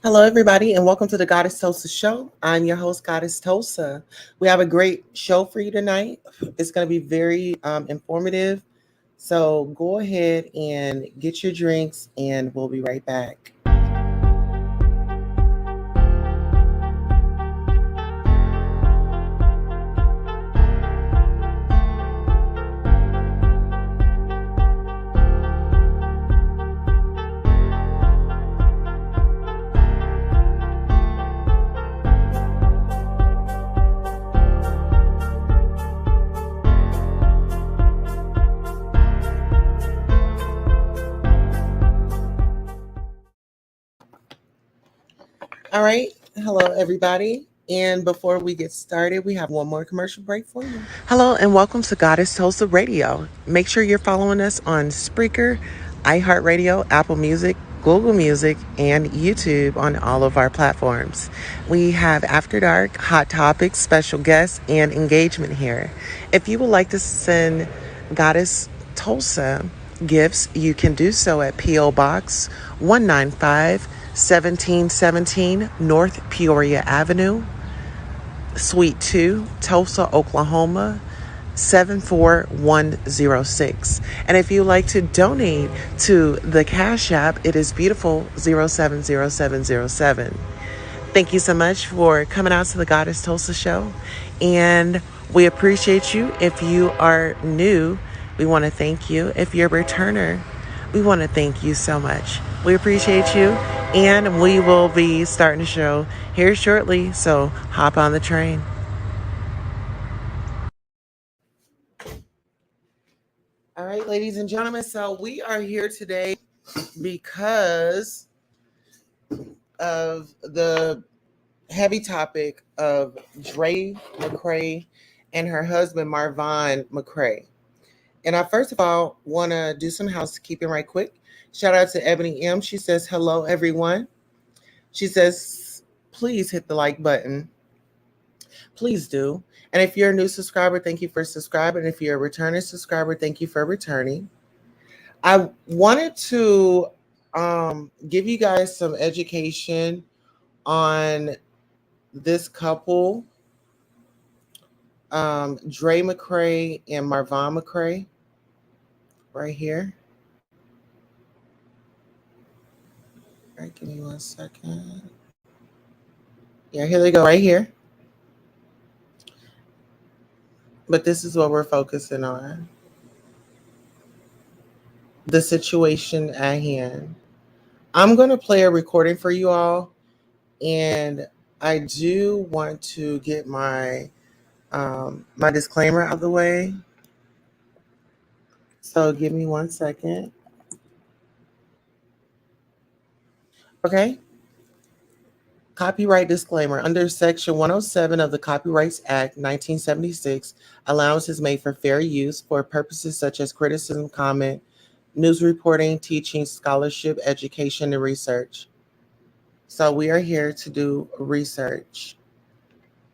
Hello, everybody, and welcome to the Goddess Tosa Show. I'm your host, Goddess Tosa. We have a great show for you tonight. It's going to be very informative. So go ahead and get your drinks, and we'll be right back. All right. Hello, everybody. And before we get started, we have one more commercial break for you. Hello, and welcome to Goddess Tosa Radio. Make sure you're following us on Spreaker, iHeartRadio, Apple Music, Google Music, and YouTube on all of our platforms. We have After Dark, Hot Topics, special guests, and engagement here. If you would like to send Goddess Tulsa gifts, you can do so at P.O. Box 195 1717 North Peoria Avenue, Suite 2, Tulsa, Oklahoma 74106. And if you like to donate to the Cash App, it is beautiful 070707. Thank you so much for coming out to the Goddess Tulsa Show. And we appreciate you. If you are new, we want to thank you. If you're a returner, we want to thank you so much. We appreciate you. And we will be starting the show here shortly. So hop on the train. All right, ladies and gentlemen. So we are here today because of the heavy topic of Dre Mccray and her husband Marvon Mccray. And I first of all want to do some housekeeping right quick. Shout out to Ebony M. She says, hello, everyone. She says, please hit the like button. Please do. And if you're a new subscriber, thank you for subscribing. If you're a returning subscriber, thank you for returning. I wanted to give you guys some education on this couple, Dre Mccray and Marvon Mccray, right here. All right, give me 1 second. Yeah, here they go, right here. But this is what we're focusing on. The situation at hand. I'm going to play a recording for you all, and I do want to get my disclaimer out of the way. So give me 1 second. Okay. Copyright disclaimer. Under Section 107 of the Copyrights Act 1976, allowance is made for fair use for purposes such as criticism, comment, news reporting, teaching, scholarship, education, and research. So we are here to do research.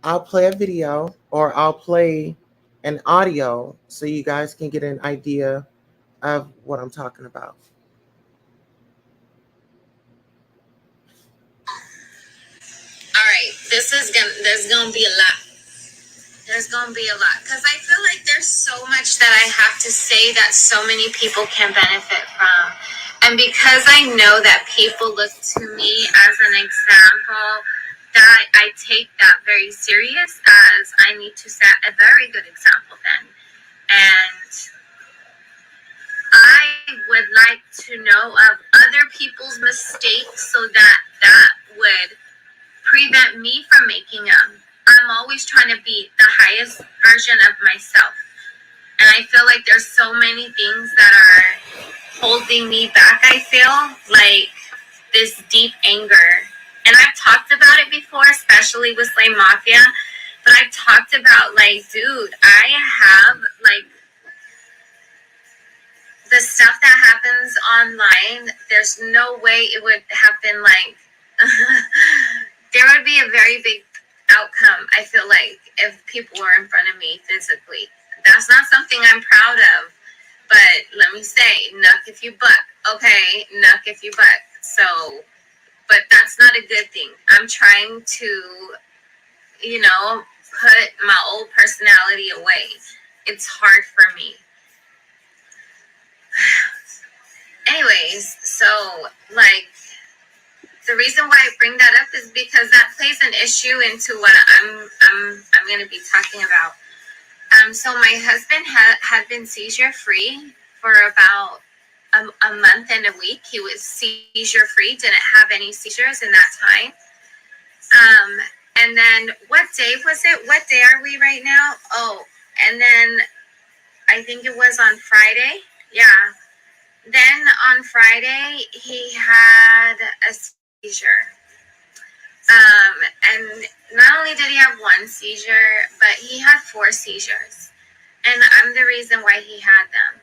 I'll play a video or I'll play an audio so you guys can get an idea of what I'm talking about. All right, there's gonna be a lot. There's gonna be a lot because I feel like there's so much that I have to say that so many people can benefit from, and because I know that people look to me as an example, that I take that very serious, as I need to set a very good example then, and I would like to know of other people's mistakes so that would prevent me from making them. I'm always trying to be the highest version of myself. And I feel like there's so many things that are holding me back. I feel like this deep anger. And I've talked about it before, especially with Slay Mafia. But I've talked about, like, dude, I have, like, the stuff that happens online, there's no way it would have been, like, there would be a very big outcome, I feel like, if people were in front of me physically. That's not something I'm proud of. But let me say, knuck if you buck. Okay, knuck if you buck. So but that's not a good thing. I'm trying to, put my old personality away. It's hard for me. Anyways, so the reason why I bring that up is because that plays an issue into what I'm going to be talking about. So my husband had been seizure free for about a month and a week. He was seizure free, didn't have any seizures in that time. And then what day was it? What day are we right now? Oh, and then I think it was on Friday. Yeah. Then on Friday, he had a seizure. And not only did he have one seizure, but he had 4 seizures. And I'm the reason why he had them.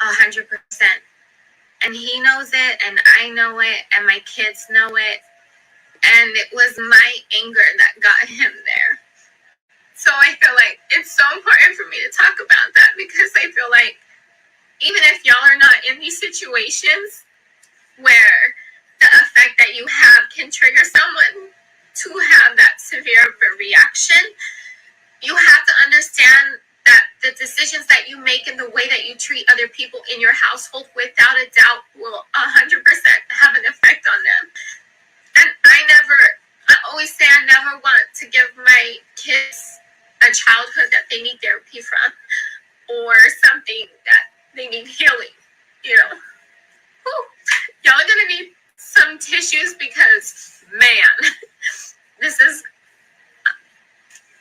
100%. And he knows it, and I know it, and my kids know it. And it was my anger that got him there. So I feel like it's so important for me to talk about that, because I feel like even if y'all are not in these situations where the effect that you have can trigger someone to have that severe of a reaction, you have to understand that the decisions that you make and the way that you treat other people in your household, without a doubt, will 100% have an effect on them. And I always say I never want to give my kids a childhood that they need therapy from, or something that they need healing, Whew. Y'all are going to need some tissues, because, man, this is...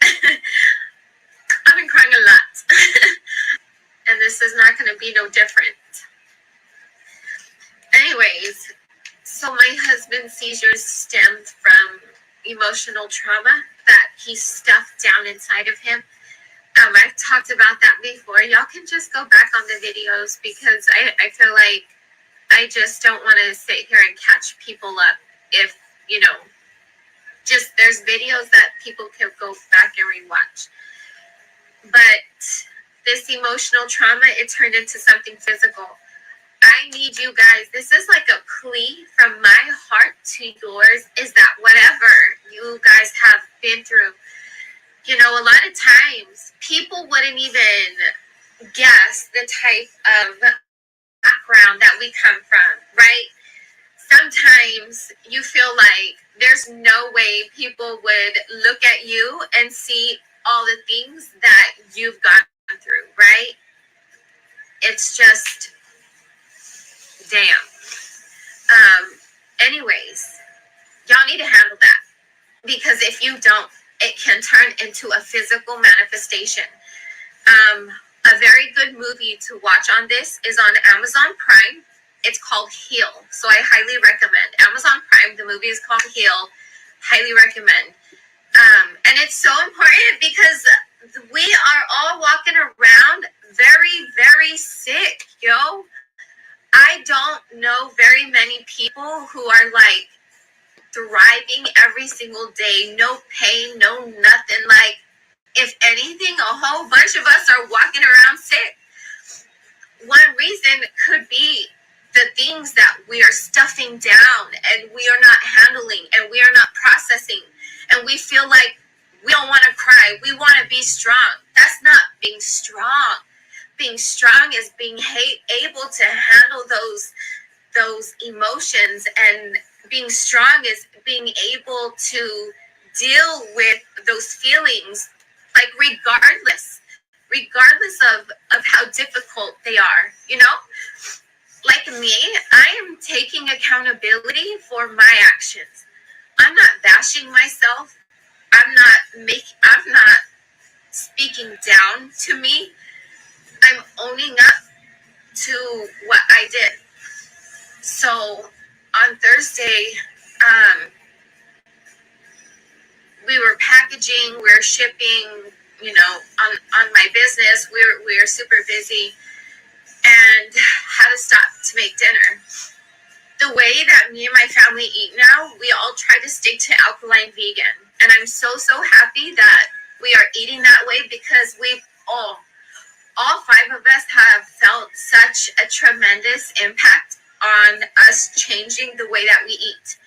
I've been crying a lot. And this is not going to be no different. Anyways, so my husband's seizures stemmed from emotional trauma that he stuffed down inside of him. I've talked about that before. Y'all can just go back on the videos, because I feel like I just don't want to sit here and catch people up. If, just there's videos that people can go back and rewatch. But this emotional trauma, it turned into something physical. I need you guys, this is like a plea from my heart to yours, is that whatever you guys have been through, a lot of times people wouldn't even guess the type of background that we come from, right? Sometimes you feel like there's no way people would look at you and see all the things that you've gone through, right? It's just, damn. Anyways, y'all need to handle that, because if you don't, it can turn into a physical manifestation. A very good movie to watch on this is on Amazon Prime. It's called Heal. So I highly recommend. Amazon Prime, the movie is called Heal. Highly recommend. And it's so important, because we are all walking around very, very sick, yo. I don't know very many people who are thriving every single day, no pain, no nothing. If anything, a whole bunch of us are walking around sick. One reason could be the things that we are stuffing down and we are not handling and we are not processing, and we feel like we don't want to cry, we want to be strong. That's not being strong. Being strong is being able to handle those emotions, and being strong is being able to deal with those feelings, regardless of how difficult they are, Like me, I am taking accountability for my actions. I'm not bashing myself. I'm not speaking down to me. I'm owning up to what I did. So on Thursday, we were packaging, we were shipping, on my business. We were super busy and had to stop to make dinner. The way that me and my family eat now, we all try to stick to alkaline vegan. And I'm so happy that we are eating that way, because we've all 5 of us have felt such a tremendous impact on us changing the way that we eat.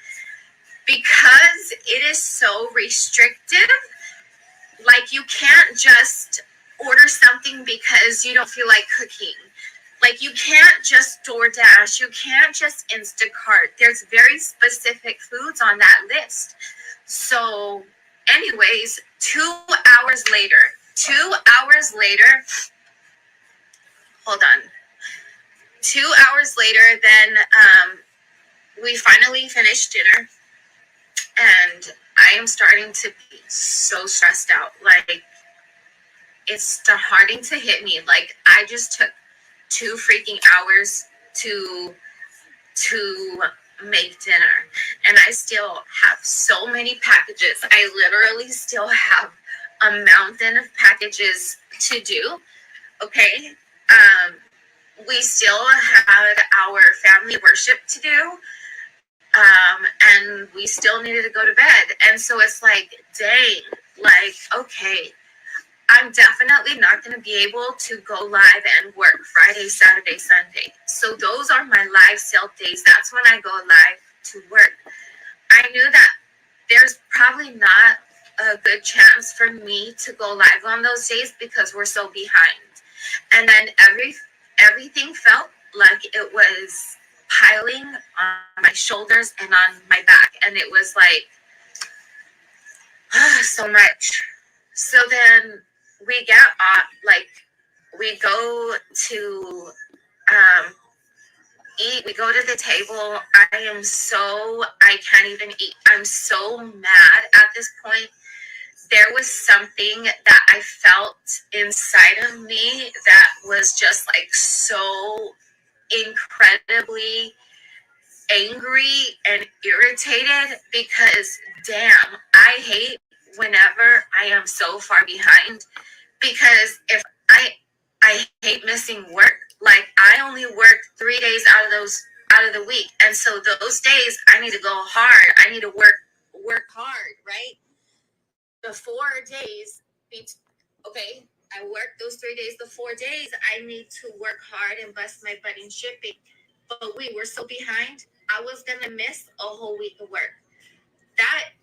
Because it is so restrictive, like you can't just order something because you don't feel like cooking. Like you can't just DoorDash, you can't just Instacart. There's very specific foods on that list. So anyways, 2 hours later, hold on. 2 hours later, then we finally finished dinner, and I am starting to be so stressed out. Like, it's starting to hit me. Like, I just took 2 freaking hours to make dinner, and I still have so many packages. I literally still have a mountain of packages to do. Okay. We still had our family worship to do. And we still needed to go to bed. And so it's like, dang, like, okay, I'm definitely not going to be able to go live and work Friday, Saturday, Sunday. So those are my live sale days. That's when I go live to work. I knew that there's probably not a good chance for me to go live on those days because we're so behind. And then everything felt like it was piling on my shoulders and on my back, and it was like so much. So then we get off, like we go to eat, we go to the table. I can't even eat. I'm so mad at this point. There was something that I felt inside of me that was just like so incredibly angry and irritated because damn, I hate whenever I am so far behind, because if I hate missing work. Like, I only work 3 days out of the week, and so those days I need to go hard. I need to work hard, right? The 4 days, okay, I work those 3 days. The 4 days I need to work hard and bust my butt in shipping. But we were so behind, I was gonna miss a whole week of work. That,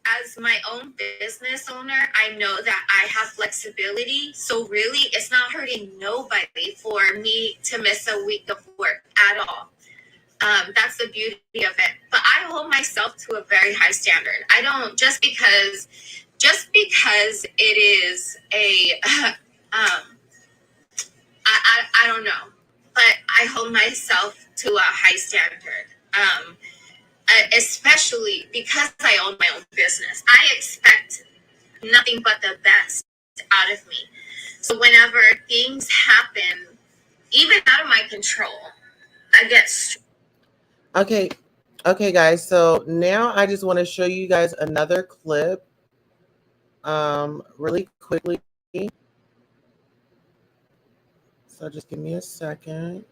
as my own business owner, I know that I have flexibility. So really, it's not hurting nobody for me to miss a week of work at all. That's the beauty of it. But I hold myself to a very high standard. I don't, just because it is a, I don't know, but I hold myself to a high standard. Especially because I own my own business. I expect nothing but the best out of me. So whenever things happen, even out of my control, I get Okay, guys. So now I just want to show you guys another clip really quickly. So just give me a second.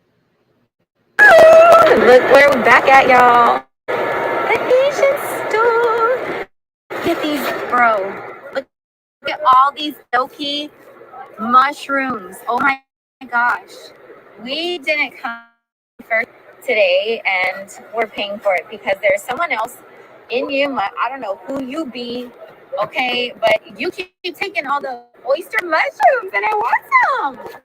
Look where we're back at, y'all. The Asian store. Look at these, bro. Look at all these Doki mushrooms. Oh my gosh. We didn't come first today, and we're paying for it because there's someone else in Yuma. I don't know who you be, okay? But you keep taking all the oyster mushrooms, and I want some.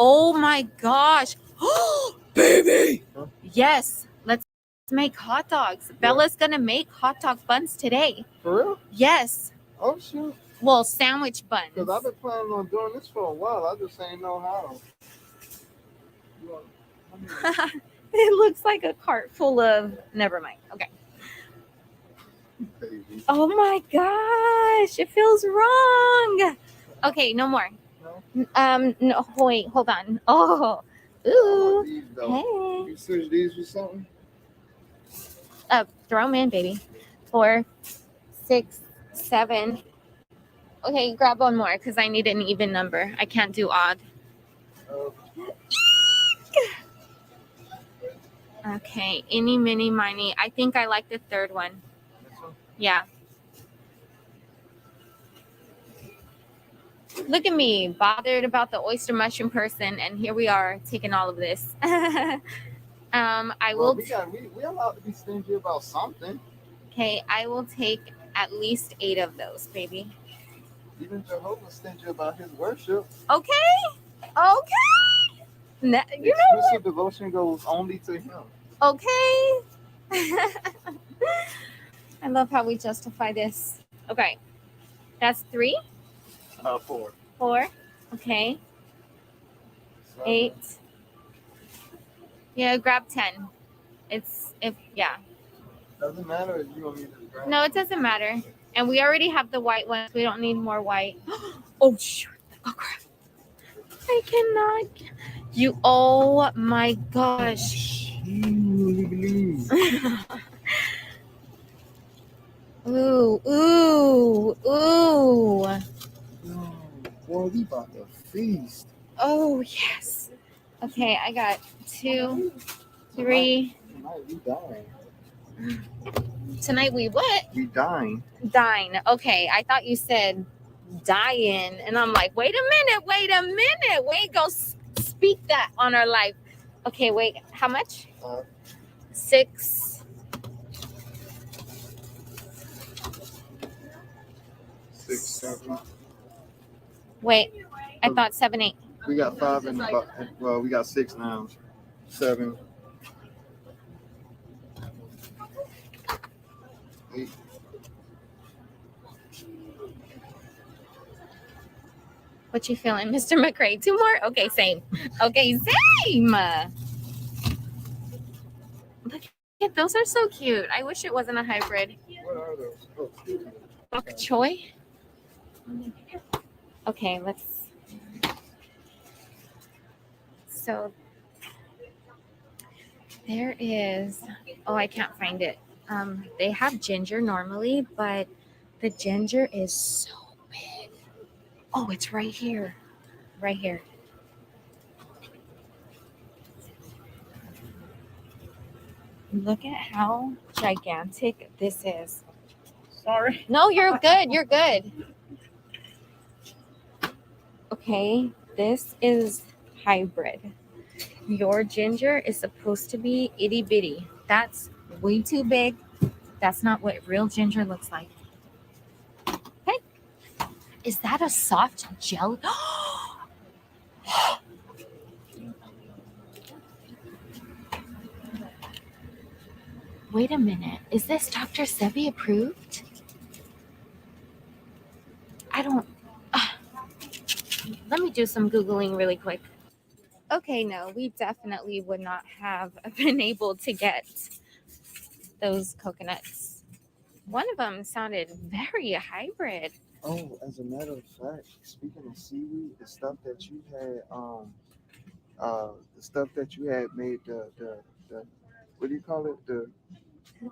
Oh my gosh. Baby. Huh? Yes. Let's make hot dogs. Yeah. Bella's going to make hot dog buns today. For real? Yes. Oh, shoot. Well, sandwich buns. Because I've been planning on doing this for a while. I just ain't know how. It looks like a cart full of... Never mind. Okay. Baby. Oh my gosh. It feels wrong. Okay, no more. No, wait, hold on. Oh, ooh, these, hey. You switch these with something? Throw them in, baby. 4, 6, 7. Okay, grab one more because I need an even number. I can't do odd. Okay, eeny, miny, miny. I think I like the third one. This one? Yeah. Look at me, bothered about the oyster mushroom person, and here we are taking all of this. I will. We allowed to be stingy about something. Okay, I will take at least 8 of those, baby. Even Jehovah's stingy about his worship. Okay. You know Exclusive devotion goes only to him. Okay. I love how we justify this. Okay. That's 3? 4. 4. Okay. 7. 8. Yeah, grab 10. Doesn't matter if you want me to grab. No, it doesn't matter. And we already have the white ones. We don't need more white. Oh, shoot. Oh, crap. I cannot. Oh, my gosh. Ooh. Boy, we about to feast. Oh, yes. Okay, I got 2, 3. Tonight we dying. Tonight we what? We dying. Dine. Okay, I thought you said dying. And I'm like, wait a minute. We ain't gonna speak that on our life. Okay, wait. How much? 6. 6, 7. Wait, I thought 7, 8. We got 5 in the box. Well, we got 6 now. 7. 8. What you feeling, Mr. Mccray? 2 more? Okay, same. Look at those, are so cute. I wish it wasn't a hybrid. What are those? Oh, excuse me. Bok choy. Okay, let's. So there is. Oh, I can't find it. They have ginger normally, but the ginger is so big. Oh, it's right here. Right here. Look at how gigantic this is. Sorry. No, you're good. Okay, this is hybrid. Your ginger is supposed to be itty bitty. That's way too big. That's not what real ginger looks like. Okay. Is that a soft jelly? Wait a minute. Is this Dr. Sebi approved? I don't. Let me do some Googling really quick. Okay, no, we definitely would not have been able to get those coconuts. One of them sounded very hybrid. Oh, as a matter of fact, speaking of seaweed, the stuff that you had made the what do you call it? The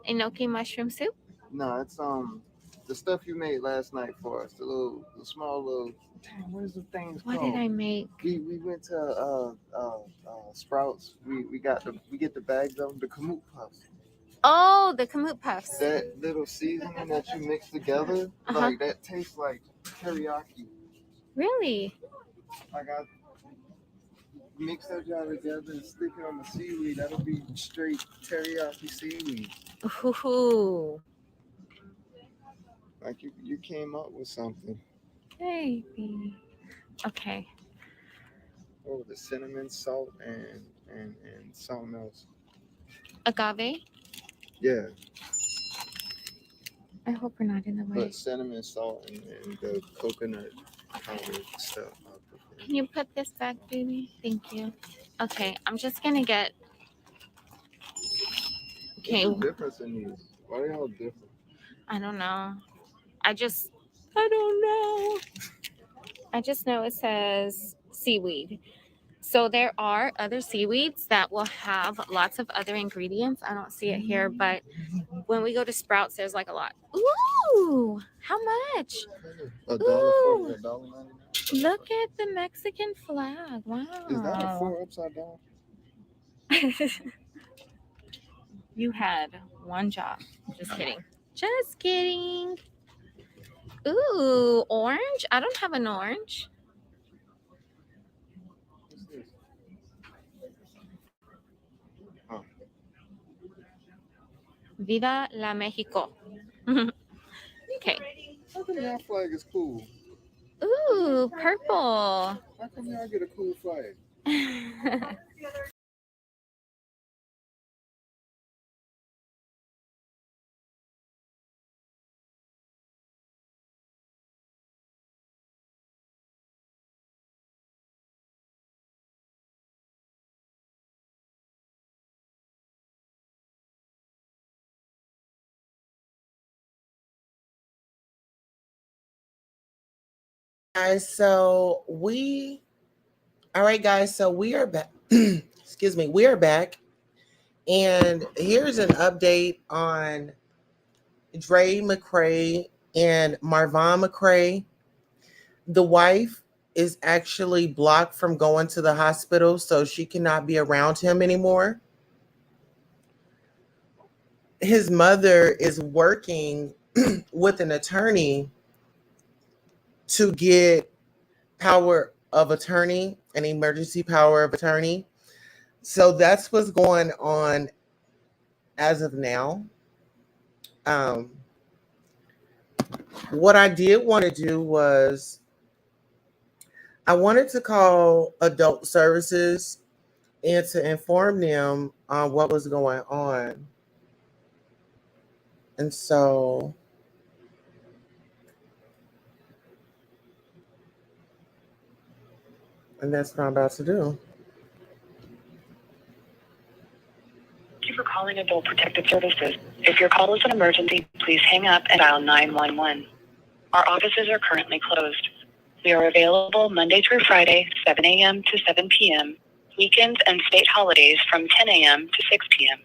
Enoki mushroom soup? No, it's the stuff you made last night for us. The small little. Damn, what is the things What called? did I make? We went to Sprouts. We get the bags of them, the kamut puffs. Oh, the kamut puffs. That little seasoning that you mix together, like that tastes like teriyaki. Really? Like I mix that jar together and stick it on the seaweed. That'll be straight teriyaki seaweed. Ooh. Like you came up with something. Baby. Okay. Oh, the cinnamon, salt, and something else. Agave? Yeah. I hope we're not in the way. But cinnamon, salt, and the coconut powder stuff. Can you put this back, baby? Thank you. Okay, I'm just gonna get. Okay. What's the difference in these? Why are they all different? I don't know. I just know it says seaweed. So there are other seaweeds that will have lots of other ingredients. I don't see it here, but when we go to Sprouts, there's like a lot. Ooh, how much? $1.40, $1.99. Look at the Mexican flag. Wow. Is that a 4 upside down? You had one job. Just kidding. Just kidding. Ooh, orange? I don't have an orange. What's this? Viva la Mexico. Okay. How come y'all flag is cool? Ooh, purple. How come y'all get a cool flag? Guys, so we are back. Excuse me, we are back. And here's an update on Dre Mccray and Marvon Mccray. The wife is actually blocked from going to the hospital, so she cannot be around him anymore. His mother is working with an attorney to get power of attorney, an emergency power of attorney. So that's what's going on as of now. What I did want to do was I wanted to call adult services and to inform them on what was going on. And so that's what I'm about to do. Thank you for calling Adult Protective Services. If your call is an emergency, please hang up and dial 911. Our offices are currently closed. We are available Monday through Friday, 7 a.m. to 7 p.m., weekends and state holidays from 10 a.m. to 6 p.m.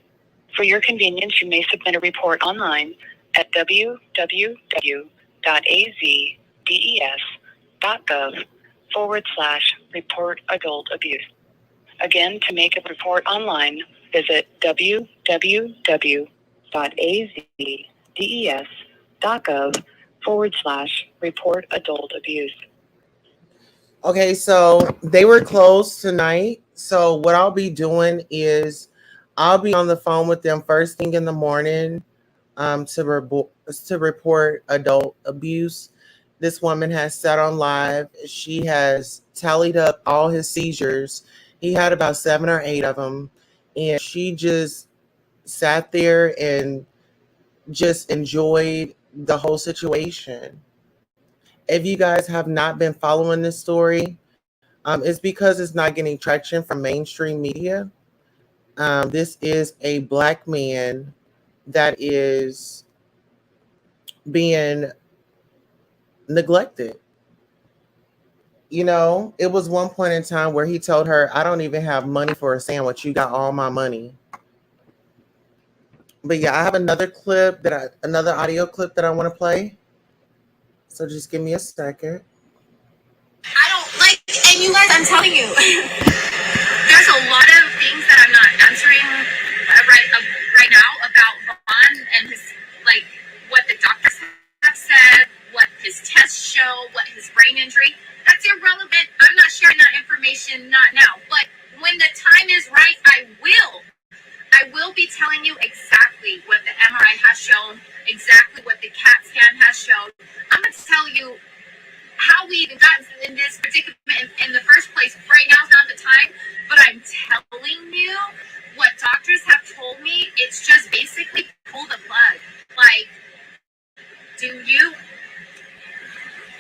For your convenience, you may submit a report online at www.azdes.gov/report adult abuse. Again, to make a report online, visit www.azdes.gov/report adult abuse. Okay, so they were closed tonight. So what I'll be doing is I'll be on the phone with them first thing in the morning to report adult abuse. This woman has sat on live. She has tallied up all his seizures. He had about 7 or 8 of them. And she just sat there and just enjoyed the whole situation. If you guys have not been following this story, it's because it's not getting traction from mainstream media. This is a Black man that is being neglected. You know, it was one point in time where he told her, I don't even have money for a sandwich. You got all my money. But yeah, I have another audio clip that I want to play. So just give me a second. I don't like, and you guys, I'm telling you, there's a lot of things that I'm not answering right now about Vaughn and his, like, what the doctors have said, what his tests show, what his brain injury. That's irrelevant. I'm not sharing that information, not now. But when the time is right, I will be telling you exactly what the MRI has shown, exactly what the CAT scan has shown. I'm going to tell you how we even got in this predicament in the first place. Right now is not the time, but I'm telling you what doctors have told me. It's just basically pull the plug. Like,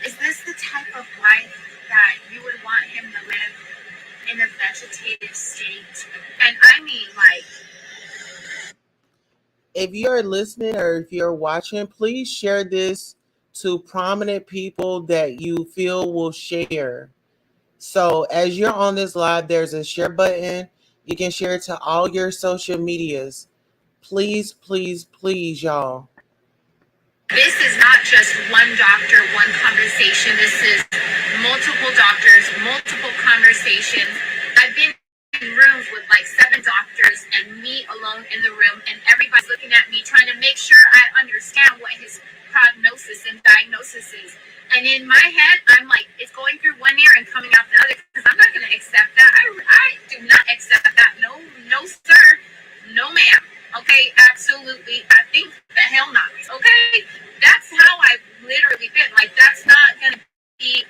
is this the type of life that you would want him to live in a vegetative state? And I mean, like, if you're listening or if you're watching, please share this to prominent people that you feel will share So as you're on this live, there's a share button. You can share it to all your social medias. Please, please, please, y'all. This is not just one doctor, one conversation. This is multiple doctors, multiple conversations. I've been in rooms with like 7 doctors and me alone in the room, and everybody's looking at me trying to make sure I understand what his prognosis and diagnosis is. And in my head, I'm like, it's going through one ear and coming out the other, because I'm not going to accept that. I do not accept that. No, no, sir. No, ma'am. Okay, absolutely. I think the hell not. Okay, that's how I've literally been. Like, that's not going to be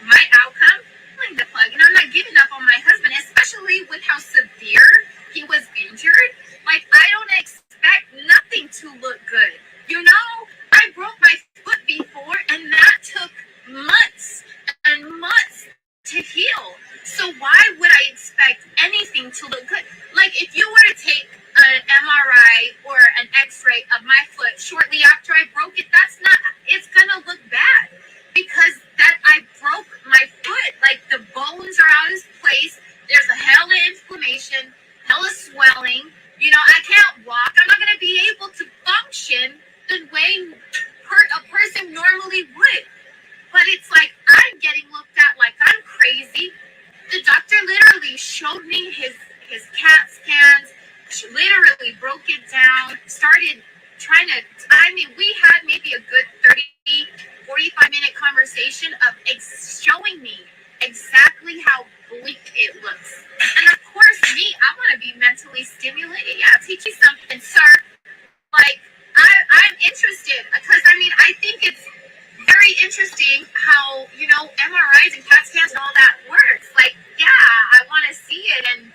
my outcome. I'm the plug, and I'm not giving up on my husband, especially with how severe he was injured. Like, I don't expect nothing to look good. You know, I broke my foot before, and that took months and months to heal. So why would I expect anything to look good? Like, if you were to take an MRI or an X-ray of my foot shortly after I broke it, it's gonna look bad, because that I broke my foot. Like, the bones are out of place. There's a hell of inflammation, hell of swelling. You know, I can't walk. I'm not gonna be able to function the way a person normally would. But it's like, I'm getting looked at like I'm crazy. The doctor literally showed me his CAT scans, literally broke it down, started trying to, we had maybe a good 45-minute conversation of showing me exactly how bleak it looks. And of course, I want to be mentally stimulated. Yeah, teach you something, sir. Like, I'm interested, because I think it's very interesting how, you know, MRIs and CAT scans and all that works. Like, yeah, I want to see it, and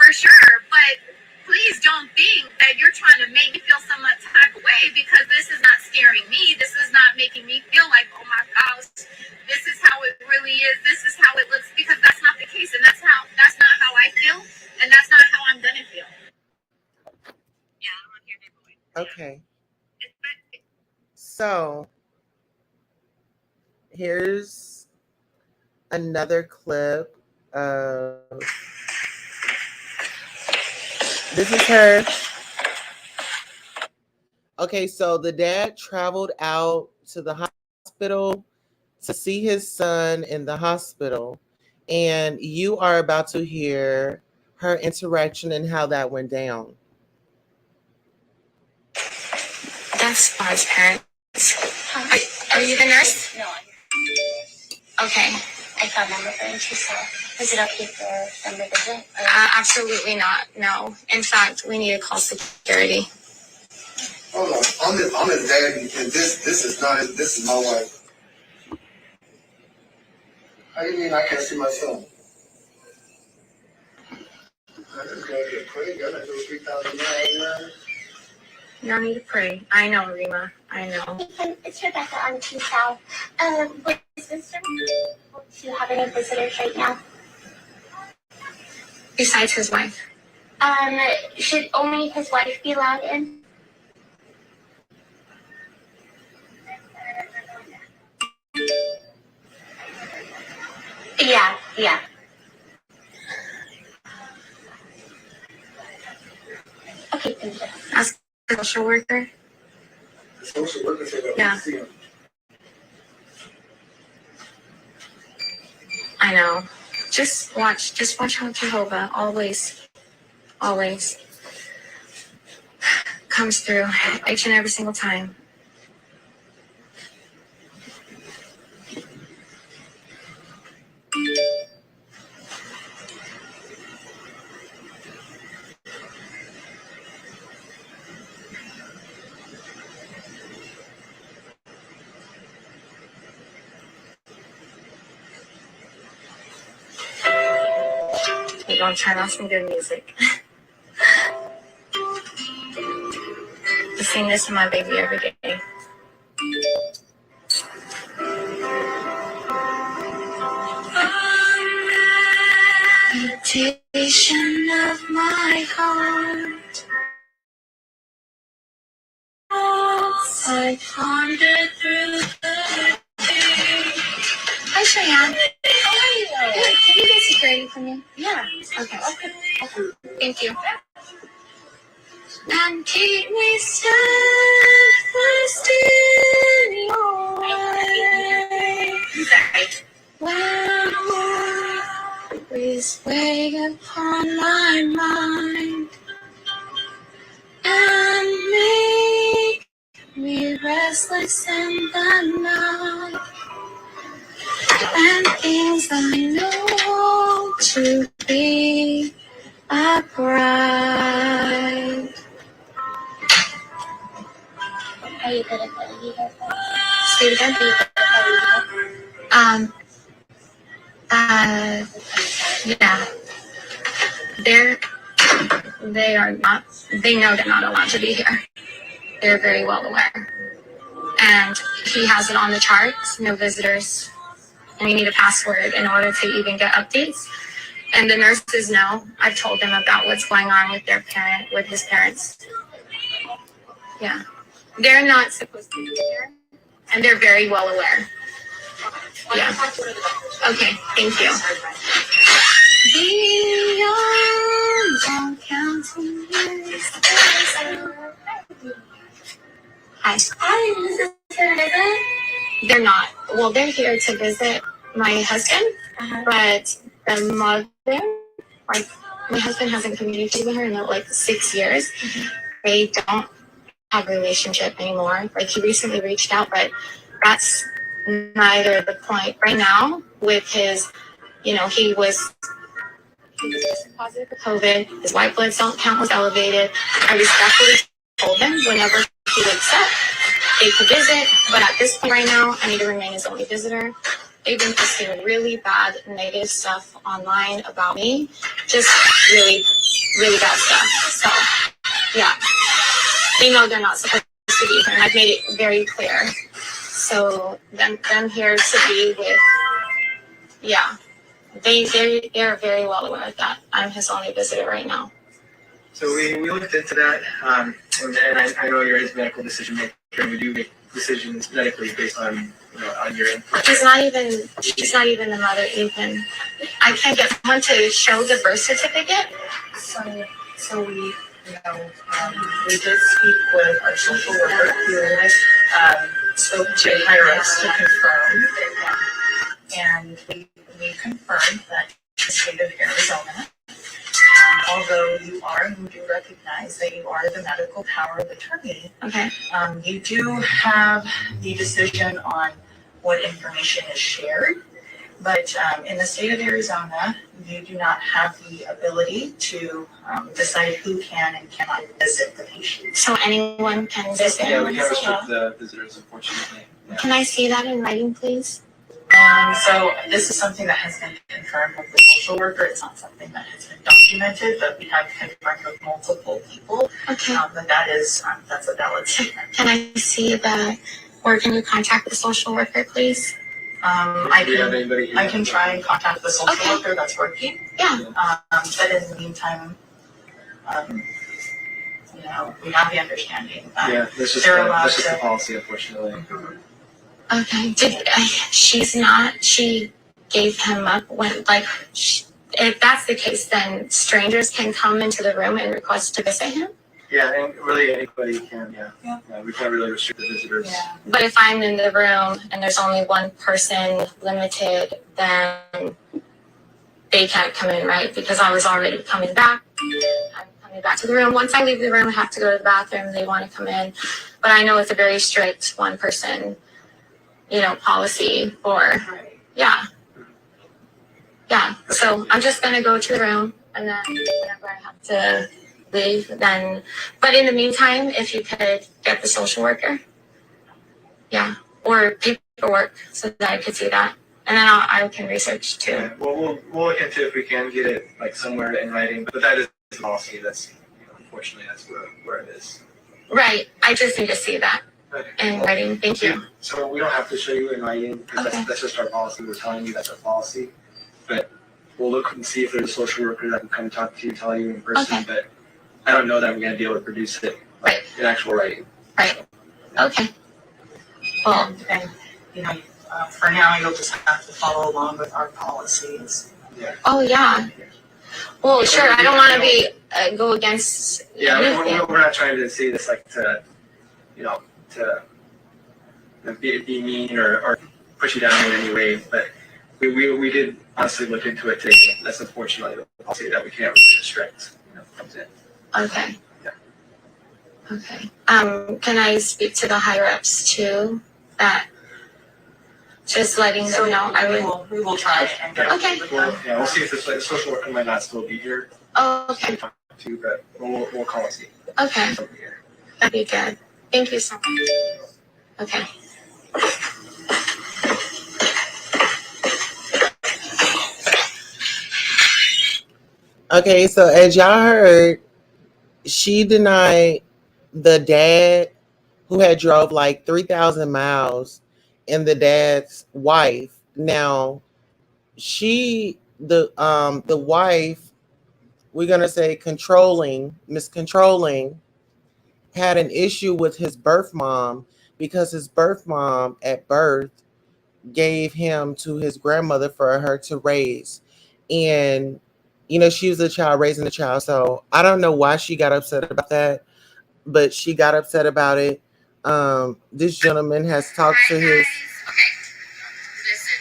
for sure, but please don't think that you're trying to make me feel some type of way, because this is not scaring me. This is not making me feel like, oh my gosh, this is how it really is. This is how it looks, because that's not the case, and that's not how I feel, and that's not how I'm gonna feel. Yeah, I don't want to hear that voice. Okay. So here's another clip of, this is her. Okay, so the dad traveled out to the hospital to see his son in the hospital, and you are about to hear her interaction and how that went down. That's Bar's parents. Are you the nurse? No. Okay. I thought number for and she said, is it okay for them to visit? Absolutely not. No. In fact, we need to call security. Hold on. I'm his daddy, and this is not his, this is my wife. How do you mean I can't see my son? I just gotta get prayed. I gotta do 3,000 miles. No need to pray. I know, Rima. I know. It's Rebecca on T South. What is this? Do you have any visitors right now? Besides his wife. Should only his wife be allowed in? Yeah. Okay, thank you. Ask the social worker. The social worker said that. Yeah. I know. Just watch how Jehovah always comes through each and every single time. We're gonna turn on some good music. I sing this to my baby every day. Meditation of my heart. I ponder through the day. Hi, Cheyenne. Good. Can you get security for me? Yeah. Okay. Thank you. And keep me steadfast in your way. When worries weigh upon my mind and make me restless in the night, and things I know to be upright. Are you good at playing guitar? Say it again. Are you good at playing guitar? Yeah. They are not. They know they're not allowed to be here. They're very well aware. And he has it on the charts, no visitors. And you need a password in order to even get updates. And the nurses know. I've told them about what's going on with with his parents. Yeah. They're not supposed to be here. And they're very well aware. Yeah. Okay, thank you. Beyond counting years. Hi. They're not. Well, they're here to visit my husband, but the mother, like, my husband hasn't communicated with her in like 6 years. They don't have a relationship anymore. Like, he recently reached out, but that's neither the point. Right now, with his, he was positive for COVID. His white blood cell count was elevated. I respectfully told him whenever he wakes up, they could visit. But at this point right now, I need to remain his only visitor. They've been posting really bad, negative stuff online about me. Just really, really bad stuff. So, yeah. They know they're not supposed to be here, and I've made it very clear. So, them here to be with, yeah. They're very well aware of that. I'm his only visitor right now. So we looked into that, and I know you're his medical decision maker, and we do make decisions medically based on on your input. She's not even the mother even. I can't get someone to show the birth certificate. So we we did speak with our social worker who spoke to Iris to confirm, and we confirmed that the state of Arizona, although you do recognize that you are the medical power of attorney, okay. You do have the decision on what information is shared, but in the state of Arizona, you do not have the ability to decide who can and cannot visit the patient. So anyone can visit? Yeah, we can't restrict the visitors, unfortunately. Yeah. Can I see that in writing, please? So this is something that has been confirmed with the social worker. It's not something that has been documented, but we have confirmed with multiple people. Okay. But that's a valid statement. Can I see that, or can you contact the social worker, please? I can try and contact the social worker that's working. Yeah. But in the meantime, we have the understanding that that's just the policy, unfortunately. Mm-hmm. Okay. She gave him up when, if that's the case, then strangers can come into the room and request to visit him? Yeah, and really anybody can, yeah. We can't really restrict the visitors. Yeah. But if I'm in the room and there's only one person limited, then they can't come in, right? Because I was already coming back. I'm coming back to the room. Once I leave the room, I have to go to the bathroom. They want to come in. But I know it's a very strict one person policy for, yeah. So I'm just going to go to the room, and then whenever I have to leave, then, but in the meantime, if you could get the social worker, or paperwork so that I could see that, and then I can research too. Yeah, we'll look into if we can get it somewhere in writing, but that is the policy. That's unfortunately that's where it is. Right. I just need to see that. In writing, thank you. So we don't have to show you in writing because that's just our policy. We're telling you that's our policy, but we'll look and see if there's a social worker that can come talk to you, tell you in person. But I don't know that we're going to be able to produce it in actual writing. Right. Okay. Well, and For now, you'll just have to follow along with our policies. Yeah. Oh yeah. Well, sure. I don't want to be go against. Yeah, anything. we're not trying to say this like to, you know, to be mean or push you down in any way, but we did honestly look into it today. That's unfortunately the policy that we can't really restrict. Comes in. Okay. Yeah. Okay. Can I speak to the higher ups too? That just letting them know. We will try and get. Okay. We'll see if the social worker might not still be here. Oh, okay. Too, but we'll call and see. Okay. That'd be good. Thank you so much. Okay. Okay, so as y'all heard, she denied the dad who had drove like 3,000 miles and the dad's wife. Now, the wife, we're gonna say Miss Controlling, had an issue with his birth mom because his birth mom at birth gave him to his grandmother for her to raise. And, she was a child raising a child. So I don't know why she got upset about that, but she got upset about it. This gentleman has talked to his. Okay. Listen,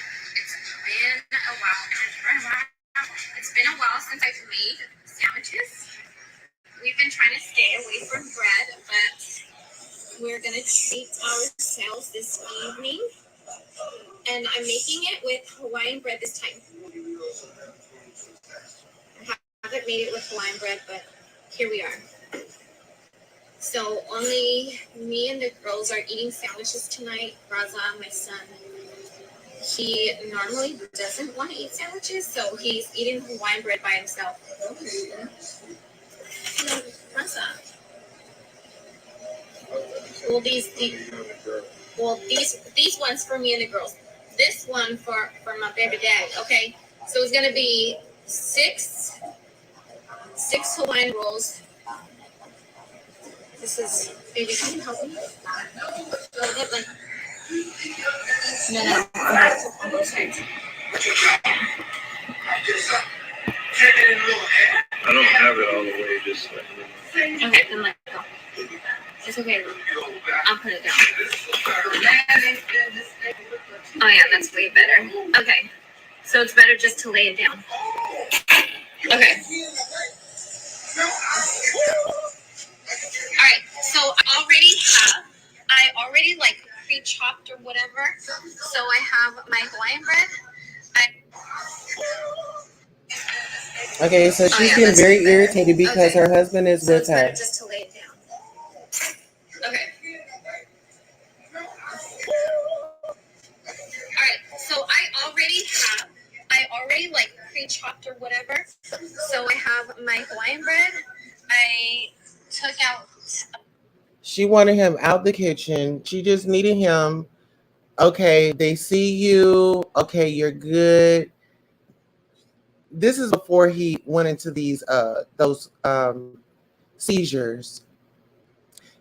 it's been a while since I've made sandwiches. We've been trying to stay away from bread, but we're gonna treat ourselves this evening. And I'm making it with Hawaiian bread this time. I haven't made it with Hawaiian bread, but here we are. So only me and the girls are eating sandwiches tonight. Raza, my son, he normally doesn't want to eat sandwiches, so he's eating Hawaiian bread by himself. Raza. Well, these ones for me and the girls. This one for my baby dad. Okay, so it's gonna be six Hawaiian rolls. This is baby. Can you help me? No. On both sides. I don't have it all the way. Just like. Okay, then let go. It's okay. I'll put it down. Oh yeah, that's way better. Okay, so it's better just to lay it down. Okay. All right. So I already like pre-chopped or whatever. So I have my Hawaiian bread. Okay, so she's getting very irritated because her husband is with her. Just to lay it down. Okay. All right. So I already like pre-chopped or whatever. So I have my Hawaiian bread. I took out. She wanted him out the kitchen. She just needed him. Okay, they see you. Okay, you're good. This is before he went into those seizures.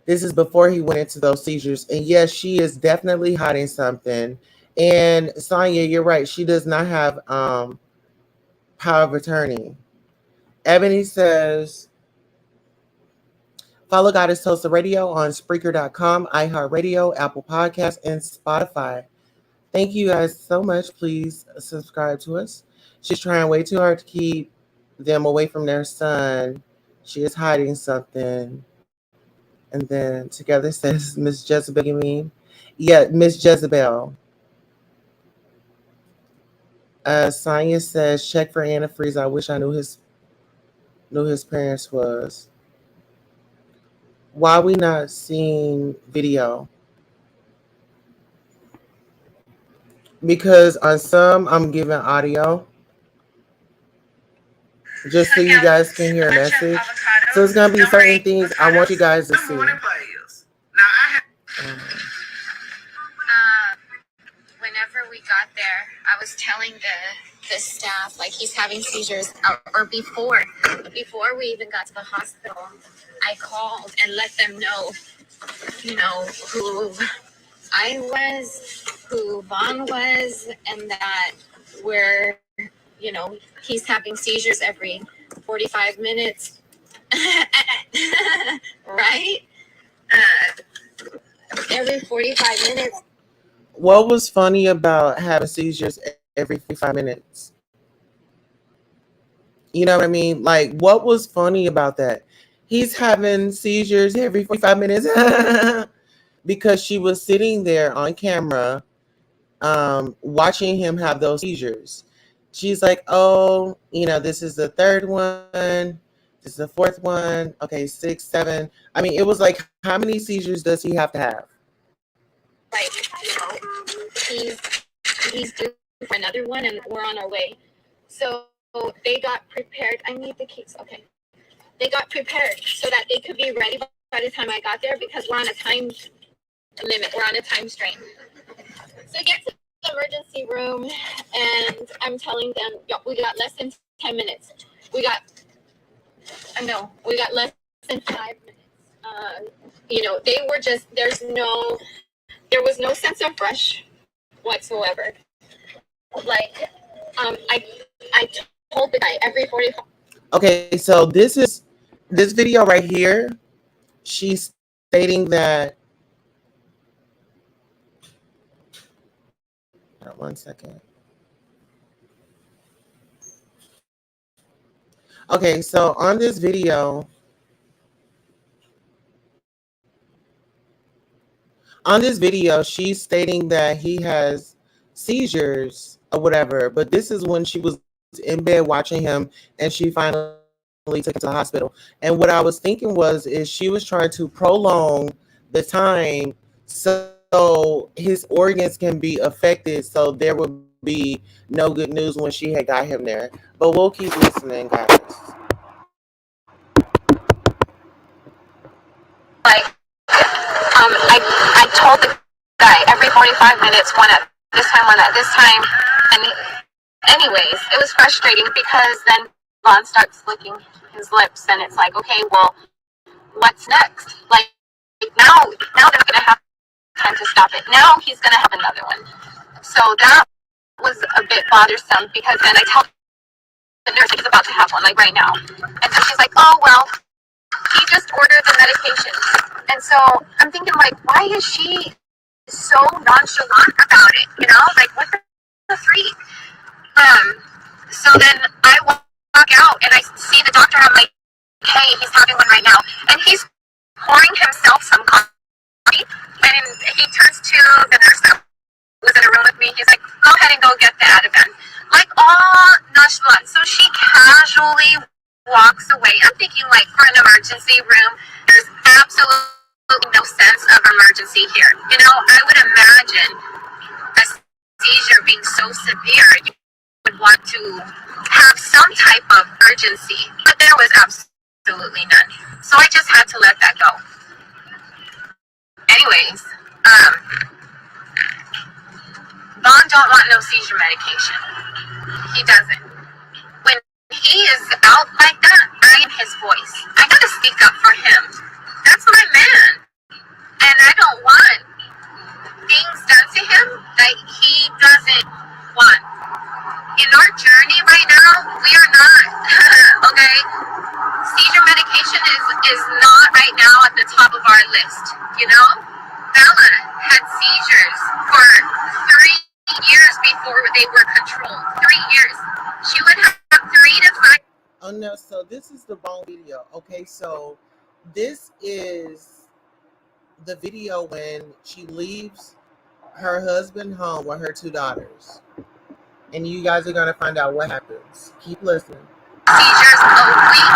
This is before he went into those seizures. And yes, she is definitely hiding something. And Sonia, you're right. She does not have power of attorney. Ebony says, follow Goddess Tulsa Radio on Spreaker.com, iHeartRadio, Apple Podcasts, and Spotify. Thank you guys so much. Please subscribe to us. She's trying way too hard to keep them away from their son. She is hiding something. And then together says, Miss Jezebel, you mean? Yeah, Miss Jezebel. Sonia says, check for antifreeze. I wish I knew his parents was. Why we not seeing video? Because on some I'm giving audio. Just so you guys can hear a message. So it's gonna be certain things I want you guys to see. Whenever we got there, I was telling the staff like he's having seizures, or before we even got to the hospital, I called and let them know, who I was. who Vaughn was, and that we're, he's having seizures every 45 minutes. Right? Every 45 minutes. What was funny about having seizures every 45 minutes? You know what I mean? Like, what was funny about that? He's having seizures every 45 minutes because she was sitting there on camera watching him have those seizures. She's like, oh, this is the third one. This is the fourth one. Okay, 6, 7. I mean, it was like, how many seizures does he have to have? Like, he's due for another one, and we're on our way. So they got prepared. I need the keys. Okay. They got prepared so that they could be ready by the time I got there, because we're on a time limit. We're on a time strain. So I get to the emergency room, and I'm telling them, we got less than 10 minutes. We got less than 5 minutes. They were just, there was no sense of rush whatsoever. Like, I told the guy every 45. Okay, so this video right here, she's stating that, one second. Okay, so on this video, she's stating that he has seizures or whatever, but this is when she was in bed watching him, and she finally took him to the hospital. And what I was thinking is she was trying to prolong the time so his organs can be affected, so there would be no good news when she had got him there. But we'll keep listening, guys. Like, I told the guy every 45 minutes, one at this time, one at this time. And anyways, it was frustrating because then Vaughn starts licking his lips, and it's like, okay, well, what's next? Like, now they're going to have time to stop it. Now he's going to have another one. So that was a bit bothersome, because then I tell the nurse he's about to have one, like right now. And so she's like, oh, well, he just ordered the medication. And so I'm thinking, like, why is she so nonchalant about it? Like, what the freak? So then I walk out, and I see the doctor. I'm like, hey, he's having one right now. And he's pouring himself some coffee. And he turns to the nurse that was in a room with me. He's like, go ahead and go get the Ativan. Like, all nonchalant. So she casually walks away. I'm thinking, like, for an emergency room, there's absolutely no sense of emergency here. I would imagine a seizure being so severe, you would want to have some type of urgency, but there was absolutely none. So I just had to let that go. Anyways, Vaughn don't want no seizure medication. He doesn't. When he is out like that, I am his voice. I gotta speak up for him. That's my man. And I don't want things done to him that he doesn't want. In our journey right now, we are not, okay? Seizure medication is not right now at the top of our list, Bella had seizures for 3 years before they were controlled. 3 years. She would have 3 to 5. Oh no, so this is the wrong video. Okay, so this is the video when she leaves her husband home with her 2 daughters. And you guys are going to find out what happens. Keep listening. Seizures a week.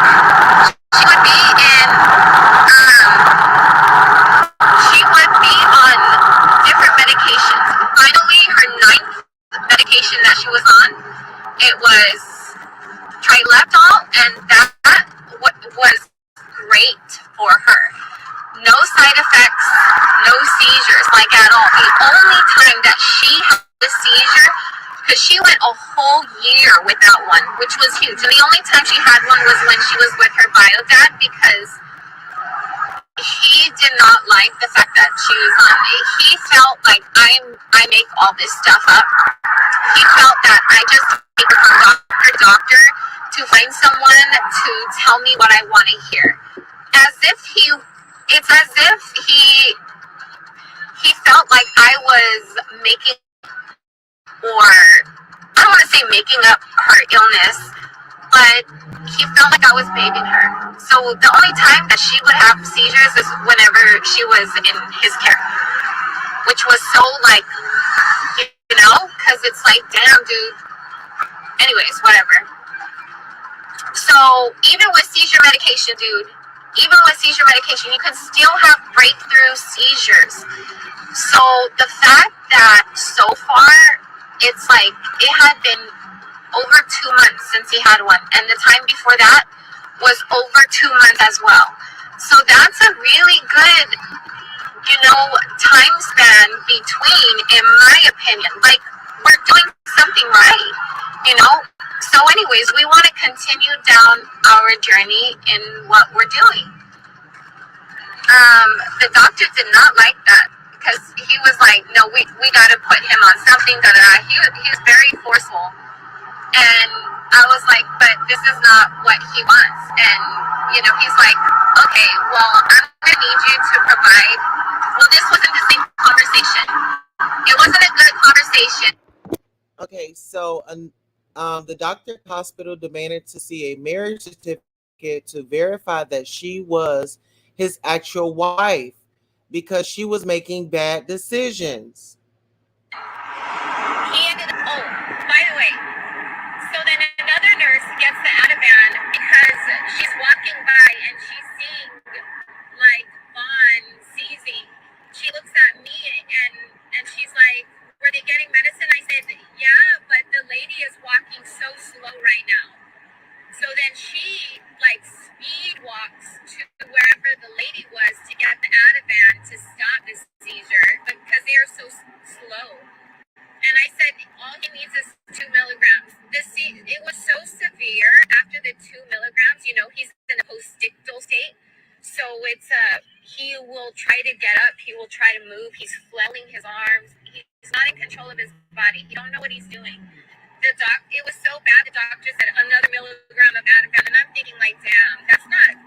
She would be on different medications. Finally, her 9th medication that she was on, it was trileptal, and that was great for her. No side effects, no seizures, like at all. The only time that she had a seizure, because she went a whole year without one, which was huge. And the only time she had one was when she was with her bio dad, because he did not like the fact that She was he felt like I make all this stuff up. He felt that I just take it from doctor to doctor to find someone to tell me what I want to hear. It's as if he felt like I was making, or I don't want to say making up her illness, but he felt like I was babying her. So the only time that she would have seizures is whenever she was in his care, which was so like, because it's like, damn, dude. Anyways, whatever. So even with seizure medication, dude, you can still have breakthrough seizures. So the fact that so far, it's like it had been over 2 months since he had one, and the time before that was over 2 months as well. So that's a really good, time span between, in my opinion. Like, we're doing something right, So anyways, we want to continue down our journey in what we're doing. The doctor did not like that, because he was like, no, we got to put him on something. He was very forceful. And I was like, but this is not what he wants. And, he's like, okay, well, I'm going to need you to provide. Well, this wasn't the same conversation. It wasn't a good conversation. Okay, so the doctor at the hospital demanded to see a marriage certificate to verify that she was his actual wife, because she was making bad decisions. He ended up, oh, by the way, so then another nurse gets the Ativan because she's walking by and she's seeing, like, Vaughn seizing. She looks at me and she's like, were they getting medicine? I said, yeah, but the lady is walking so slow right now. So then she, like, speed walks to wherever the lady was to get the Ativan to stop the seizure because they are so slow. And I said, all he needs is 2 milligrams. It was so severe after the 2 milligrams. He's in a postictal state. So it's he will try to get up. He will try to move. He's flailing his arms. He's not in control of his body. He don't know what he's doing. It was so bad. The doctor said another milligram of Ativan, and I'm thinking, like, damn, that's not,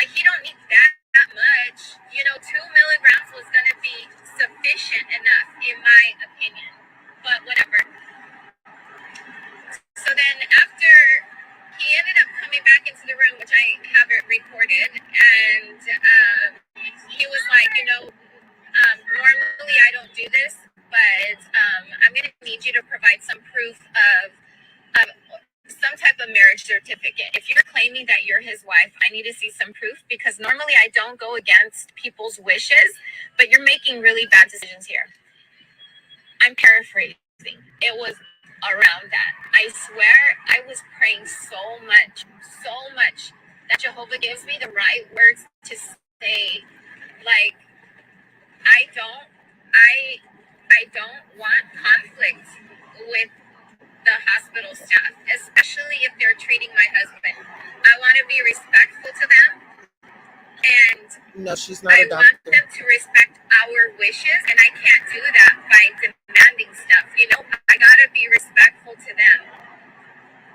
like, he don't need that much. 2 milligrams was gonna be sufficient enough, in my opinion. But whatever. So then after he ended up coming back into the room, which I have it recorded, and he was like, normally I don't do this, but I'm going to need you to provide some proof of some type of marriage certificate. If you're claiming that you're his wife, I need to see some proof, because normally I don't go against people's wishes, but you're making really bad decisions here. I'm paraphrasing. It was around that. I swear I was praying so much that Jehovah gives me the right words to say. Like, I don't want conflict with the hospital staff, especially if they're treating my husband. I want to be respectful to them. And no, she's not a doctor. I want them to respect our wishes, and I can't do that by demanding stuff. I gotta be respectful to them.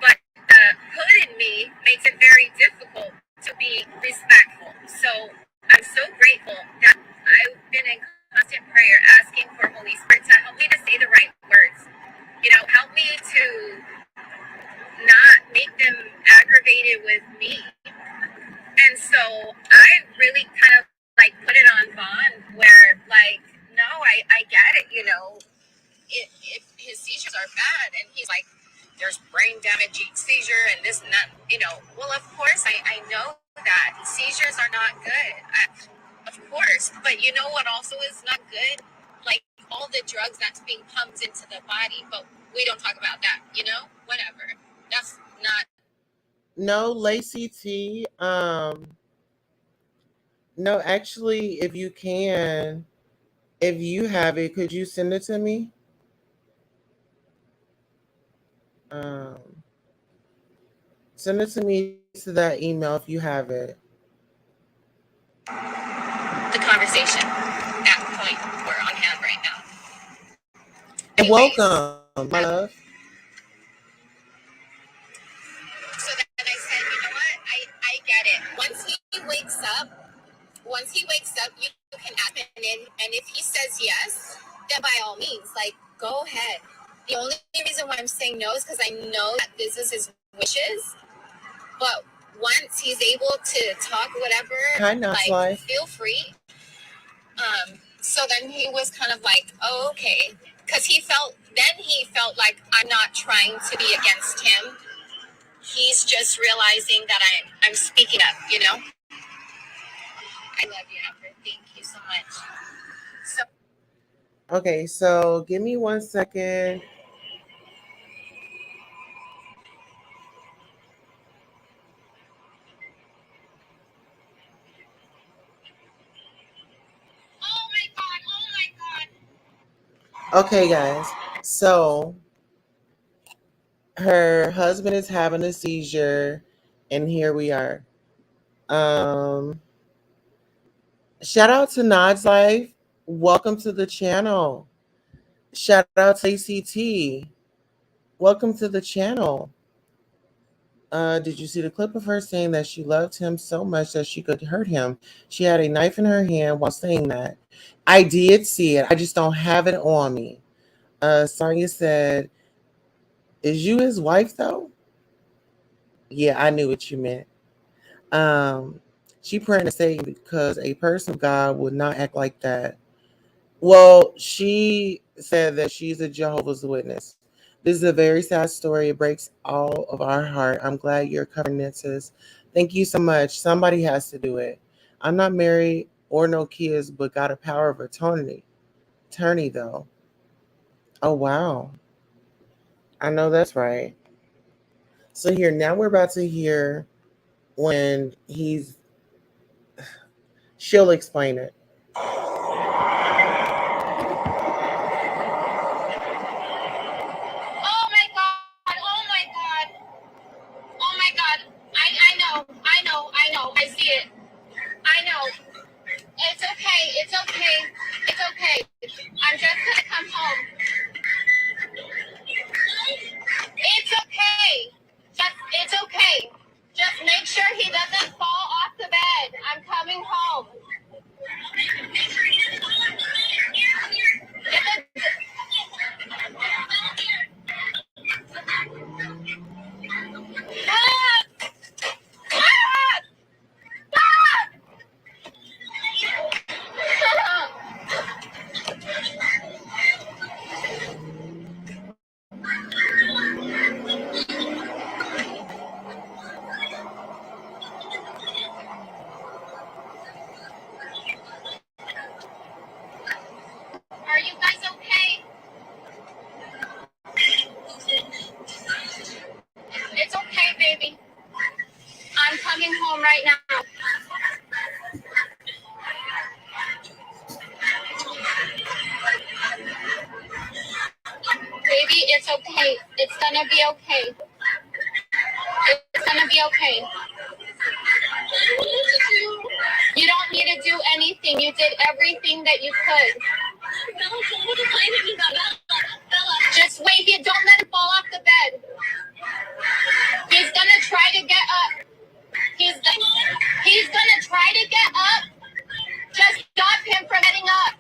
But the hood in me makes it very difficult to be respectful. So I'm so grateful that I've been in constant prayer, asking for Holy Spirit to help me to say the right words. Help me to not make them aggravated with me. And so I really kind of, like, put it on Vaughn, where, like, no, I get it, if his seizures are bad, and he's like, there's brain damaging seizure and this and that, well, of course, I know that seizures are not good, of course, but you know what also is not good? Like, all the drugs that's being pumped into the body, but we don't talk about that, whatever. That's not. No, Lacey T. No, actually, if you have it, could you send it to me? Send it to me to that email if you have it. The conversation at like we're on hand right now. And welcome, my love. So then I said, you know what? I get it. Once he wakes up, you can ask him in, and if he says yes, then by all means, like, go ahead. The only reason why I'm saying no is because I know that this is his wishes. But once he's able to talk, whatever, Hi, Knox like, Life. feel free. So then he was kind of like, oh, okay. Because he felt like I'm not trying to be against him. He's just realizing that I'm speaking up, you know? I love you, Amber. Thank you so much. So Okay, so give me 1 second. oh my God. Okay, guys. So her husband is having a seizure, and here we are. Shout out to Nod's Life. Welcome to the channel. Shout out to ACT. Welcome to the channel. Did you see the clip of her saying that she loved him so much that she could hurt him? She had a knife in her hand while saying that. I did see it. I just don't have it on me. Sonia said, is you his wife though? Yeah, I knew what you meant. She praying to say because a person of God would not act like that. Well, she said that she's a Jehovah's Witness. This is a very sad story. It breaks all of our heart. I'm glad you're covering it, sis. Thank you so much. Somebody has to do it. I'm not married or no kids, but got a power of attorney. Attorney though. Oh wow. I know that's right. So here now we're about to hear when she'll explain it. Oh my God. Oh my God. I know. I see it. I know. It's okay. I'm just gonna come home. It's okay. Just make sure he doesn't fall off the bed. I'm coming home. Are you guys okay? It's okay, baby. I'm coming home right now. Baby, it's okay. It's gonna be okay. It's gonna be okay. You don't need to do anything. You did everything that you could. Just wait. You don't let him fall off the bed. He's gonna try to get up. He's gonna try to get up. Just stop him from getting up.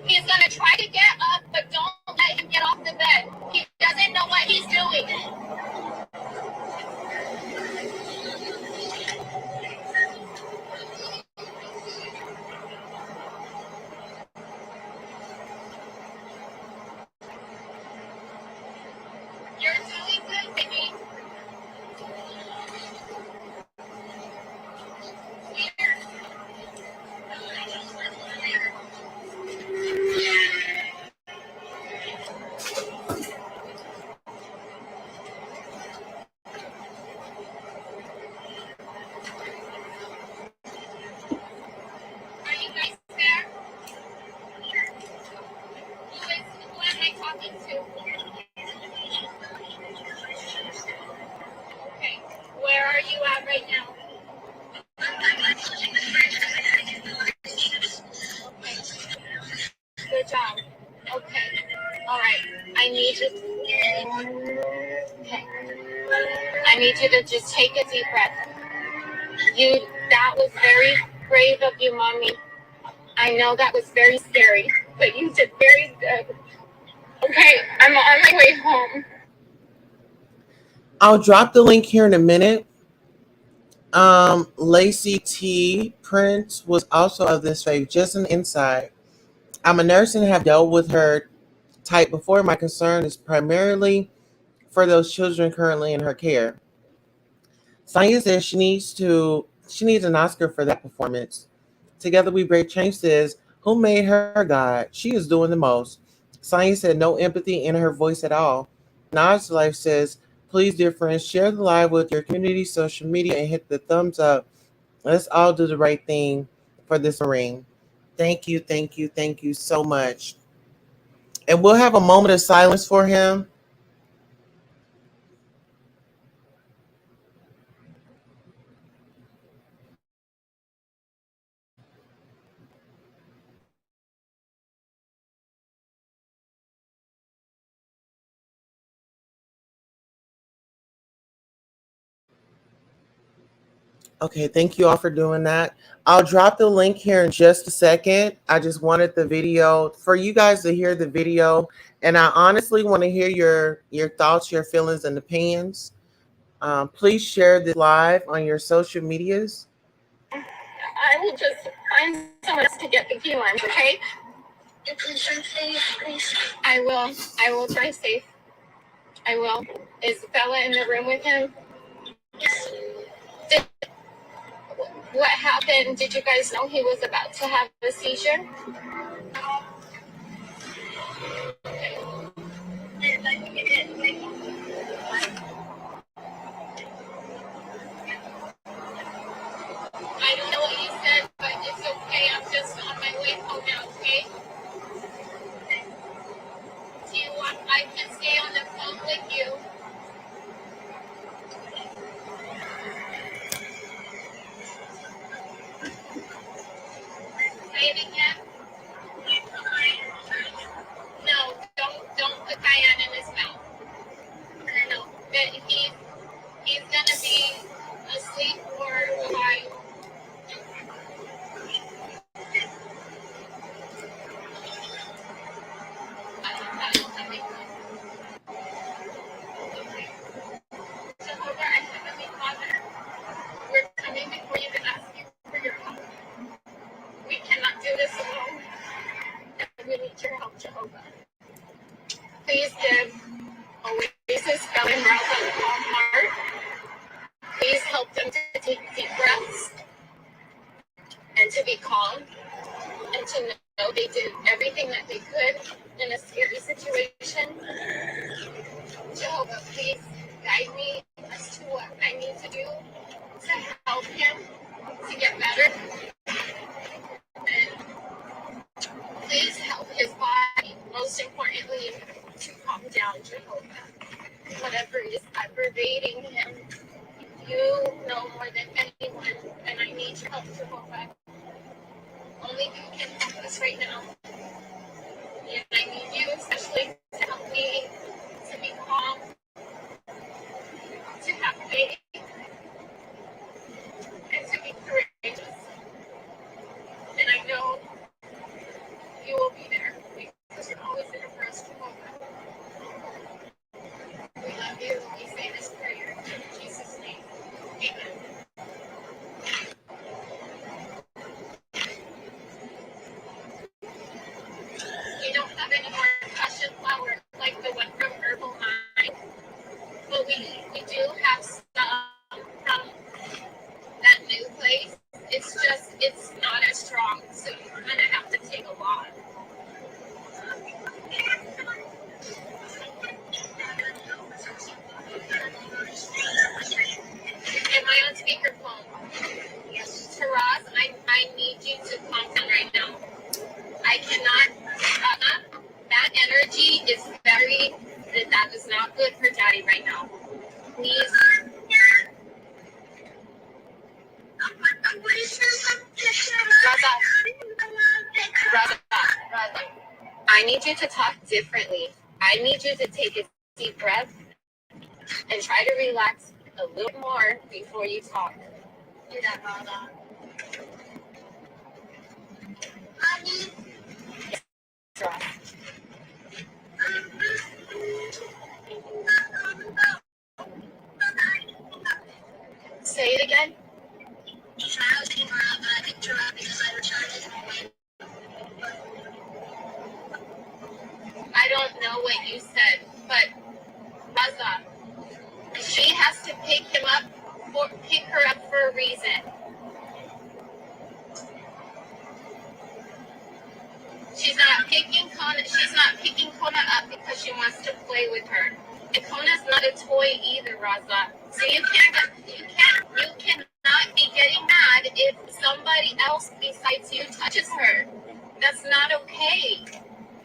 He's gonna try to get up, but don't let him get off the bed. He doesn't know what he's doing. You're doing good, baby. Are you guys there? Who am I talking to? Okay. Where are you at right now? you to just take a deep breath. That was very brave of you, Mommy. I know that was very scary, but you did very good. Okay, I'm on my way home. I'll drop the link here in a minute. Lacey T. Prince was also of this faith, just an insight. I'm a nurse and have dealt with her type before. My concern is primarily for those children currently in her care. Sonia says she needs an Oscar for that performance. Together We Break Change says, who made her God? She is doing the most. Sonia said no empathy in her voice at all. Nas Life says, please, dear friends, share the live with your community, social media, and hit the thumbs up. Let's all do the right thing for this Marine. Thank you, thank you, thank you so much. And we'll have a moment of silence for him. Okay, thank you all for doing that. I'll drop the link here in just a second. I just wanted the video for you guys to hear the video, and I honestly want to hear your thoughts, your feelings, and opinions. Please share this live on your social medias. I will just find someone else to get the key lines, okay? Please try safe, please. I will. I will try safe. I will. Is Bella in the room with him? Yes. What happened? Did you guys know he was about to have a seizure? I don't know what you said, but it's okay. I'm just on my way home now, okay? Do you want, I can stay on the phone with you. Say it again. No, don't put cayenne in his mouth. No, but he's gonna be asleep for a while. Jehovah, I Heavenly Father, we're coming before you to ask you for your help. We cannot do this alone. We need your help, Jehovah. Please give Oasis, Bella, and Ralph a calm heart. Please help them to take deep breaths and to be calm and to know they did everything that they could in a scary situation. Jehovah, please guide me as to what I need to do to help him to get better. And please help his body, most importantly, to calm down, Jehovah. Whatever is aggravating him, you know more than anyone, and I need your help, Jehovah. Only you can help us right now. And I need you especially to help me to be calm, to have faith, and to be courageous. And I know you will be there because you're always there for us, Jehovah. We love you. We say this prayer in Jesus' name. Amen. We don't have any more passion flower like the one from Herbal Mind, but we do have some from that new place. It's not as strong, so you're gonna have to take a lot. Am I on speakerphone? Yes. Taraz, I need you to calm down right now. I cannot, that energy is that is not good for Daddy right now. Please. What is this picture? Raza, I need you to talk differently. I need you to take a deep breath and try to relax a little more before you talk. Do that, Mama. Mommy. Say it again. Sorry, I was picking her up, but I picked her up because I returned it. I don't know what you said, but Raza, she has to pick her up for a reason. She's not picking Kona up because she wants to play with her. And Kona's not a toy either, Raza. So you cannot be getting mad if somebody else besides you touches her. That's not okay.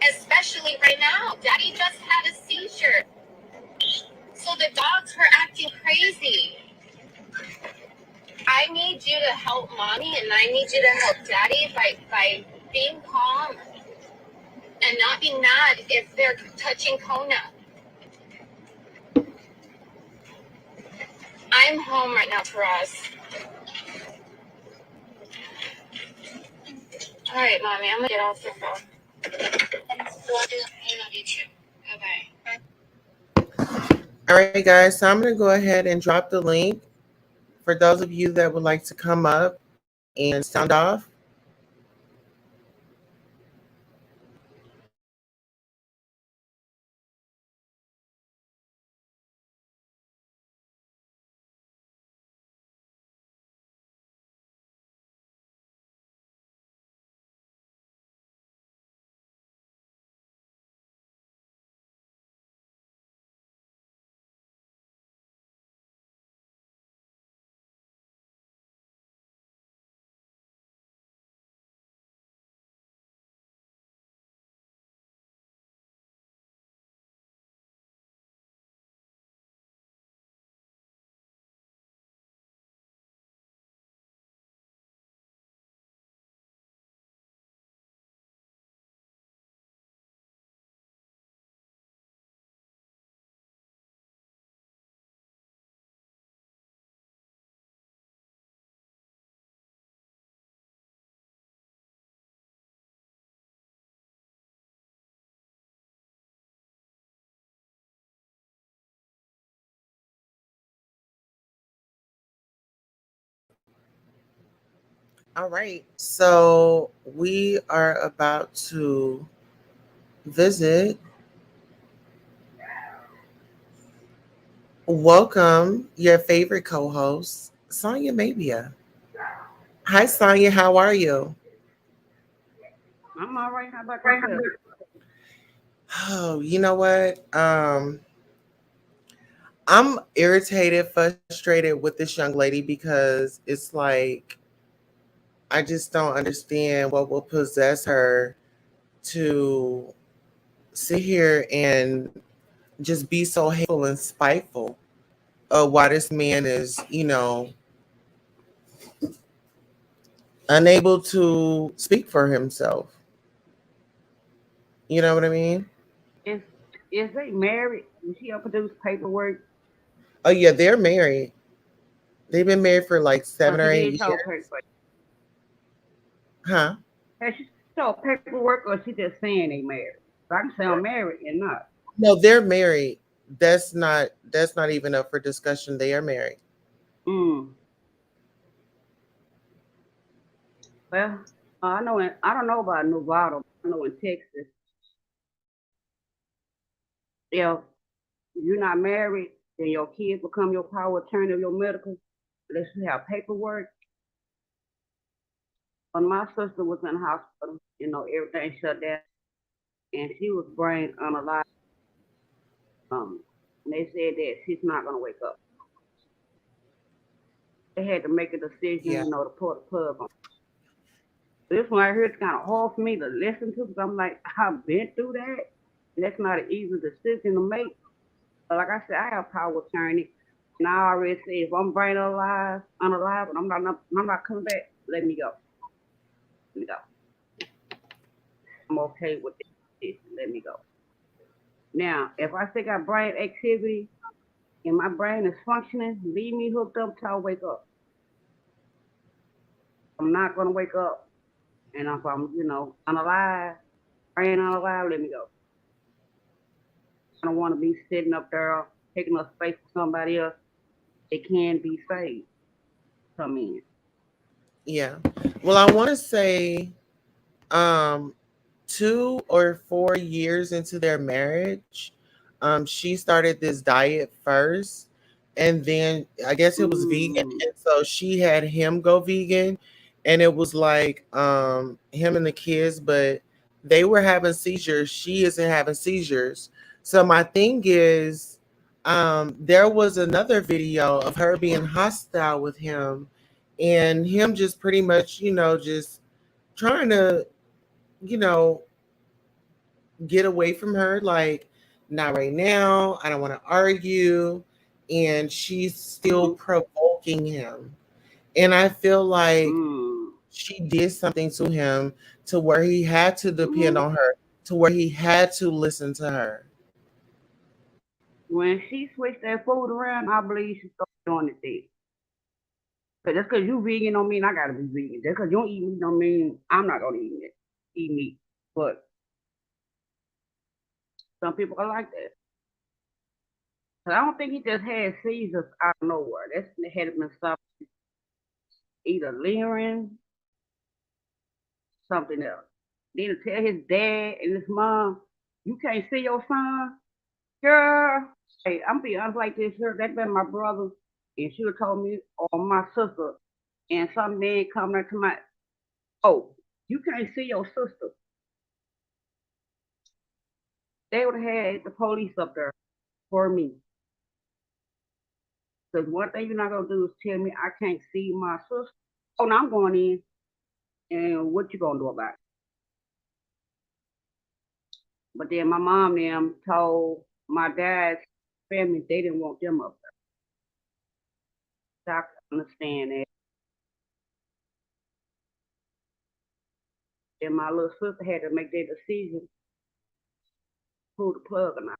Especially right now. Daddy just had a seizure. So the dogs were acting crazy. I need you to help mommy and I need you to help daddy by being calm and not be mad if they're touching Kona. I'm home right now, Taraz. All right, mommy, I'm gonna get off the phone. I love you too. Bye-bye. All right, guys. So I'm going to go ahead and drop the link for those of you that would like to come up and sound off. All right. So we are about to visit. Welcome your favorite co-host, Sonia Mabia. Hi, Sonia. How are you? I'm all right. How about yourself? Oh, you know what? I'm irritated, frustrated with this young lady because it's like I just don't understand what will possess her to sit here and just be so hateful and spiteful of why this man is, unable to speak for himself. You know what I mean? Is is they married? Does she ever produce paperwork? Oh yeah, they're married. They've been married for like Or 7 or she eight did show years. paperwork? Huh? Has she show paperwork, or she just saying they married? So I can say I'm married and not. No, they're married. That's not even up for discussion. They are married. Mm. Well, I don't know about Nevada. I know in Texas, if you're not married, then your kids become your power of attorney of your medical. Unless you have paperwork. When my sister was in the hospital, everything shut down, and she was brain unalive. And they said that she's not gonna wake up. They had to make a decision, Yeah. to pull the plug on. This one right here is kind of hard for me to listen to because I'm like, I've been through that. And that's not an easy decision to make. But like I said, I have power of attorney. And I already said if I'm brain unalive, and I'm not coming back, let me go. Let me go. I'm okay with this decision. Let me go. Now, if I still got brain activity and my brain is functioning, leave me hooked up till I wake up. I'm not gonna wake up, and if I'm, unalive, brain unalive, let me go. I don't want to be sitting up there taking up space for somebody else. It can be saved. Come in. Yeah. Well, I want to say um 2 or 4 years into their marriage, she started this diet first, and then I guess it was vegan, Mm. and so she had him go vegan, and it was like him and the kids, but they were having seizures. She isn't having seizures. So my thing is, there was another video of her being hostile with him, and him just pretty much, just trying to, you know, get away from her. Like, not right now. I don't want to argue. And she's still Mm-hmm. provoking him. And I feel like Mm. she did something to him to where he had to depend Mm. on her, to where he had to listen to her. When she switched that food around, I believe she started doing it then. Cause just cause you vegan don't mean I gotta be vegan. Just cause you don't eat meat don't mean I'm not gonna eat meat. But some people are like that. Cause I don't think he just had seizures out of nowhere. That's had been something either lingering, something else. Then to tell his dad and his mom, you can't see your son, girl. Hey, I'm being honest like this. Here, that been my brother, and she would told me or my sister, and some man come up to my, oh, you can't see your sister. They would have had the police up there for me. Because one thing you're not gonna do is tell me I can't see my sister. Oh, no, I'm going in, and what you gonna do about it? But then my mom them told my dad's family they didn't want them up there. So I can understand that. And my little sister had to make that decision, pull the plug or not.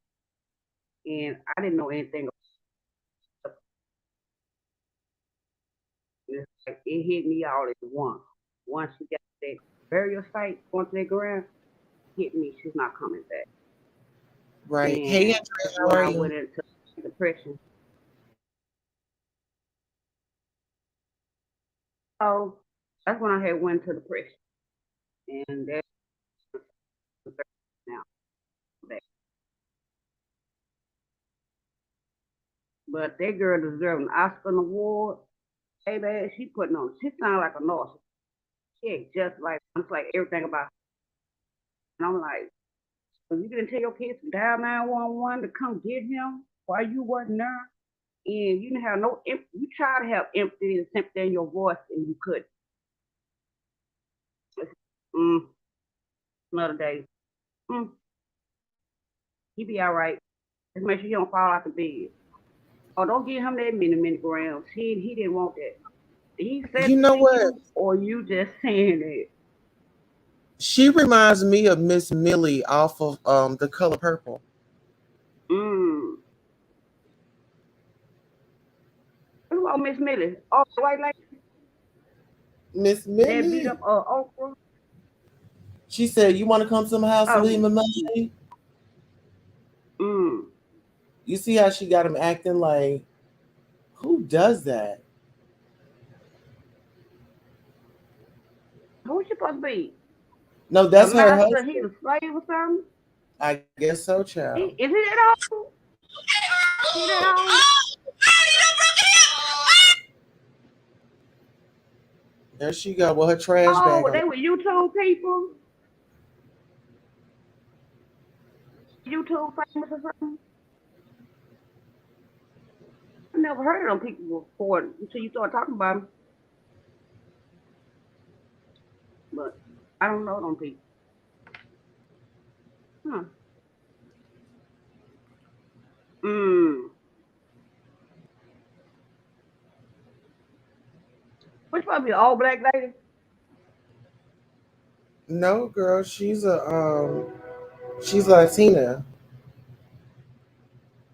And I didn't know anything about it. Like, it hit me all at once. Once she got that burial site, going to that ground, hit me. She's not coming back. Right. Hey, And Andrea, that's how when are I you? went into depression. So that's when I had went to depression. And that's now. But that girl deserved an Oscar award. Hey, man, she putting on. She sound like a nurse. She ain't just like it's like everything about her. And I'm like, so you didn't tell your kids to dial 911 to come get him while you wasn't there, and you didn't have no. You tried to have empathy and sympathy in your voice, and you couldn't. Mm, another day. Mm, he be all right. Just make sure he don't fall out the bed. Oh, don't give him that many milligrams. He didn't want that. He said You it know to what? you, or you just saying it. She reminds me of Miss Millie off of The Color Purple. Mm. Who about Miss Millie? Oh, the white lady Miss that beat Millie. up Oprah. She said, "You want to come to my house and leave Oh, me money?" mm. You see how she got him acting like, who does that? Who's she supposed to be? No, A that's her master? He's husband. a slave or something? I guess so, child. Is he that old? He that old? There she go with her trash bag Oh, on. they were YouTube people? YouTube famous or something? I never heard of them people before until you started talking about them. But I don't know them people. Huh. Mm. Which probably an all black lady? No, girl, she's Latina.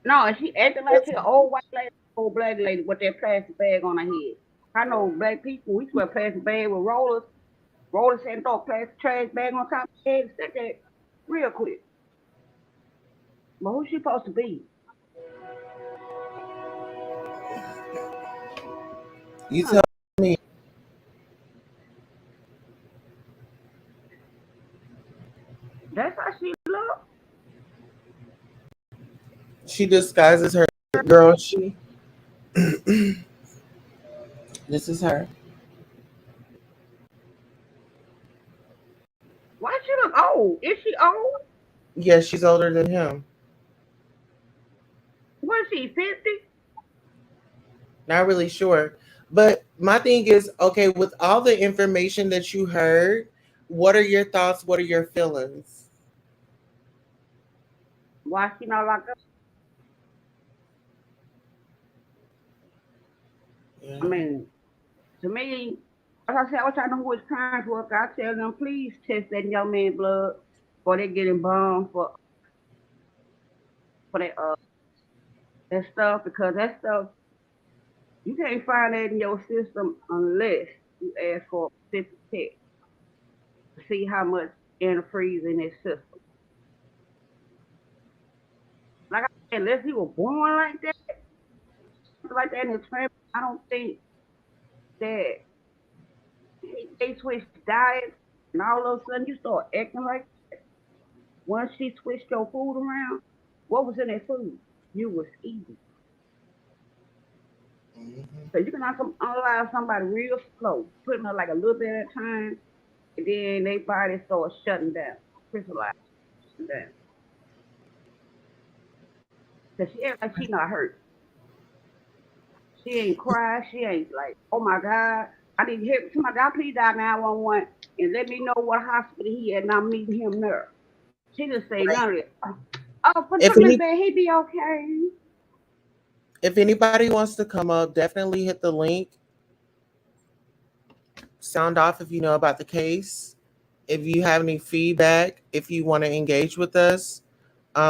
No, and she acting like she an old white lady, old black lady with that plastic bag on her head. I know black people, we wear plastic bag with rollers. Rollers and throw a plastic trash bag on top of her head and stick that real quick. But who's she supposed to be? You Huh. tell me. That's how she look. She disguises her girl. This is her. Why she look old? Is she old? Yeah, she's older than him. Was she 50? Not really sure. But my thing is, okay, with all the information that you heard, what are your thoughts? What are your feelings? Why she not like us? I Yeah. mean, to me, as I said, I wish I know who his parents were. I tell them, please test that young man's blood before they get him bombed for that stuff because that stuff you can't find that in your system unless you ask for a specific test to see how much antifreeze in his system. Like I said, unless he was born like that in his family, I don't think that they switched diets and all of a sudden you start acting like once she switched your food around, what was in that food? You was eating. Mhm. So you can analyze somebody real slow, putting her like a little bit at a time, and then their body starts shutting down, crystallizing down. Cause she act like she not hurt. She ain't cry. She ain't like, oh my God, I need help. Somebody, God, please dial 911 and let me know what hospital he at, and I'm meeting him there. She just say Right. none of it. Oh, If put him in any bed. He be okay. if anybody wants to come up, definitely hit the link. Sound off if you know about the case. If you have any feedback, if you want to engage with us,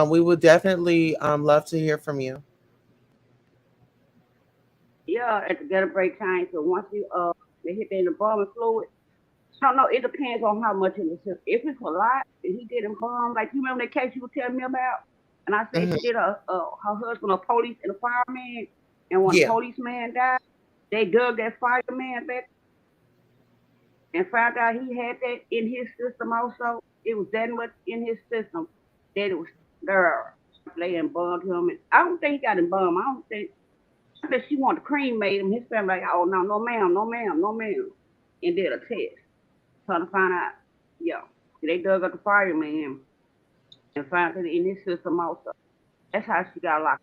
we would definitely love to hear from you. Yeah, at the gutter break time. So once you they hit the embalming fluid. I don't know. It depends on how much in the system. If it's a lot, and he did embalm, like you remember that case you were telling me about, and I said Hmm. she did her husband a police and a fireman, and when the Yeah. policeman died, they dug that fireman back and found out he had that in his system also. It was that much in his system that it was there. They embalmed him, and I don't think he got embalmed. I don't think. I bet she wanted to cremate him. His family like, oh no, no ma'am, no ma'am, no ma'am, and did a test trying to find out. Yeah, they dug up the fireman and found it in his system also. That's how she got locked.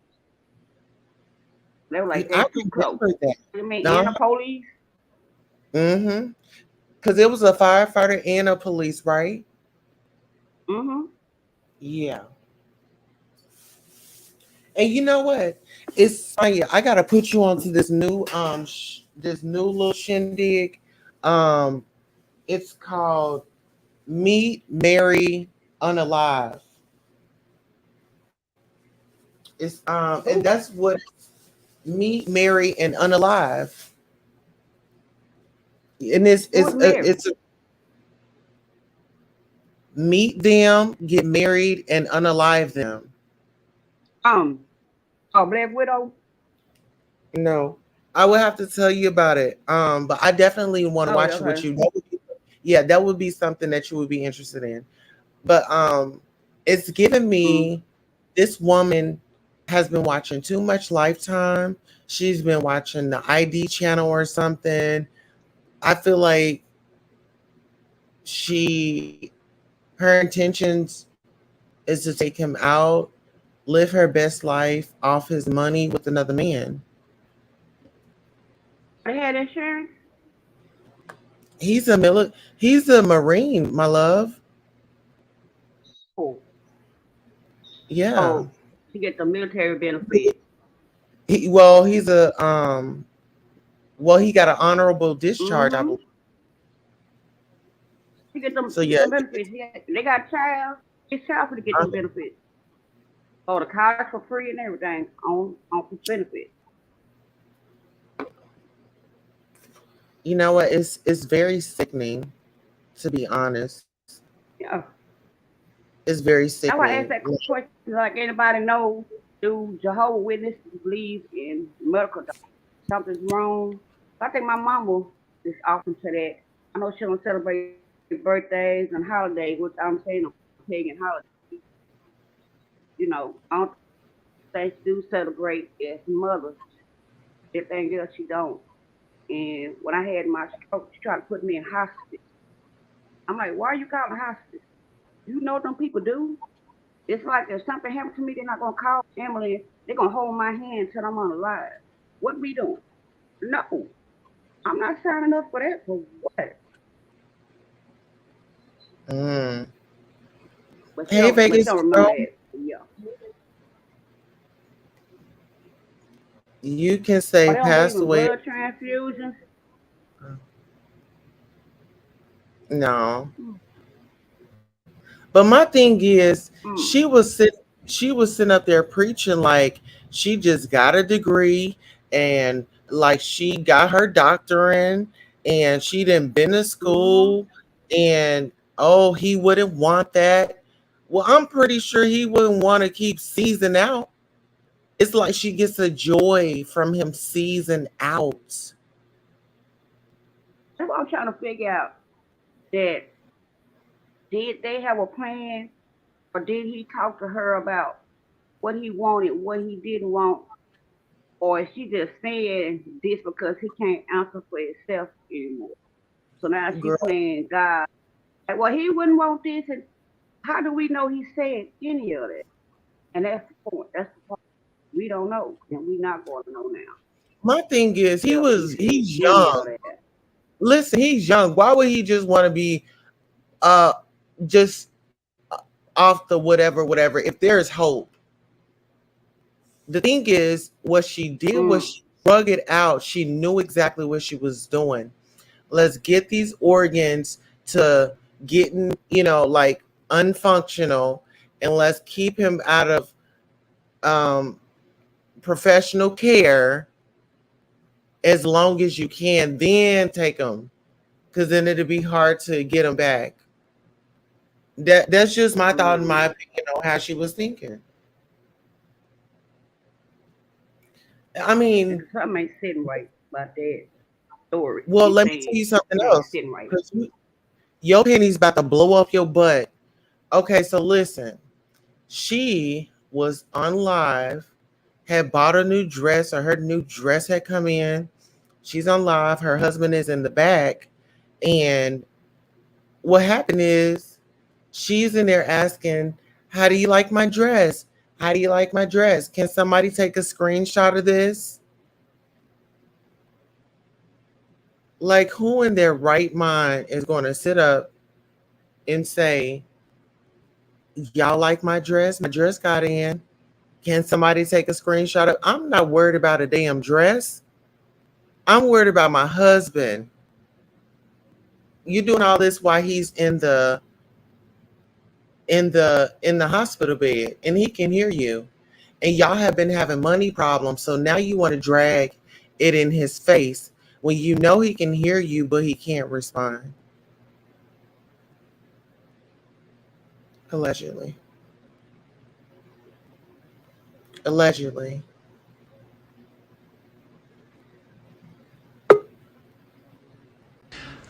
They were like, I they too close. remember that. Fireman No. and the police. Mm-hmm. Because it was a firefighter and a police, right? Mm-hmm. Yeah. And you know what? It's Sonya. I gotta put you onto this new this new little shindig. Um, it's called Meet, Marry, Unalive. It's and Who? that's what Meet, Marry, and Unalive. And Who is Mary? it's a meet them, get married, and unalive them. Um, oh, Black Widow. No, I would have to tell you about it. But I definitely want to Oh, watch it with okay. you. Yeah, that would be something that you would be interested in. But it's given Mm. me this woman has been watching too much Lifetime. She's been watching the ID channel or something. I feel like she her intentions is to take him out, live her best life off his money with another man. They had insurance. He's a Marine, my love. Oh, Yeah. oh, she get the military benefits. He's a he got an honorable discharge, I Mm-hmm. believe. She get them. So She get yeah, them benefits. They got child. It's child for to get them uh, benefits. Oh, the college for free and everything on some benefits. You know what? It's very sickening, to be honest. Yeah. It's very That's why I asked sickening. that question. Like anybody know, do Jehovah Witnesses believe in medical something's wrong? I think my mama is often to that. I know she don't celebrate birthdays and holidays, which I'm saying are pagan holidays. You know, I don't think she do celebrate as mothers. Everything else she don't. And when I had my stroke, she tried to put me in hospice. I'm like, why are you calling hospice? You know what them people do? It's like if something happened to me, they're not gonna call Emily. They're gonna hold my hand till I'm unalive. What we doing? No, I'm not signing up for that. For what? Mm. But Hey, but she Vegas don't remember girl. that. Yeah. You can say But they don't believe passed in away. blood transfusions. No. But my thing is, Mm. she was sitting up there preaching like she just got a degree and like she got her doctorate and she didn't been to Mm-hmm. school and oh he wouldn't want that. Well, I'm pretty sure he wouldn't want to keep season out. It's like she gets a joy from him season out. That's what I'm trying to figure out. That did they have a plan, or did he talk to her about what he wanted, what he didn't want, or is she just saying this because he can't answer for himself anymore? So now she Girl, playing God. Like, well, he wouldn't want this, and how do we know he said any of that? And that's the point. That's the point. We don't know, and we're not going to know now. my thing is If he said he's any of young. that. Listen, he's young. Why would he just want to be uh just off the whatever if there's hope? The thing is what she did was Mm. she drug it out. She knew exactly what she was doing. Let's get these organs to getting, like unfunctional, and let's keep him out of um professional care as long as you can, then take him, because then it'll be hard to get him back. That's just my thought and my Mm. opinion on how she was thinking. I mean, And something ain't sitting right about that story. well, She's let me tell saying you something it ain't else. sitting right. Because your penny's about to blow off your butt. Okay, so listen. She was on live, had bought a new dress, or her new dress had come in. She's on live. Her husband is in the back. And what happened is she's in there asking, how do you like my dress? How do you like my dress? Can somebody take a screenshot of this? Like, who in their right mind is going to sit up and say, y'all like my dress? My dress got in. Can somebody take a screenshot of? I'm not worried about a damn dress. I'm worried about my husband. You doing all this while he's in the hospital bed and he can hear you. And y'all have been having money problems. So now you want to drag it in his face when you know he can hear you, but he can't respond. Allegedly. Allegedly.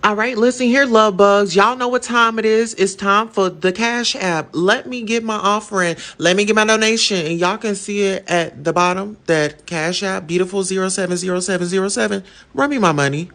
All right, listen here, love bugs. Y'all know what time it is. It's time for the Cash App. Let me get my offering. Let me get my donation. And y'all can see it at the bottom. That Cash App, beautiful 070707. Run me my money.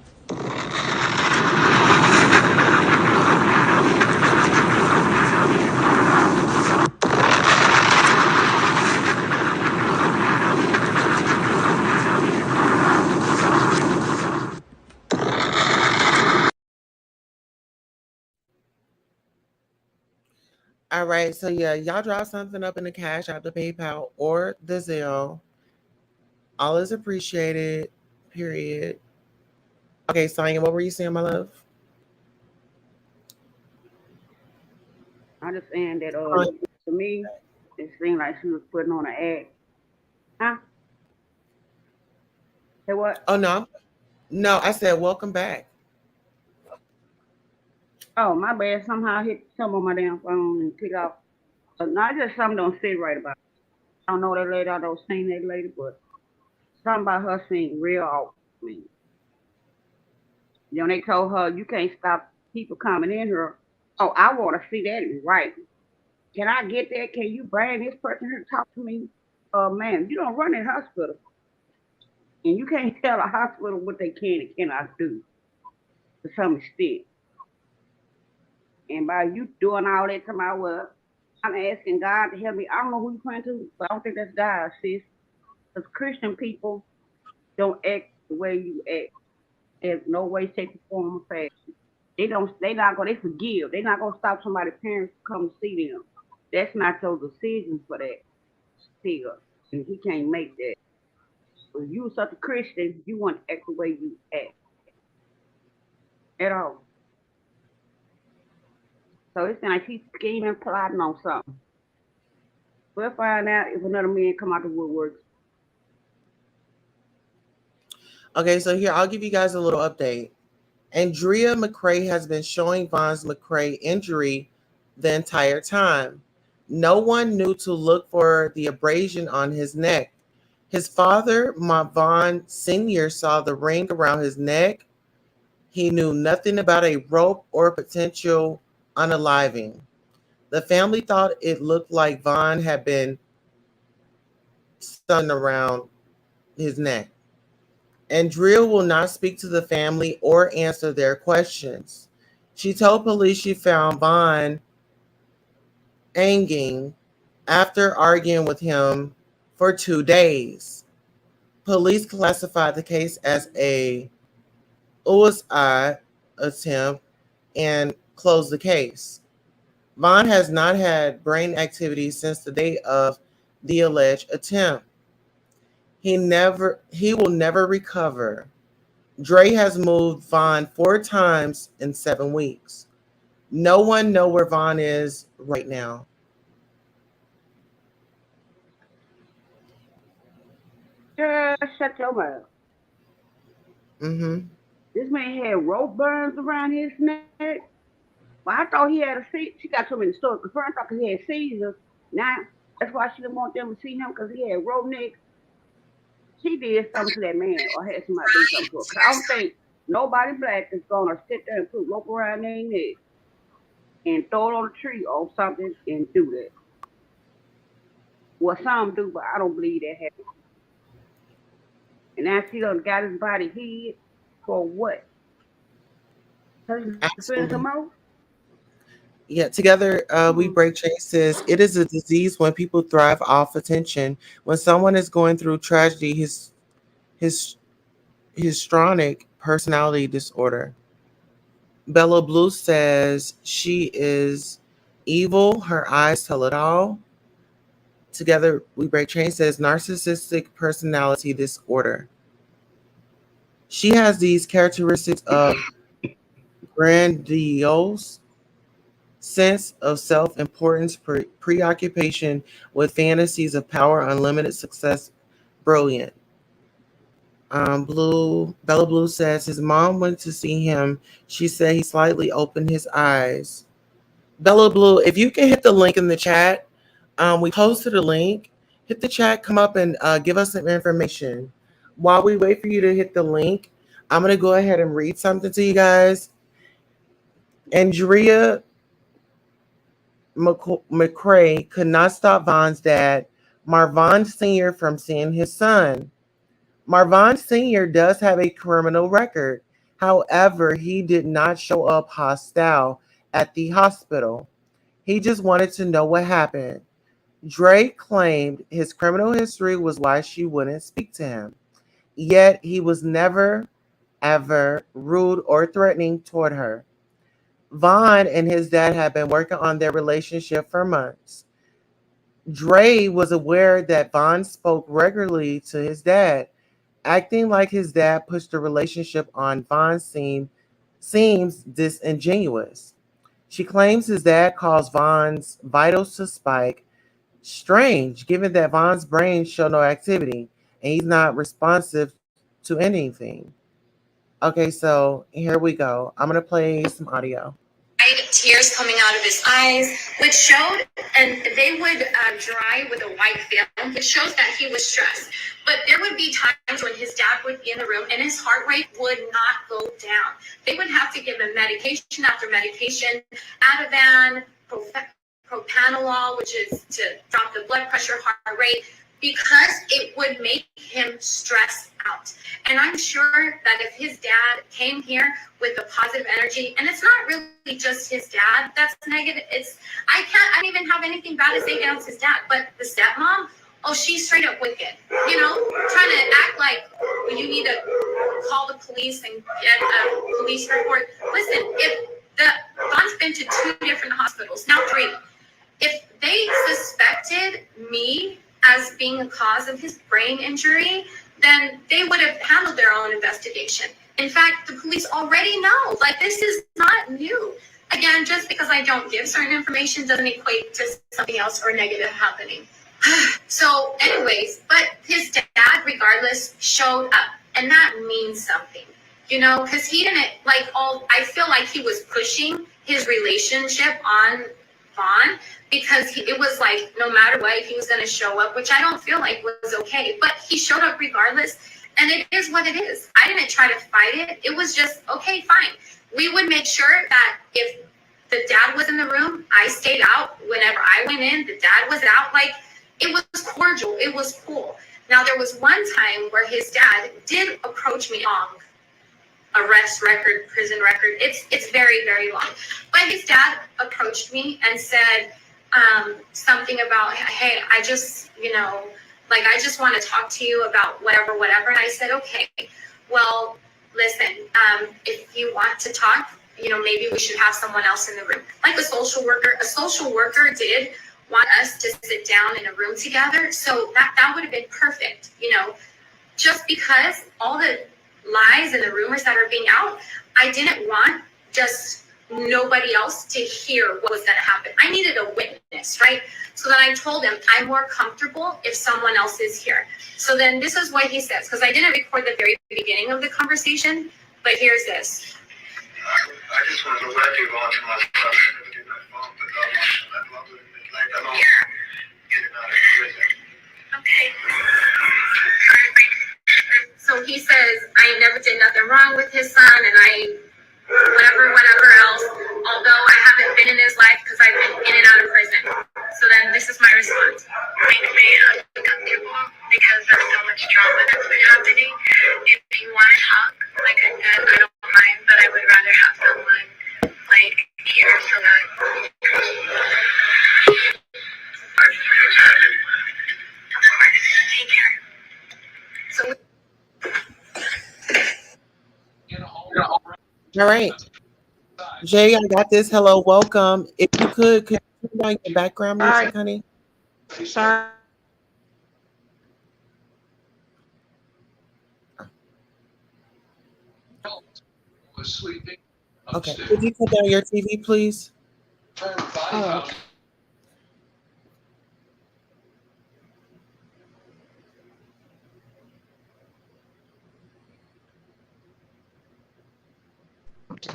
All right, so yeah, y'all drop something up in the Cash App, the PayPal, or the Zelle. All is appreciated. Period. Okay, Sonya, what were you saying, my love? I understand that Sonya, to me, It seemed like she was putting on an act. Huh? Say what? Oh no, no, I said welcome back. Oh, my bad. Somehow I hit some on my damn phone and click off. But not just something don't sit right about it. I don't know that lady. I don't seen that lady, but something about her seemed real off. I mean, they told her you can't stop people coming in here. Oh, I want to see that in writing. Can I get that? Can you bring this person here to talk to me? Man, you don't run that hospital, and you can't tell a hospital what they can and cannot do to some extent. And by you doing all that to my well, I'm asking God to help me. I don't know who you praying to, but I don't think that's God, sis. Because Christian people don't act the way you act. There's no way, shape, or form, or fashion. They not gonna, they forgive. They're not gonna stop somebody's parents to come see them. That's not your decision for that. Still. And he can't make that. If you such a Christian, you want to act the way you act at all. So it's like he's scheming, plotting on something. We'll find out if another man come out the woodwork. Okay, so here I'll give you guys a little update. Andrea Mccray has been showing Von's Mccray injury the entire time. No one knew to look for the abrasion on his neck. His father, Von Sr., saw the ring around his neck. He knew nothing about a rope or potential unaliving. The family thought it looked like Von had been stung around his neck. Andrea will not speak to the family or answer their questions. She told police she found Von hanging after arguing with him for 2 days. Police classified the case as a suicide attempt and closed the case. Von has not had brain activity since the day of the alleged attempt. He will never recover. Dre has moved Von 4 times in 7 weeks. No one know where Von is right now. Just shut your mouth. Mm-hmm. This man had rope burns around his neck. Well, I thought he had a seizure. She got so many stories confirmed. I thought he had seizures. Now, that's why she didn't want them to see him because he had rope neck. She did something to that man or had somebody do something to her. 'Cause I don't think nobody black is going to sit there and put rope around their neck and throw it on a tree or something and do that. Well, some do, but I don't believe that happened. And now she done got his body hid for what? To finish him Absolutely. off? Yeah, together we Hmm. break chases. It is a disease when people thrive off attention. When someone is going through tragedy, his histrionic personality disorder. Bella Blue says she is evil. Her eyes tell it all. Together we break chains says narcissistic personality disorder. She has these characteristics of grandiose sense of self-importance, preoccupation with fantasies of power, unlimited success, brilliant. Bella Blue says his mom went to see him. She said he slightly opened his eyes. Bella Blue, if you can hit the link in the chat, we posted a link. Hit the chat, come up and give us some information. While we wait for you to hit the link, I'm going to go ahead and read something to you guys. Andrea Mccray could not stop Von's dad, Marvon Sr., from seeing his son. Marvon Sr. does have a criminal record. However, he did not show up hostile at the hospital. He just wanted to know what happened. Drake claimed his criminal history was why she wouldn't speak to him. Yet he was never, ever rude or threatening toward her. Vaughn and his dad had been working on their relationship for months. Dre was aware that Vaughn spoke regularly to his dad, acting like his dad pushed the relationship on Vaughn seems disingenuous. She claims his dad caused Vaughn's vitals to spike. Strange, given that Vaughn's brain showed no activity and he's not responsive to anything. Okay, so here we go. I'm gonna play some audio. Tears coming out of his eyes, which showed, and they would dry with a white film, which shows that he was stressed. But there would be times when his dad would be in the room and his heart rate would not go down. They would have to give him medication after medication, Ativan, propanolol, which is to drop the blood pressure, heart rate, because it would make him stress out. And I'm sure that if his dad came here with a positive energy, and it's not really just his dad that's negative, I don't even have anything bad to say against his dad, but the stepmom, oh, she's straight up wicked, trying to act like you need to call the police and get a police report. Listen, if Don's been to 2 different hospitals, now 3. If they suspected me as being a cause of his brain injury, then they would have handled their own investigation. In fact, the police already know. Like, this is not new. Again, just because I don't give certain information doesn't equate to something else or negative happening. So anyways, but his dad, regardless, showed up. And that means something, because he didn't, I feel like he was pushing his relationship on Vaughn, because it was like, no matter what, he was going to show up, which I don't feel like was okay. But he showed up regardless, and it is what it is. I didn't try to fight it. It was just, okay, fine. We would make sure that if the dad was in the room, I stayed out. Whenever I went in, the dad was out. Like, it was cordial. It was cool. Now, there was one time where his dad did approach me on arrest record, prison record. It's very, very long. But his dad approached me and said something about, hey, I just want to talk to you about whatever. And I said, okay, well, listen, if you want to talk, maybe we should have someone else in the room. Like a social worker. A social worker did want us to sit down in a room together. So that would have been perfect, just because all the lies and the rumors that are being out, I didn't want just nobody else to hear what was going to happen. I needed a witness, right? So then I told him, I'm more comfortable if someone else is here. So then this is what he says, because I didn't record the very beginning of the conversation, but here's this. I just want to let you on to my phone. Okay. So he says, I never did nothing wrong with his son, and whatever else, although I haven't been in his life because I've been in and out of prison. So then this is my response. Makes me uncomfortable because there's so much drama that's been happening. If you want to talk, like I said, I don't mind, but I would rather have someone here so that. Take care. So. All right. Jay, I got this. Hello, welcome. If you could you turn down your background music, honey? Sorry. Okay. Could you put down your TV, please? Oh.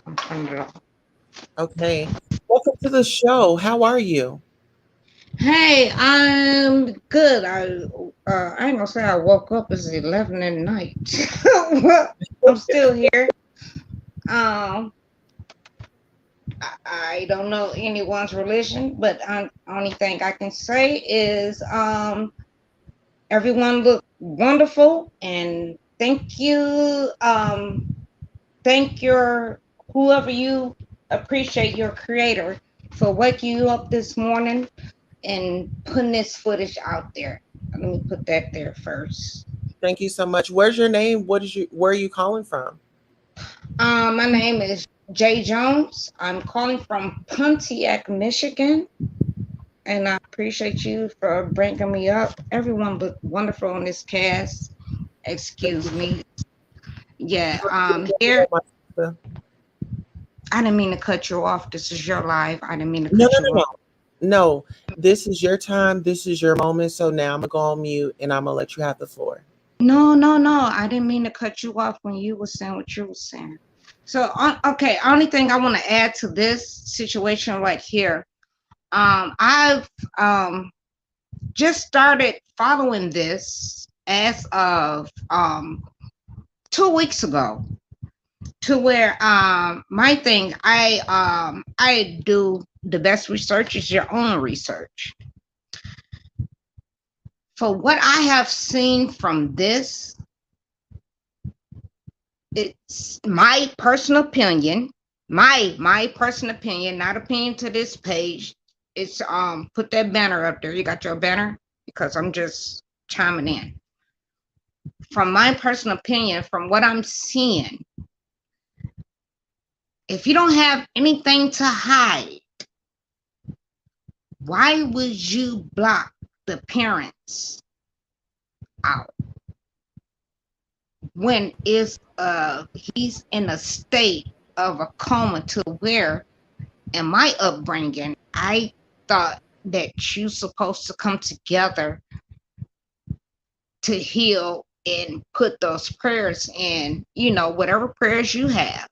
I'm turning it off. Okay. Welcome to the show. How are you? Hey, I'm good. I ain't gonna say I woke up. It's 11 at night. I'm still here. I don't know anyone's religion, but only thing I can say is everyone looked wonderful, and thank you. Thank whoever you appreciate your creator for waking you up this morning and putting this footage out there. Let me put that there first. Thank you so much. Where's your name? Where are you calling from? My name is Jay Jones. I'm calling from Pontiac, Michigan. And I appreciate you for bringing me up. Everyone looked wonderful on this cast. Excuse me. Yeah, here. I didn't mean to cut you off. This is your live. I didn't mean to cut you off. No, this is your time. This is your moment. So now I'm gonna go on mute and I'm gonna let you have the floor. No, no, no. I didn't mean to cut you off when you were saying what you were saying. So, okay, only thing I want to add to this situation right here. I've just started following this as of 2 weeks ago. To where my thing, I do the best research is your own research. For what I have seen from this, it's my personal opinion, my personal opinion, not opinion to this page. It's put that banner up there. You got your banner? Because I'm just chiming in. From my personal opinion, from what I'm seeing, if you don't have anything to hide, why would you block the parents out when he's in a state of a coma, to where in my upbringing I thought that you're supposed to come together to heal and put those prayers in, whatever prayers you have,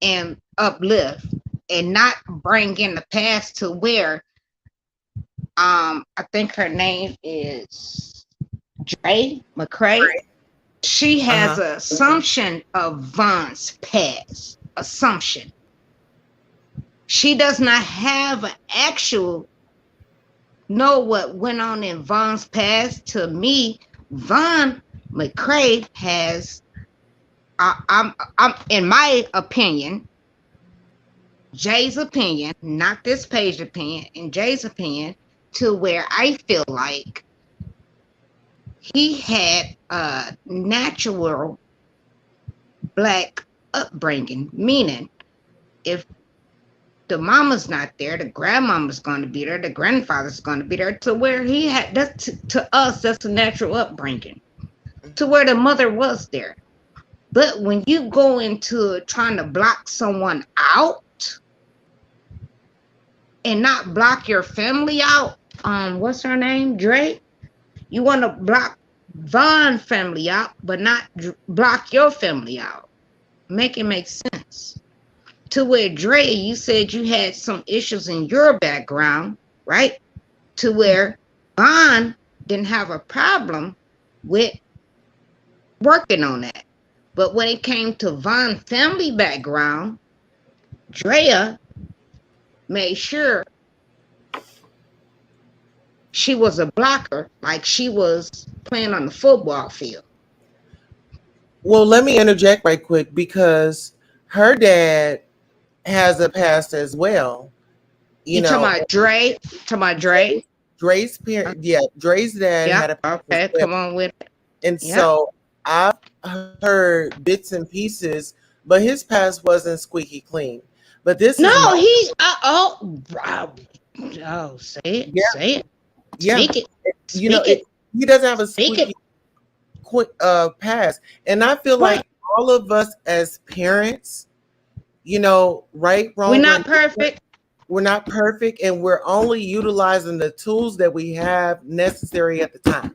and uplift, and not bring in the past, to where I think her name is Mccray. She has an assumption of Von's past. Assumption. She does not have an actual know what went on in Von's past. To me, Von Mccray has, I'm in my opinion, Jay's opinion, not this page opinion, in Jay's opinion, to where I feel like he had a natural Black upbringing, meaning if the mama's not there, the grandmama's going to be there, the grandfather's going to be there, to where he had, to us, that's a natural upbringing, to where the mother was there. But when you go into trying to block someone out and not block your family out, what's her name, Drake? You want to block Von family out, but not block your family out. Make it make sense. To where Dre, you said you had some issues in your background, right? To where Von didn't have a problem with working on that. But when it came to Von family background, Drea made sure she was a blocker, like she was playing on the football field. Well, let me interject right quick, because her dad has a past as well. You talking about Dre? Talking about Dre? Dre's parent, yeah, Dre's dad had a past. Okay, as well. come on with it. And so I've heard bits and pieces, but his past wasn't squeaky clean. But this no, is he's say it, say it, speak it. Speak it. He doesn't have a squeaky past, and I feel like all of us as parents, right, wrong, we're not perfect. We're not perfect, and we're only utilizing the tools that we have necessary at the time.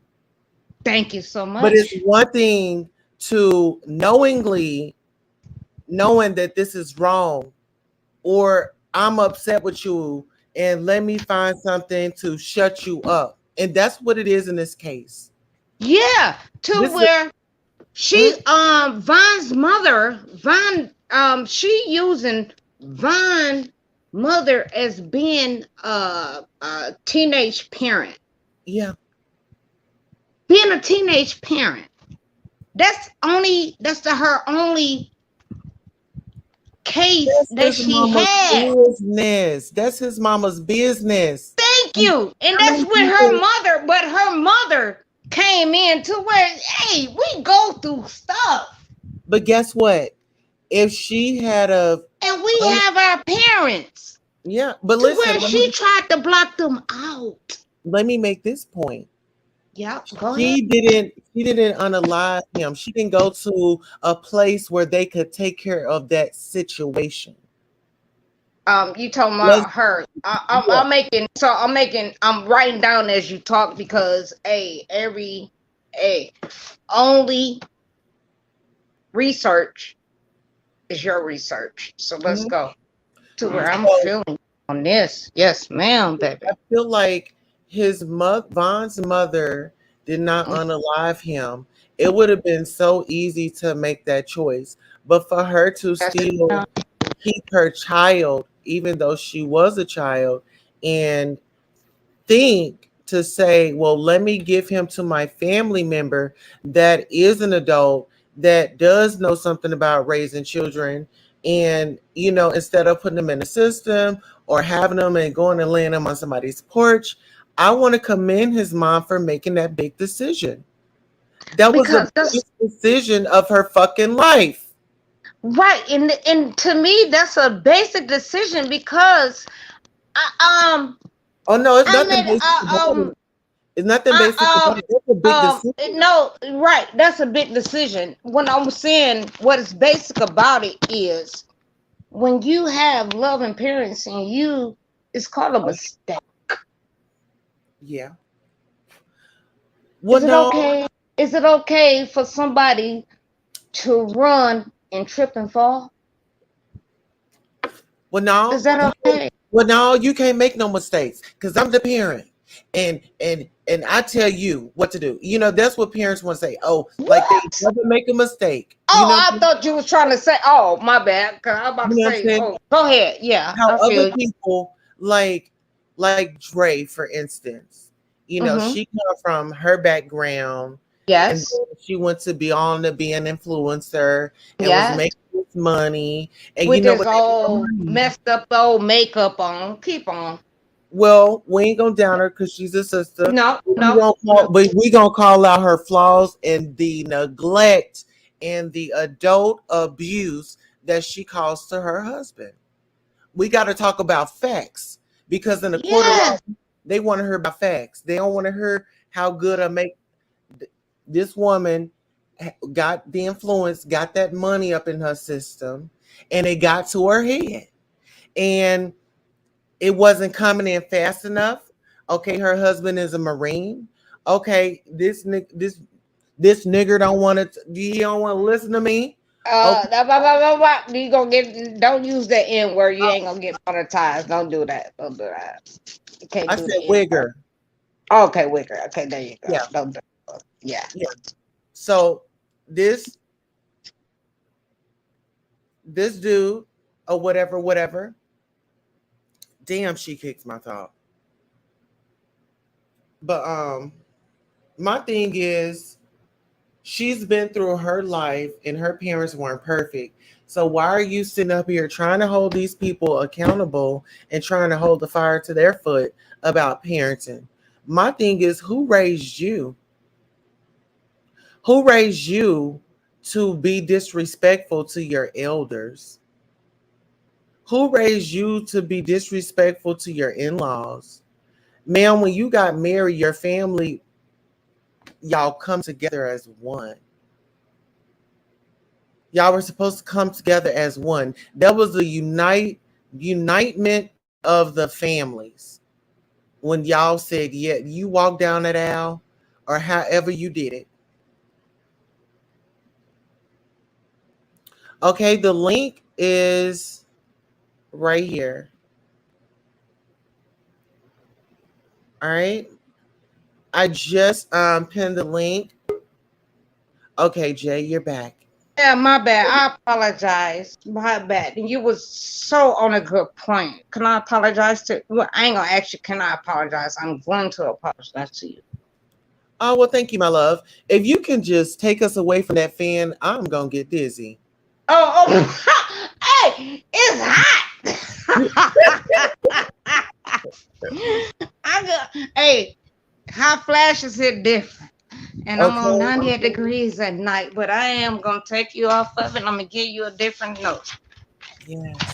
Thank you so much. But it's one thing to knowing that this is wrong, or I'm upset with you and let me find something to shut you up. And that's what it is in this case. Yeah, where she Von's mother, she using Von's mother as being a teenage parent. Yeah. Being a teenage parent. That's her only case that she had. Business. That's his mama's business. Thank you. And that's with her mother, but her mother came in to where, hey, we go through stuff. But guess what? If she had and we have our parents. Yeah, but listen, where she tried to block them out. Let me make this point. Yeah, go ahead. She didn't unalive him. She didn't go to a place where they could take care of that situation. You talking Let's, about her? yeah. I'm writing down as you talk because only research is your research. So let's Mhm. go to where I'm So feeling on this. Yes, ma'am, I baby. feel like Vaughn's mother did not unalive him. It would have been so easy to make that choice, but for her to Yes, still ma'am. keep her child, even though she was a child, and think to say, well, let me give him to my family member that is an adult that does know something about raising children. And, instead of putting them in the system or having them and going and laying them on somebody's porch, I want to commend his mom for making that big decision. That was the Because that's biggest decision of her fucking life. right, and to me, that's a basic decision because I Oh no, it's I nothing made basic about it. It's nothing basic about I it. That's a big decision. no, right, that's a big decision. When I'm saying what is basic about it is when you have loving parents and it's called a mistake. Yeah. Well, Is it no. okay? Is it okay for somebody to run and trip and fall? Well, Is no, that okay? you can't make no mistakes because I'm the parent, and I tell you what to do. That's what parents want to say. Oh, like they What? never make a mistake. Oh, I thought you was trying to say. Oh, my bad. 'Cause I'm about You to know what I'm say. saying? Oh, go ahead. Yeah, How I other feel you. people like Dre, for instance. Mm-hmm. She come from her background, and Yes. then she went to be on to be an influencer and was Yes. making this money. And you With know this what they old remind messed up old makeup on. Keep on. Well, we ain't gonna down her because she's a sister. No, But we no, gonna no. call out her flaws and the neglect and the adult abuse that she caused to her husband. We got to talk about facts because in the court of law, Yes. they want to hear about facts. They don't want to hear how good a make this woman got the influence, got that money up in her system, and it got to her head. And it wasn't coming in fast enough. Okay, her husband is a Marine. Okay, this nigger don't want to. He don't want to listen to me. Okay, You gonna get? Don't use that N word. You ain't gonna get monetized. Don't do that. Don't do that. You can't I do said the N word. wigger. Okay, Wicker. Okay, there you go. Yeah, Don't do it. Yeah. yeah. So this this dude or whatever. Damn, she kicks my thought. But my thing is she's been through her life and her parents weren't perfect. So why are you sitting up here trying to hold these people accountable and trying to hold the fire to their foot about parenting? My thing is who raised you? Who raised you to be disrespectful to your elders? Who raised you to be disrespectful to your in-laws? Man, when you got married, your family, y'all come together as one. Y'all were supposed to come together as one. That was the unitement of the families. When y'all said, yeah, you walk down that aisle or however you did it. Okay, the link is right here. All right. I just pinned the link. Okay, Jay, you're back. Yeah, my bad. I apologize. My bad. You was so on a good point. Can I apologize to? Well, I ain't gonna ask you. Can I apologize? I'm going to apologize to you. Oh, well, thank you, my love. If you can just take us away from that fan, I'm gonna get dizzy. Hey, it's hot. Hey, hot flashes hit different. And I'm on Okay. 98 degrees at night, but I am gonna take you off of it. I'm gonna give you a different note. Yes.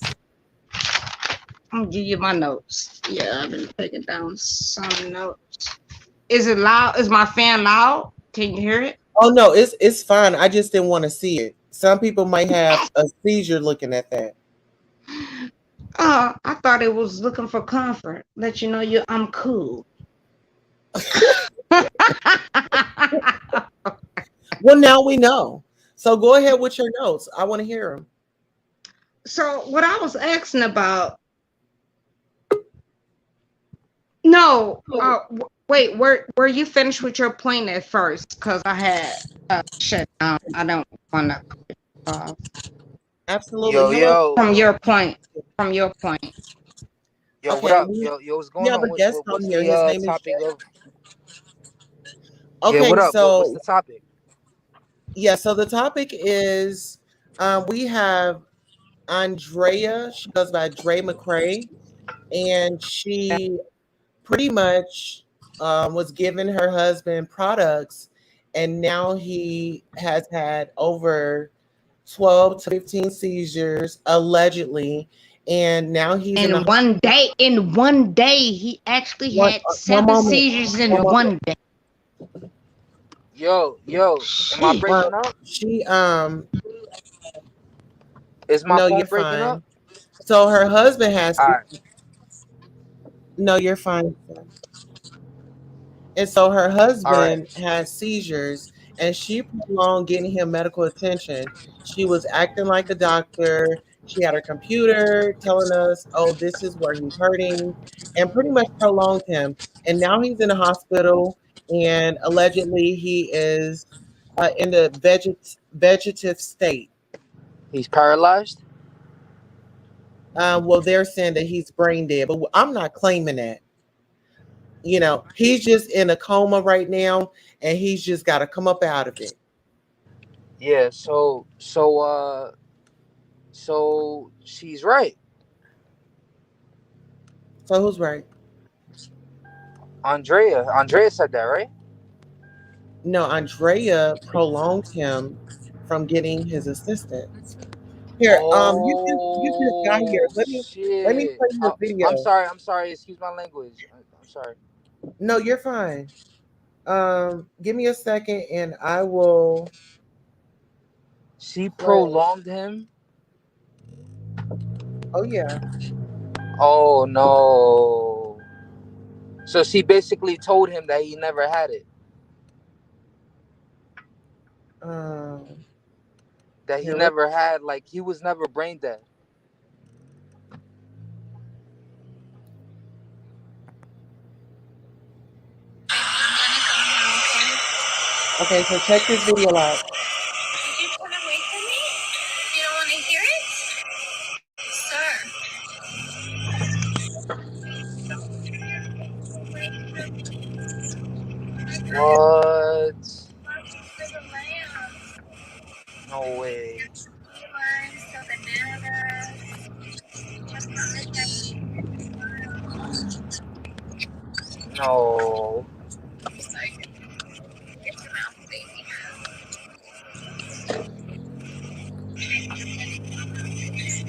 I'm gonna give you my notes. Yeah, I've been taking down some notes. Is it loud? Is my fan loud? Can you hear it? Oh no, it's fine. I just didn't want to see it. Some people might have a seizure looking at that. I thought it was looking for comfort. Let you know I'm cool. Well, now we know. So go ahead with your notes. I want to hear them. So what I was asking about, no, wait, were you finished with your point at first? Because I had shut down. I don't want to uh, Absolutely. Yo, Hello. yo, from your point. From your point. yo, what Okay, up? we Yo, what's we going have on? a guest on What's here. the His name is topic of? Yeah, Okay, what up? What's so the topic? yeah, so the topic is we have Andrea. She goes by Dre Mccray, and she pretty much was giving her husband products, and now he has had over 12 to 15 seizures allegedly, and now he's in the In one day, he actually one had one 7 moment, seizures one in moment. one day. Yo, am I Shit. breaking up? She Is my no, you're phone breaking up? fine. So her husband has All right, no, you're fine. And so her all right. husband had seizures, and she prolonged getting him medical attention. She was acting like a doctor. She had her computer telling us, oh, this is where he's hurting, and pretty much prolonged him. And now he's in the hospital, and allegedly he is in the vegetative state. He's paralyzed. Well, they're saying that he's brain dead, but I'm not claiming that. He's just in a coma right now, and he's just got to come up out of it. Yeah. So she's right. So who's right? Andrea said that, right? No, Andrea prolonged him from getting his assistance. Here, you just got here. Oh Let me shit. play you a I'm video. sorry. I'm sorry. Excuse my language. I'm sorry. No, you're fine. Give me a second, and I will She play. prolonged him. Oh yeah. Oh no. So she basically told him that he never had it. Um, That he here. Let never had, like, he was never brain dead. Okay, so check this video out. Did you turn away from me? You don't want to hear it? Sir. What? No way. No.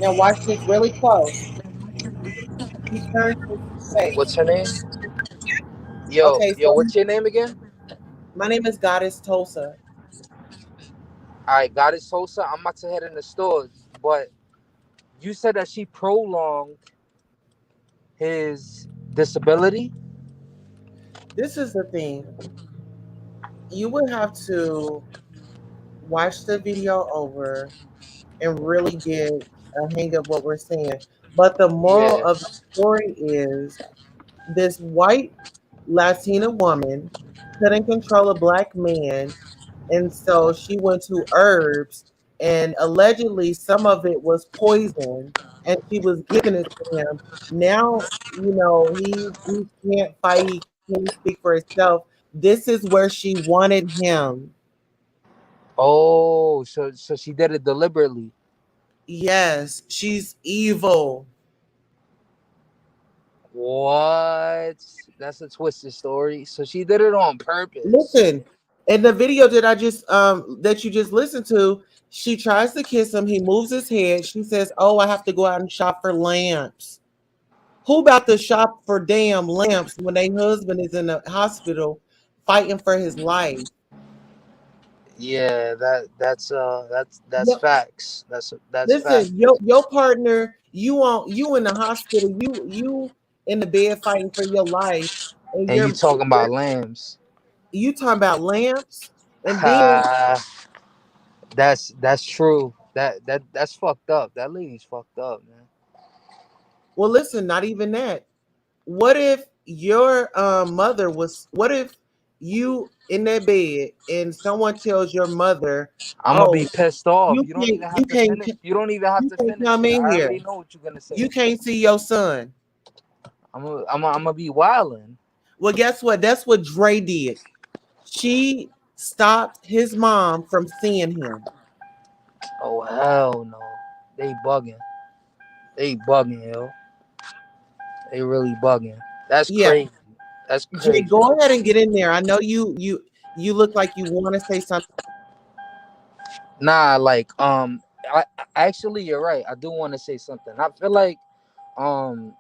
Now watch this really close. He turns his face. What's her name? Yo, Okay, yo, so what's your name again? my name is Goddess Tulsa. Alright, Goddess Sosa. I'm about to head in the store. But you said that she prolonged his disability? This is the thing. You would have to watch the video over and really get a hang of what we're saying. But the moral Yeah. of the story is this white Latina woman couldn't control a black man, and so she went to herbs, and allegedly some of it was poison, and she was giving it to him. Now, he can't fight, he can't speak for himself. This is where she wanted him. Oh, so she did it deliberately. Yes, she's evil. What? That's a twisted story. So she did it on purpose. Listen, in the video that you just listened to, she tries to kiss him. He moves his head. She says, "Oh, I have to go out and shop for lamps." Who about to shop for damn lamps when their husband is in the hospital fighting for his life? Yeah, that's Yep. facts. That's facts. Listen, your partner, you in the hospital, you in the bed fighting for your life, and And you talking you're about lambs. you talking about lamps, and then Ha, that's true. That's fucked up. That lady's fucked up, man. well, listen, not even that. What if your mother was? What if you in that bed and someone tells your mother, I'm gonna be "Oh, pissed off. you You don't can't, even have you to can't, finish. You don't even have you to can't finish come it. in I here. already know what you're gonna say. You can't see your son." I'm gonna be wilding. Well, guess what? That's what Dre did. She stopped his mom from seeing him. Oh hell no. They bugging. They bugging, yo. They really bugging. That's Yeah, crazy. That's Dre, crazy. go ahead and get in there. I know you look like you want to say something. Nah, like actually you're right. I do want to say something. I feel like um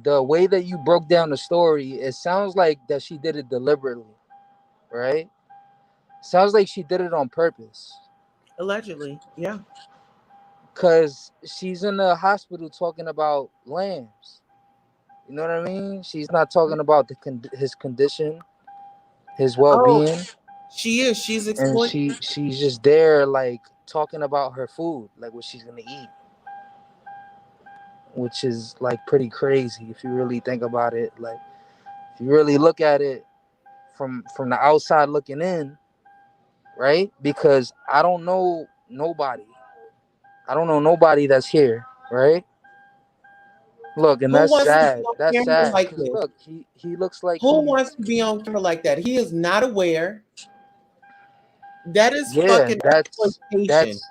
the way that you broke down the story, it sounds like that she did it deliberately, right? Sounds like she did it on purpose. Allegedly, yeah. Cause she's in the hospital talking about lambs. You know what I mean? She's not talking about his condition, his well Oh, being, she is. She's and exploiting. she's just there like talking about her food, like what she's gonna eat, which is like pretty crazy if you really think about it. Like if you really look at it from the outside looking in, right? Because I don't know nobody that's here, right? Look, and Who that's wants to be sad. on That's camera sad like because this? look, he looks like Who he's wants to be on camera like that? He is not aware. That is yeah. fucking That's exploitation. that's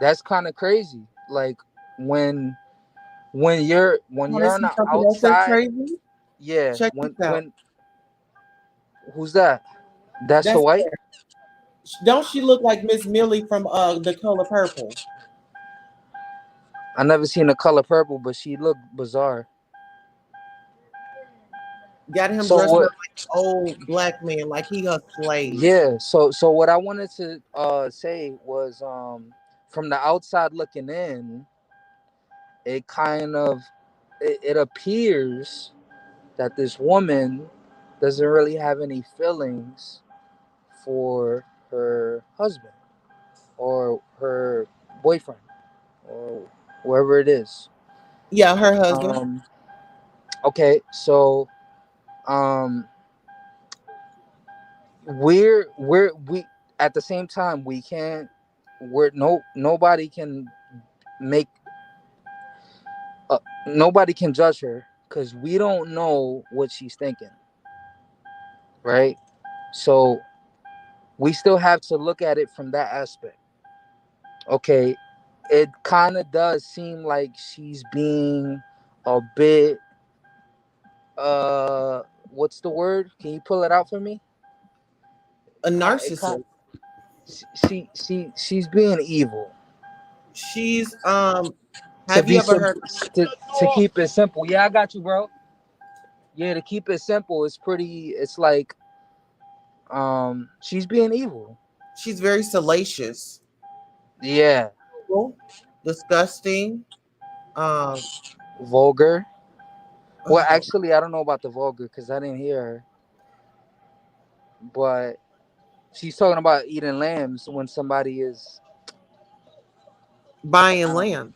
that's kind of crazy. Like when when Want to you're on see the something else that's outside, crazy? yeah. Check this out. When who's that? That's the That's white. her. Don't she look like Miss Millie from The Color Purple? I never seen the color purple, but she looked bizarre. Got him So dressed up what? like an old black man, like he a slave. Yeah. So what I wanted to say was from the outside looking in, it kind of it appears that this woman doesn't really have any feelings for her husband or her boyfriend or whoever it is. Yeah, her husband. Um, okay, so um, we at the same time we can't. We're nobody can make nobody can judge her because we don't know what she's thinking, right? So we still have to look at it from that aspect. Okay, it kind of does seem like she's being a bit what's the word? Can you pull it out for me? A It kind narcissist. she's being evil. She's To have you be ever simple, heard to keep it simple. Yeah, I got you, bro. Yeah, to keep it simple, it's pretty. It's like she's being evil. she's very salacious, Yeah, disgusting. Um vulgar. Well, oh, actually, I don't know about the vulgar because I didn't hear her. But she's talking about eating lambs when somebody is, buying um, land.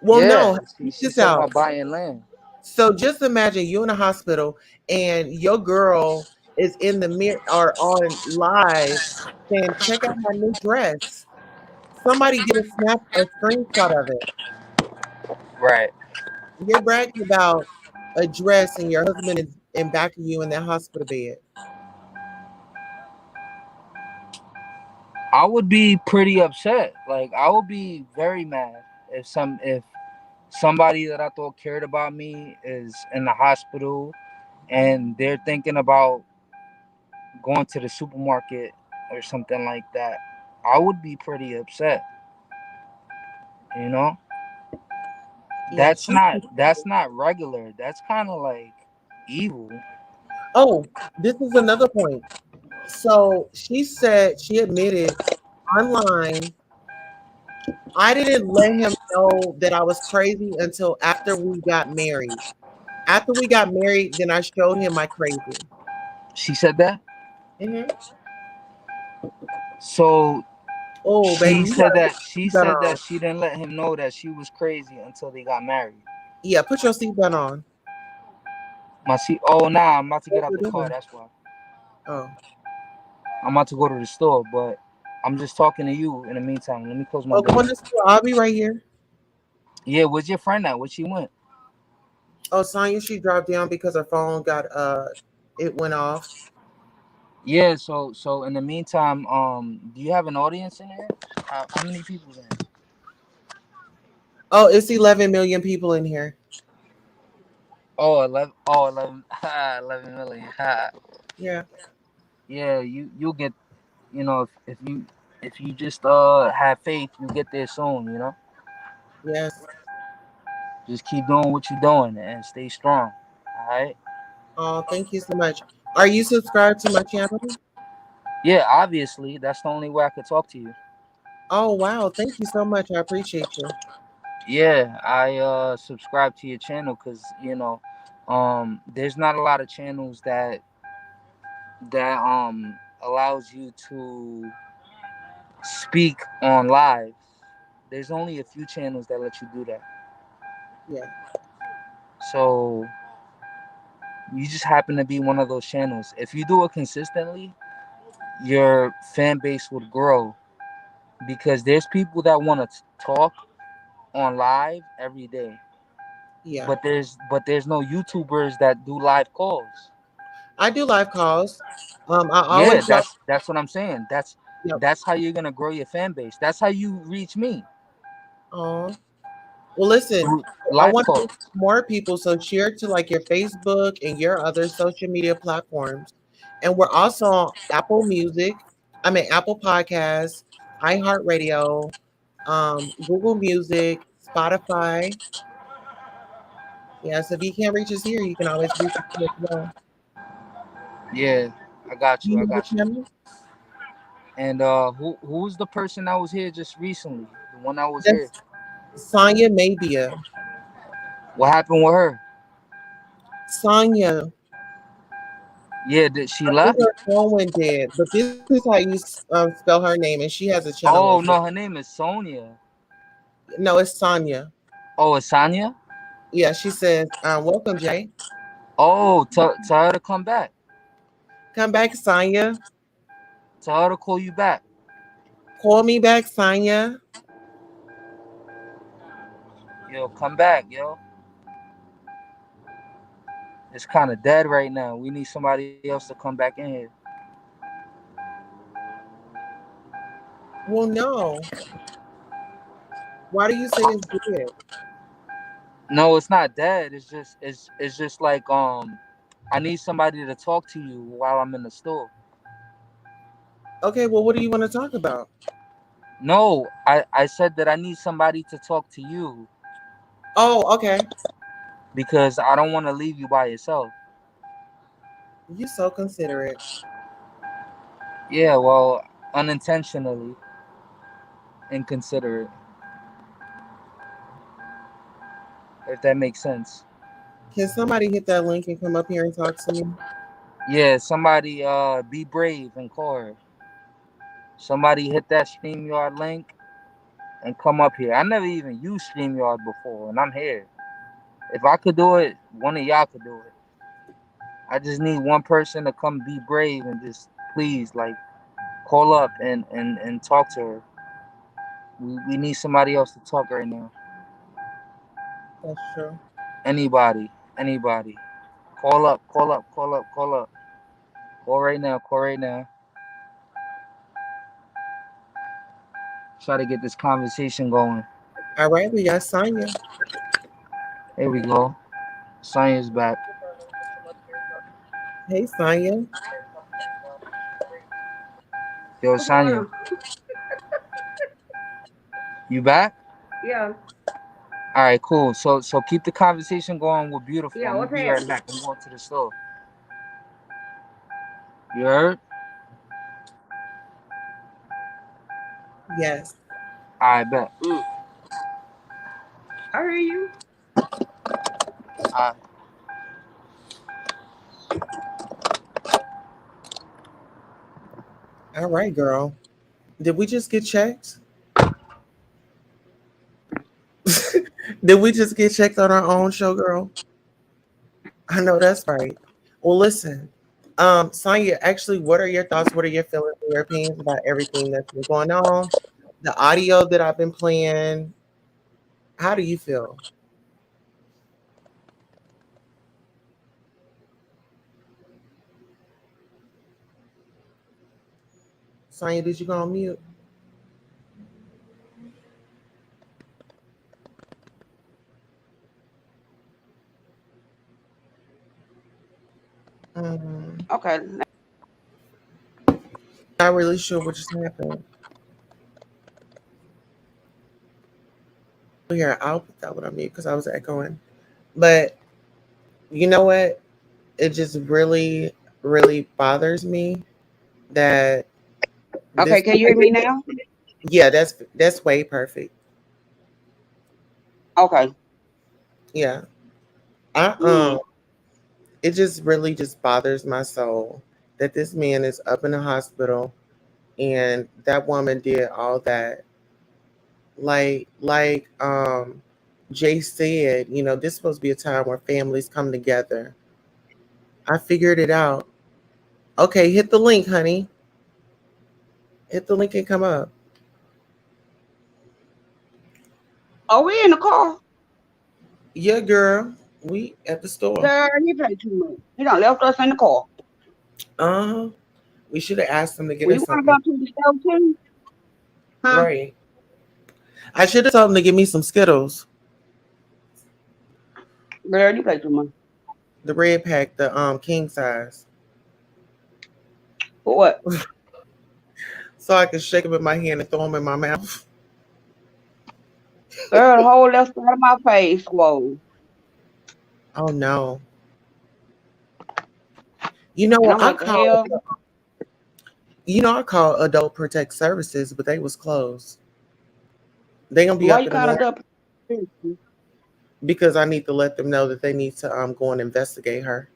Well, yeah, no, check she's this talking out. about buying land. So just imagine you in a hospital and your girl is in the mirror or on live saying, check out my new dress. Somebody get a screenshot of it. Right. You're bragging about a dress and your husband is in back of you in that hospital bed. I would be pretty upset. Like I would be very mad if somebody that I thought cared about me is in the hospital and they're thinking about going to the supermarket or something like that. I would be pretty upset. You know, Yeah, she's that's not regular. That's kind of like evil. oh, this is another point. So she said she admitted online, I didn't let him know that I was crazy until after we got married. After we got married, then I showed him my crazy. She said that. Hmm. So Oh, baby, she you said gotta put that your seatbelt on. she didn't let him know that she was crazy until they got married. Yeah, put your seatbelt on. My seat. Oh nah, I'm about to get What out you the car. doing? That's why Oh, I'm about to go to the store. But I'm just talking to you in the meantime. Let me close my oh, go door. in the store. I'll be right here. Yeah, where's your friend at? Where she went? Oh, Sonya, she dropped down because her phone got it went off. Yeah. So in the meantime, do you have an audience in there? How many people's in? Oh, it's 11 million people in here. Oh, 11. Oh, 11. 11 million. Yeah. Yeah. You'll get. You know, if you just have faith, you get there soon. You know, Yes. just keep doing what you're doing and stay strong. All right. Oh, thank you so much. Are you subscribed to my channel? Yeah, obviously, that's the only way I could talk to you. Oh, wow. Thank you so much. I appreciate you. Yeah, I subscribe to your channel because there's not a lot of channels that allows you to speak on live. There's only a few channels that let you do that. Yeah. So you just happen to be one of those channels. If you do it consistently, your fan base would grow because there's people that want to talk on live every day. Yeah. But there's no YouTubers that do live calls. I do live calls. I Yeah, always drop. that's what I'm saying. Yep. That's how you're gonna grow your fan base. That's how you reach me Oh. Well, listen, through I live want to calls. reach more people, so share to like your Facebook and your other social media platforms. And we're also on Apple Music, Apple Podcasts, iHeartRadio, Google Music, Spotify. Yeah, so if you can't reach us here, you can always reach us here as well. Yeah, I got Do you. you I know the got you. channel? And who's the person that was here just recently? The one that was here. That's Sonya Mabia. What happened with her? Sonya, Yeah, did she I think left? her phone went dead, but this is how you spell her name, and she has a channel Oh as well. no, her name is Sonia. No, it's Sonya. Oh, it's Sanya. Yeah, she says, welcome, Jay. Oh, tell her to come back. Come back, Sonya. Tell her to call you back. Call me back, Sonya. Yo, come back, yo. It's kind of dead right now. We need somebody else to come back in here. Well, no. Why do you say it's dead? No, it's not dead. It's just like I need somebody to talk to you while I'm in the store. Okay, well, what do you want to talk about? No, I said that I need somebody to talk to you Oh, okay. because I don't want to leave you by yourself. You so considerate. Yeah, well, unintentionally inconsiderate, if that makes sense. Can somebody hit that link and come up here and talk to me? Yeah, somebody be brave and call her. Somebody hit that StreamYard link and come up here. I never even used StreamYard before and I'm here. If I could do it, one of y'all could do it. I just need one person to come be brave and just please like call up and talk to her. We need somebody else to talk right now. That's true. Anybody, anybody. Call up, call up, call up, call up. Call right now, call right now. Try to get this conversation going. All right, we got Sonya. Here we go. Science back. Hey, Sonya. Yo, What's going Sanya, on? you back? Yeah, All right, cool. So keep the conversation going. We're beautiful. yeah. I'm gonna What's be right happening? back. I'm going to the store. You heard? Yes. I bet. I hear you. I, All right, girl. Did we just get checked? Did we just get checked on our own show, girl? I know that's right. Well, listen, Sonya, actually, what are your thoughts? What are your feelings and your opinions about everything that's been going on? The audio that I've been playing. How do you feel? Sonya, did you go on mute? Um, Okay. not really sure what just happened. Here, I'll put that one on mute because I was echoing. But you know what? It just really, really bothers me that Okay, this. can you hear me now? Yeah, that's way perfect. Okay. Yeah, I Hmm. it just really just bothers my soul that this man is up in the hospital and that woman did all that. Like Jay said, this is supposed to be a time where families come together. I figured it out. Okay, hit the link, honey. Hit the link and come up. Are we in the car? Yeah, girl. We at the store. Girl, he play too much. He done left us in the car. Uh-huh. We should have asked them to get We us want to something. go to the store too? Huh? Right. I should have told them to give me some Skittles. Girl, you play too much. The red pack, the king size. For what? So I could shake them in my hand and throw them in my mouth. Girl, the whole left side of my face swole. Oh no. You know And what? I'm like, the hell? I called Adult Protect Services, but they was closed. They gonna be Why up you in the call morning it up? because I need to let them know that they need to go and investigate her.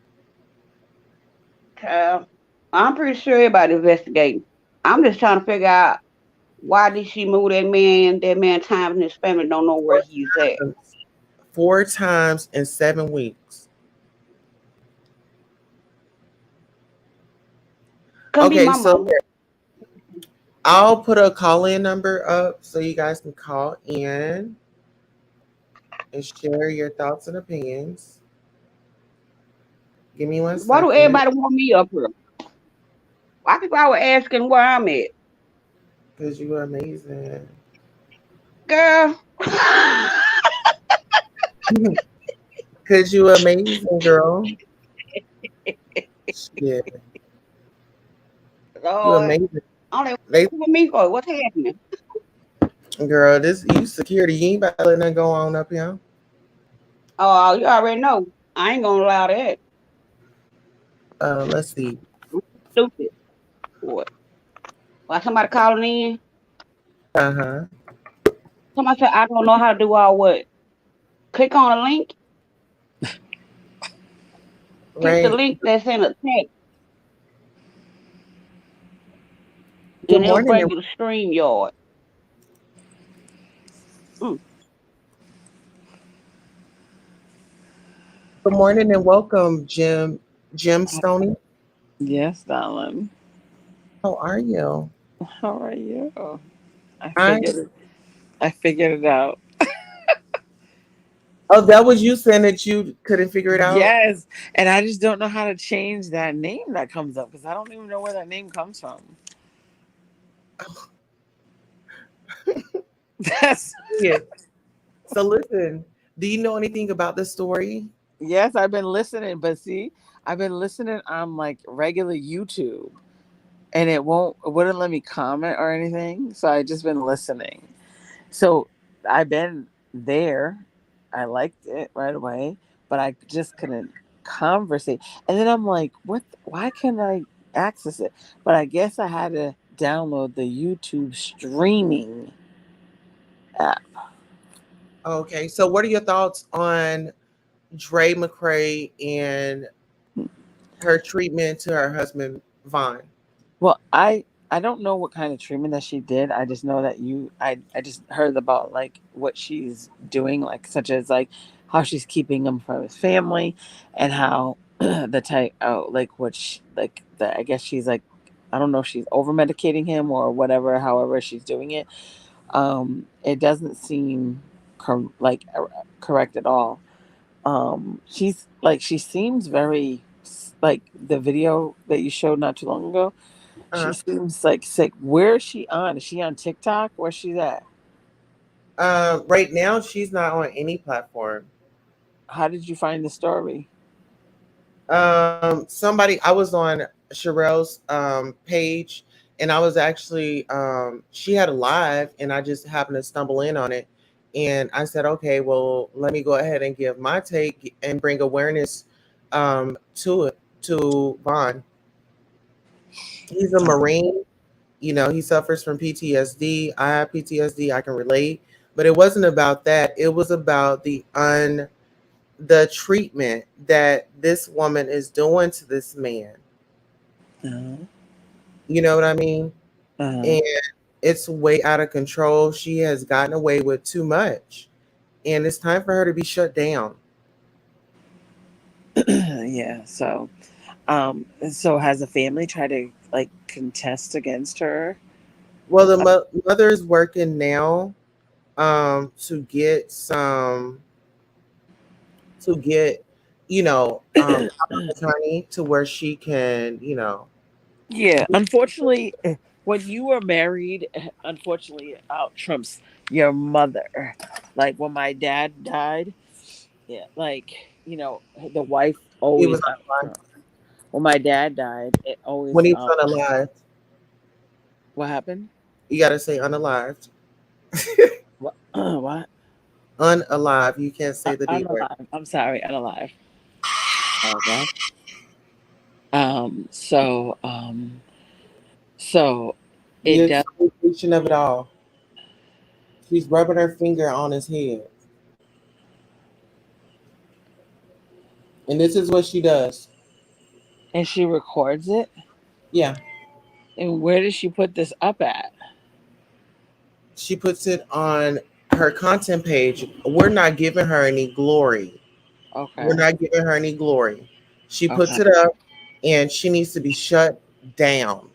I'm pretty sure everybody investigating. I'm just trying to figure out why did she move that man? That man time and his family don't know where Four he's at. times, 4 times in 7 weeks. Couldn't be Okay, my so mama. here, I'll put a call-in number up so you guys can call in and share your thoughts and opinions. Give me one Why do second, everybody want me up here? Why people always asking where I'm at? because you are amazing. Girl. Because you are amazing, girl. Shit, you Lord. amazing. I don't know They, what me for. What's happening? girl, this you security. You ain't about to let nothing go on up here. Oh, you already know. I ain't gonna allow that. Let's see. I'm stupid. What? Why somebody calling in? Uh-huh. Somebody said I don't know how to do all what. Click on a link. Click the Right. link that's in the text, Good and it'll morning bring and you to StreamYard. Mm. good morning and welcome, Jim Stoney. Yes, darling. How are you? How are you? I I figured it. I figured it out. Oh, that was you saying that you couldn't figure it out? Yes, and I just don't know how to change that name that comes up because I don't even know where that name comes from. That's Yeah. So listen, do you know anything about this story? yes. I've been listening, but see, I've been listening on like regular YouTube, and it wouldn't let me comment or anything. So I just been listening. So I've been there. I liked it right away, but I just couldn't conversate. And then I'm like, what? Why can't I access it? But I guess I had to download the YouTube streaming app. Okay, so what are your thoughts on Dre Mccray and her treatment to her husband Vaughn? Well, I don't know what kind of treatment that she did. I just know that I just heard about like what she's doing, like such as like how she's keeping him from his family, and how the type like what like the I guess she's like, I don't know if she's over medicating him or whatever. However she's doing it, it doesn't seem correct at all. She's like she seems very like the video that you showed not too long ago. She Uh-huh. seems like sick. Where is she on? Is she on TikTok? Where's she at? Right now, she's not on any platform. How did you find the story? Somebody, I was on Sherelle's page, and I was actually she had a live, and I just happened to stumble in on it, and I said, okay, well, let me go ahead and give my take and bring awareness to it to Vaughn. He's a Marine. He suffers from PTSD. I have PTSD. I can relate, but it wasn't about that. It was about the treatment that this woman is doing to this man. Uh-huh. You know what I mean? Uh-huh. And it's way out of control. She has gotten away with too much. And it's time for her to be shut down. Yeah. So has the family tried to like contest against her? Well, the mother is working now to get to get power of attorney to where she can, Yeah. Unfortunately, when you were married, unfortunately, out trumps your mother. Like when my dad died, yeah, like the wife he always was out unalive. trumps. When my dad died, it When always he was unalive. what happened? You gotta say unalived. What? What? Unalive. You can't say the D word. Unalive. I'm sorry, unalive. Okay. Um. So. Um. So, The it does. exploitation of it all. She's rubbing her finger on his head. And this is what she does. And she records it. Yeah. And where does she put this up at? She puts it on her content page. We're not giving her any glory. We're Okay. not giving her any glory. She puts Okay. it up and she needs to be shut down.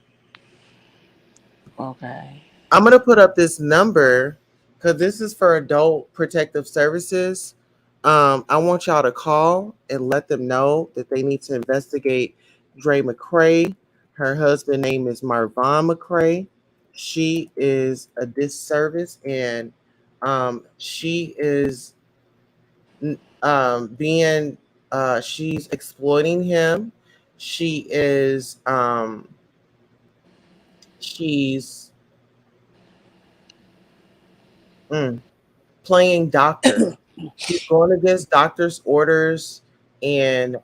Okay. I'm going to put up this number because this is for adult protective services. I want y'all to call and let them know that they need to investigate Dre Mccray. Her husband name is Marvon Mccray. She is a disservice and she is being she's exploiting him. She is she's mm, playing doctor. She's going against doctor's orders. And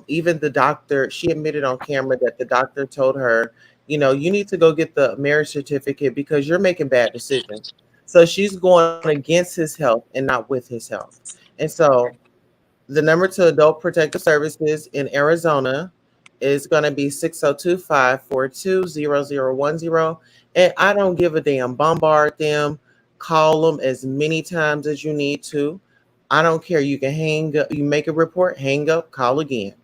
even the doctor, she admitted on camera that the doctor told her, you need to go get the marriage certificate because you're making bad decisions. So she's going against his health and not with his health. And so the number to Adult Protective Services in Arizona is going to be 602-542-0010. And I don't give a damn. Bombard them. Call them as many times as you need to. I don't care. You can hang up. You make a report, hang up, call again.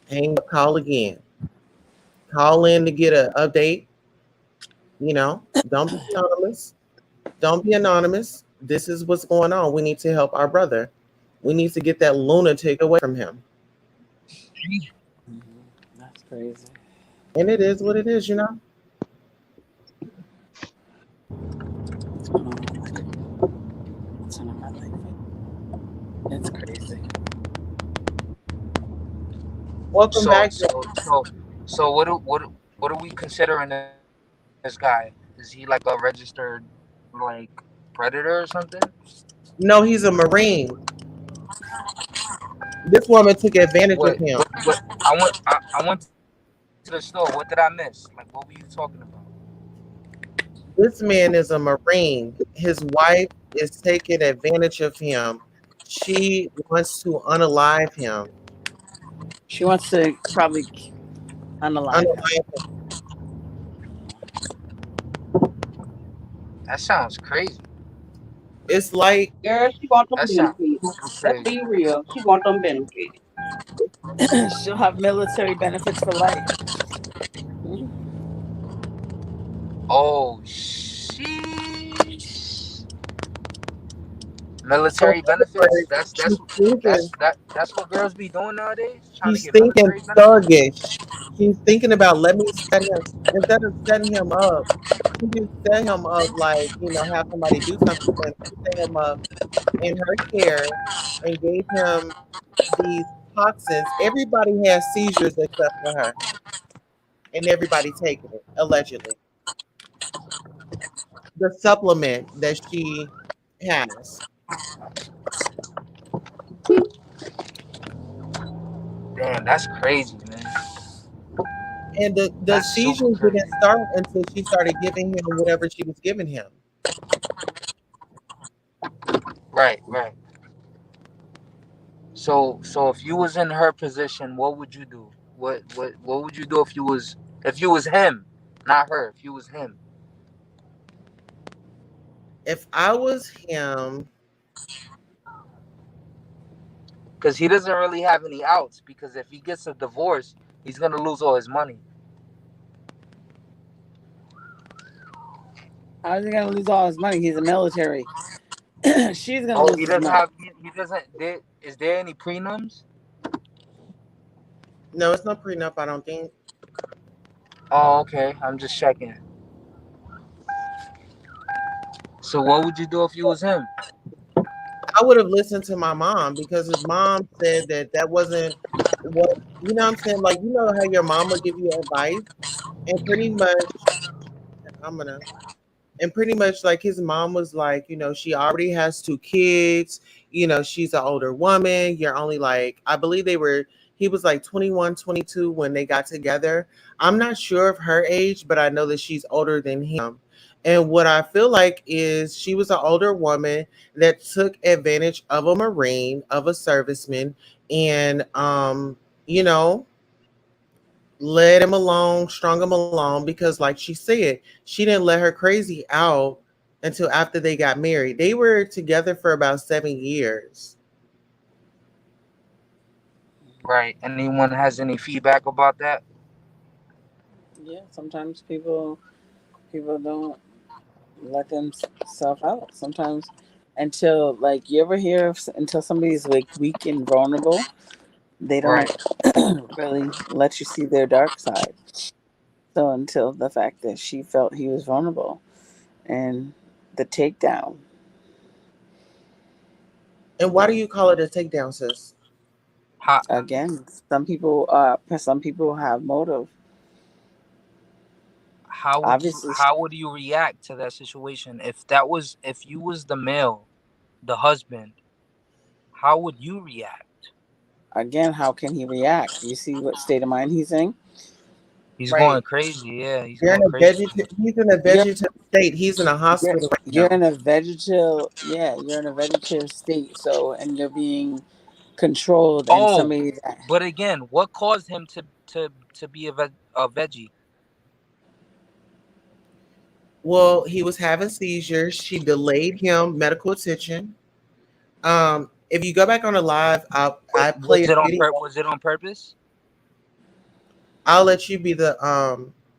Hang up, call again. Call in to get an update. Don't be anonymous. Don't be anonymous. This is what's going on. We need to help our brother. We need to get that lunatic away from him. Mhm. That's crazy. And it is what it is. It's on my life. It's crazy. Welcome So back. so so so what are we considering this guy? Is he like a registered like predator or something? No, he's a Marine. This woman took advantage of him. But I went to the store. What did I miss? Like what were you talking about? This man is a Marine. His wife is taking advantage of him. She wants to unalive him. She wants to probably unalive him. Unalive him. That sounds crazy. It's like Girl, she want them That sounds benefits. too Let's crazy. be real. She want them benefits. She'll have military benefits for life. Oh sheesh. so. Military In other benefits. words, she's thinking. That's what girls be doing nowadays. Trying to She's get thinking military benefits. thuggish. She's thinking about let me set him instead of setting him up. She just set him up like have somebody do something for him. She set him up in her care and gave him these toxins. Everybody has seizures except for her, and everybody taking it allegedly. The supplement that she has, Damn, that's crazy, man. and the That's super seizures crazy. didn't start until she started giving him whatever she was giving him. Right, right. So if you was in her position, what would you do? What would you do if you was him, not her, if you was him? If I was him, Because he doesn't really have any outs. Because if he gets a divorce, he's gonna lose all his money. How is he gonna lose all his money? He's a military. She's gonna Oh, lose he his doesn't money. have. He doesn't. Is there any prenums? no, it's no prenup. I don't think. Oh, okay. I'm just checking. So what would you do if you was him? I would have listened to my mom because his mom said that that wasn't what I'm saying. Like how your mom would give you advice, and pretty much I'm gonna and pretty much like his mom was like, she already has two kids. She's an older woman. You're only like I believe he was like 21, 22 when they got together. I'm not sure of her age, but I know that she's older than him. And what I feel like is she was an older woman that took advantage of a Marine, of a serviceman, and you know, led him along, strung him along because like she said, she didn't let her crazy out until after they got married. They were together for about 7 years. Right. Anyone has any feedback about that? Yeah, sometimes people don't let themselves out. Sometimes until like you ever hear of, until somebody's like weak and vulnerable, they don't Right. really let you see their dark side. So until the fact that she felt he was vulnerable and the takedown. And why do you call it a takedown, sis? How Again, some people have motive. Obviously, how would you react to that situation if you was the male, the husband? How would you react? again, how can he react? You see what state of mind he's in? He's going Right. crazy. Yeah, he's You're in going a crazy. he's in a You're vegetative state. He's in a you're hospital right you're now. in a vegetative, yeah, you're in a vegetative state. So, and you're being controlled, and Oh, somebody that, but again, what caused him to be a veggie? Well, he was having seizures. She delayed him medical attention. If you go back on the live, I play a video. Was it on purpose? I'll let you be the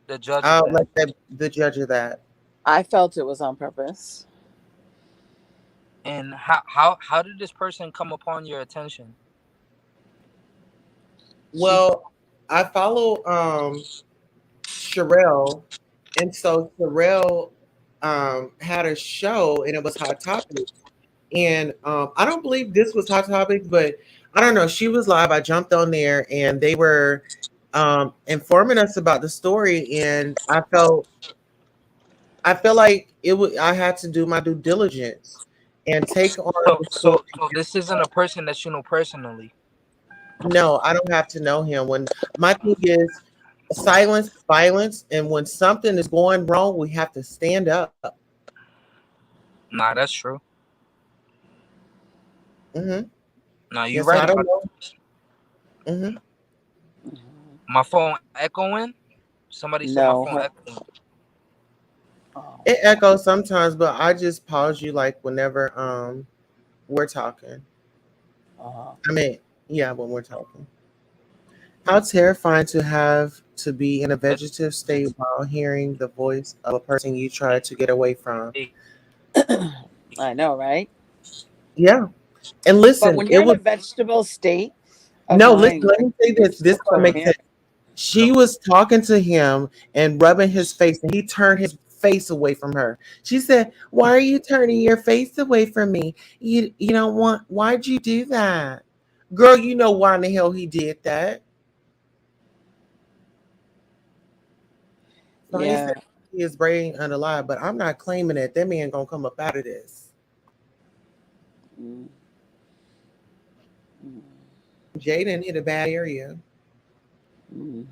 The judge of I'll that. let the judge of that. I felt it was on purpose. And how did this person come upon your attention? She Well, I follow Sherelle, and so Sherelle had a show, and it was Hot Topics. And I don't believe this was Hot Topics, but I don't know. She was live. I jumped on there, and they were informing us about the story, and I felt like it would. I had to do my due diligence and take on So the story. so this isn't a person that you know personally. No, I don't have to know him. When my thing is, Silence is violence, and when something is going wrong, we have to stand up. Nah, that's true. Mm-hmm. Nah, you Yes, I right don't about know. that. Mm-hmm. My phone echoing. Somebody said my No. phone echoing. Oh. It echoes sometimes, but I just pause you like whenever we're talking. Uh-huh. I mean, yeah, when we're talking. How terrifying to have to be in a It, vegetative state while hearing the voice of a person you try to get away from. it, I know, right? Yeah. And But listen, when it you're in was a vegetable state of no, listen, mind, let like me say this. it's This so one makes sense. coherent. She was talking to him and rubbing his face, and he turned his face away from her. She said, "Why are you turning your face away from me? You don't want. Why'd you do that, girl? You know why in the hell he did that." So he said Yeah. he is braiding unalive, but I'm not claiming that that man gonna come up out of this. Mm, mm, Jaden hit a bad area. mm.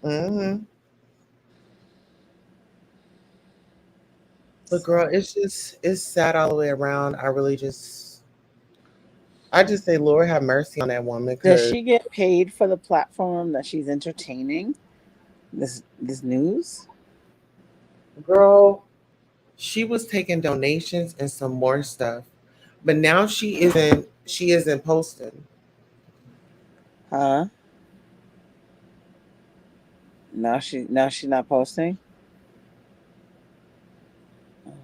Hmm. But girl, it's sad all the way around. I just say, Lord have mercy on that woman, Does because she get paid for the platform that she's entertaining? This news? girl, she was taking donations and some more stuff, but now she isn't posting. Huh? Now she's not posting? Okay.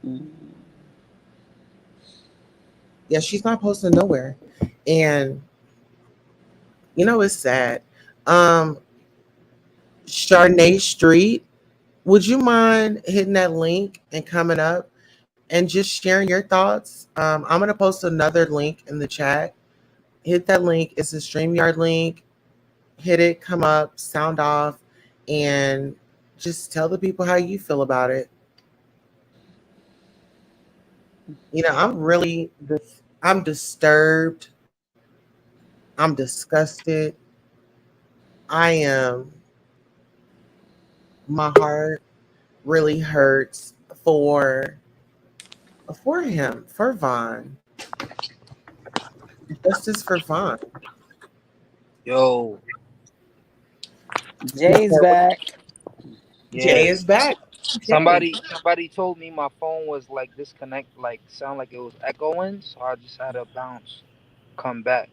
Mm. Yeah, she's not posting nowhere, and it's sad. Um, Charnay Street, would you mind hitting that link and coming up and just sharing your thoughts? I'm gonna post another link in the chat. Hit that link. It's a StreamYard link. Hit it, come up, sound off, and just tell the people how you feel about it. I'm disturbed. I'm disgusted. I am, my heart really hurts for him, for Vaughn. Justice for Vaughn. yo, Jay's back. Jay yeah. is back. Jay. Somebody told me my phone was like disconnect, like sound like it was echoing, so I just had to bounce, come back.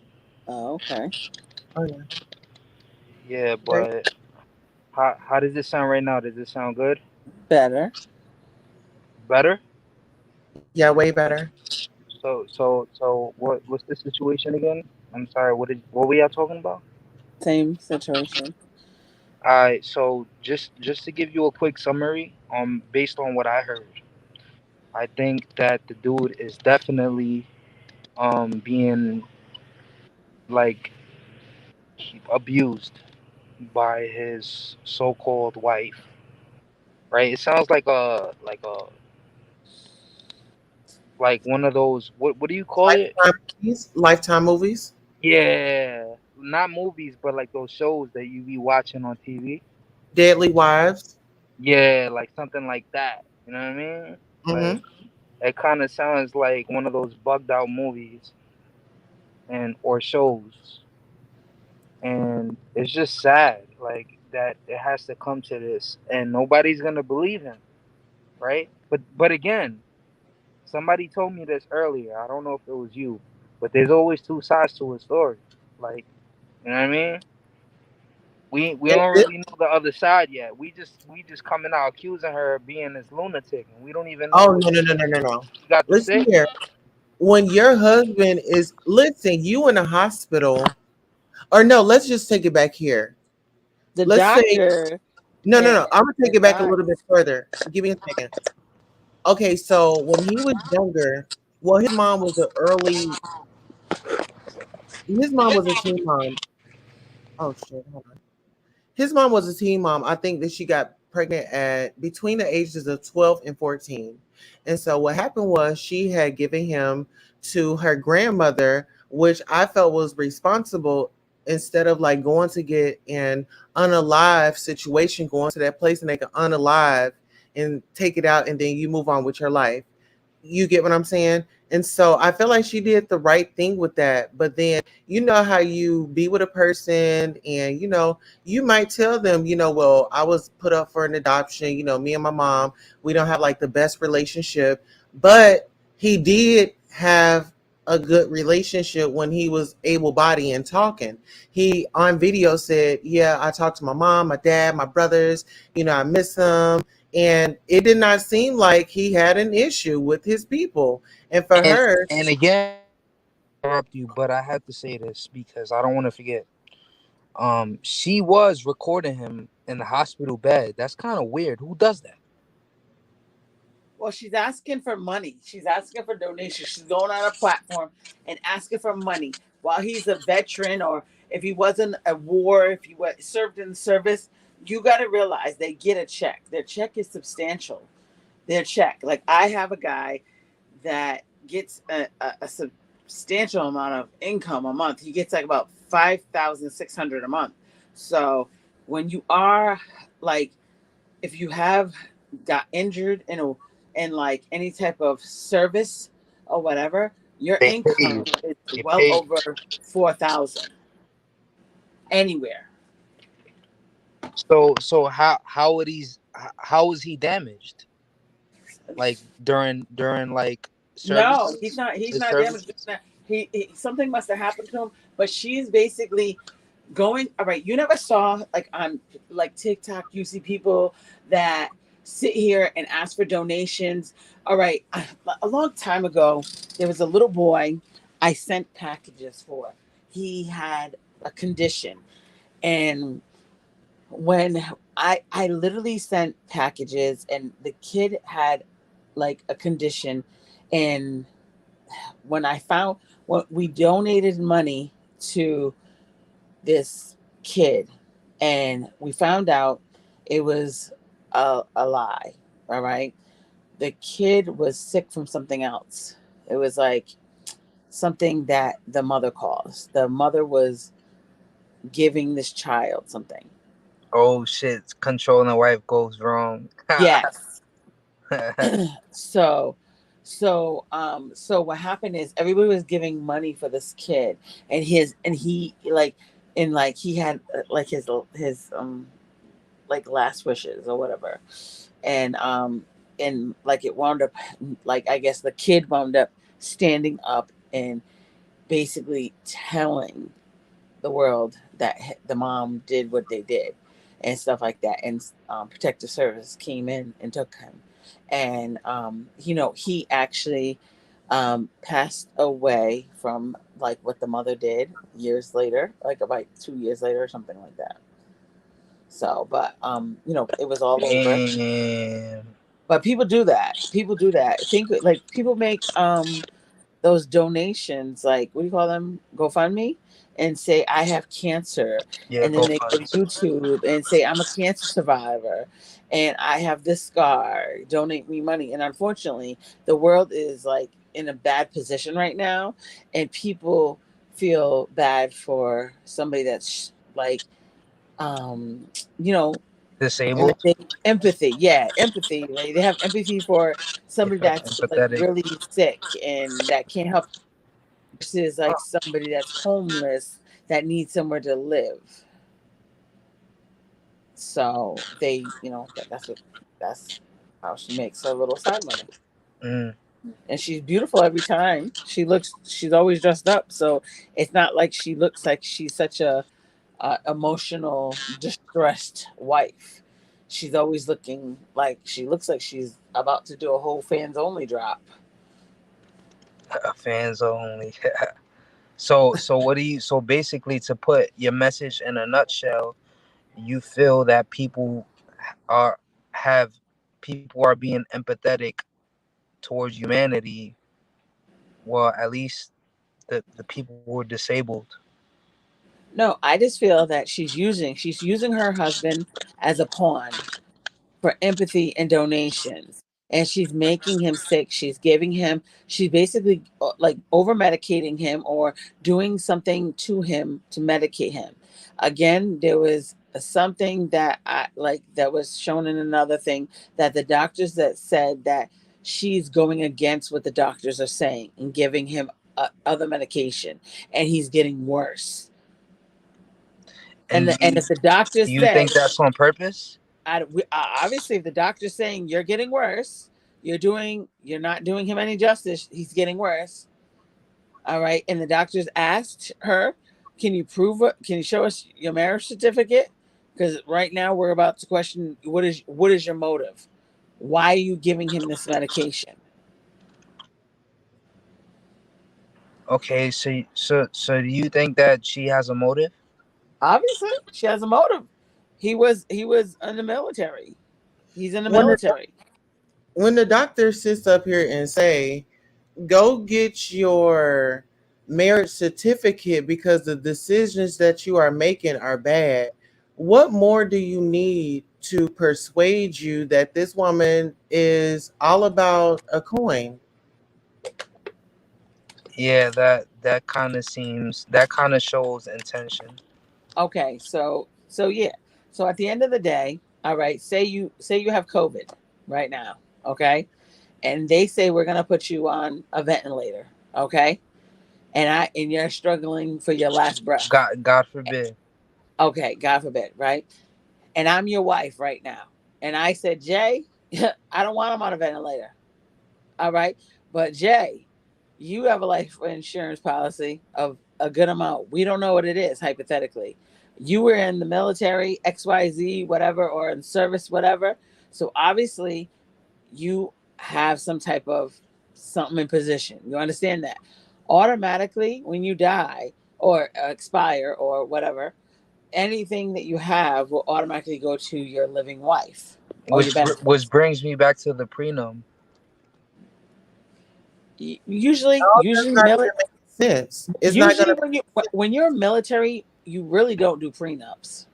Oh, okay. Oh yeah. Yeah, Jay. but how does it sound right now? Does it sound good? Better. Better? Yeah, way better. So what's the situation again? I'm sorry. What were y'all talking about? Same situation. Alright, so just to give you a quick summary, based on what I heard, I think that the dude is definitely being like abused by his so-called wife, right? It sounds like one of those, what do you call it? Lifetime movies. Yeah, not movies, but like those shows that you be watching on TV. Deadly Wives. Yeah, like something like that. You know what I mean? Mm-hmm. Like it kind of sounds like one of those bugged out movies and or shows, and it's just sad, like that it has to come to this, and nobody's gonna believe him, right? But again, somebody told me this earlier. I don't know if it was you, but there's always two sides to a story. Like, you know what I mean? We And don't this, really know the other side yet. We just coming out accusing her of being this lunatic, and we don't even know oh what no no no no no no. she got to Listen say. here. When your husband is listen, you in the hospital, or no, let's just take it back here. The Let's say doctor no no had no. I'm gonna take it back a little bit advised. further. Give me a second. Okay, so when he was younger, well, his mom was a teen mom. Oh shit, hold on. His mom was a teen mom. I think that she got pregnant at between the ages of 12 and 14. And so what happened was she had given him to her grandmother, which I felt was responsible, instead of like going to get an unalive situation, going to that place and they can unalive and take it out and then you move on with your life. You get what I'm saying? And so I feel like she did the right thing with that. But then, you know how you be with a person and, you might tell them, well, I was put up for an adoption. Me and my mom, we don't have like the best relationship. But he did have a good relationship when he was able bodied and talking. He on video said, yeah, I talked to my mom, my dad, my brothers, I miss them, and it did not seem like he had an issue with his people. And for And her, and again, interrupt you, but I have to say this because I don't want to forget. She was recording him in the hospital bed. That's kind of weird. Who does that? Well, she's asking for money. She's asking for donations. She's going on a platform and asking for money. While he's a veteran, or if he wasn't a war, if he was served in the service, you got to realize they get a check. Their check is substantial. Their check. Like I have a guy that gets a substantial amount of income a month. He gets like about 5,600 a month. So when you are like, if you have got injured in like any type of service or whatever, your They pay you. income is They well pay you. over 4,000 anywhere. So how is he damaged? Like during like No, services, He's his not damaged. services. He something must have happened to him. But she's basically going. All right, you never saw like on like TikTok. You see people that sit here and ask for donations. All right, a long time ago, there was a little boy I sent packages for. He had a condition, and when I literally sent packages, and the kid had like a condition, and when I found when we donated money to this kid, and we found out it was a lie. All right, the kid was sick from something else. It was like something that the mother caused. The mother was giving this child something. Oh shit! Controlling a wife goes wrong. Yes. so so what happened is everybody was giving money for this kid, and he like, and like he had like his like last wishes or whatever, and like it wound up, like I guess the kid wound up standing up and basically telling the world that the mom did what they did and stuff like that. And protective service came in and took him, and he actually passed away from like what the mother did years later, like about 2 years later or something like that. So but it was all over. Damn. But people do that, think like people make those donations, like what do you call them, GoFundMe, and say I have cancer, Yeah, and then go they go to funds. YouTube and say I'm a cancer survivor and I have this scar, donate me money. And unfortunately, the world is like in a bad position right now, and people feel bad for somebody that's like um you know Disabled. empathy, yeah, empathy. Like they have empathy for They somebody feel that's like empathetic. really sick and that can't help, versus like somebody that's homeless that needs somewhere to live. So they, that's how she makes her little side money. Mm. And she's beautiful every time. She's always dressed up. So it's not like she looks like she's such a emotional, distressed wife. She's always looking like she looks like she's about to do a whole fans only drop. Fans only. So what do you? So basically, to put your message in a nutshell, you feel that are have people are being empathetic towards humanity. Well, at least the people who are disabled. No, I just feel that she's using her husband as a pawn. for empathy and donations. And she's making him sick. She's basically like over medicating him or doing something to him to medicate him. Again, there was something that that was shown in another thing, that the doctors that said that she's going against what the doctors are saying and giving him other medication, and he's getting worse. And if the doctor you said, think that's on purpose? obviously, if the doctor's saying you're getting worse, you're not doing him any justice. He's getting worse. All right. And the doctors asked her, can you show us your marriage certificate? Because right now we're about to question what is your motive? Why are you giving him this medication? Okay, so do you think that she has a motive? Obviously, she has a motive. He was in the military. He's in the When the, military. when the doctor sits up here and say, go get your marriage certificate because the decisions that you are making are bad, what more do you need to persuade you that this woman is all about a coin? Yeah, that kind of shows intention. Okay, so yeah. So at the end of the day, all right, say you have COVID right now, okay? And they say we're gonna put you on a ventilator, okay? And you're struggling for your last breath. God forbid. Okay, God forbid, right? And I'm your wife right now. And I said, Jay, I don't want him on a ventilator. All right. But Jay, you have a life insurance policy of a good amount. We don't know what it is, hypothetically. You were in the military, XYZ, whatever, or in service, whatever. So obviously, you have some type of something in position. You understand that? Automatically, when you die or expire or whatever, anything that you have will automatically go to your living wife or your Which benefits. brings me back to the prenup. Usually That's not even making sense. It's not going usually to when you're military, you really don't do prenups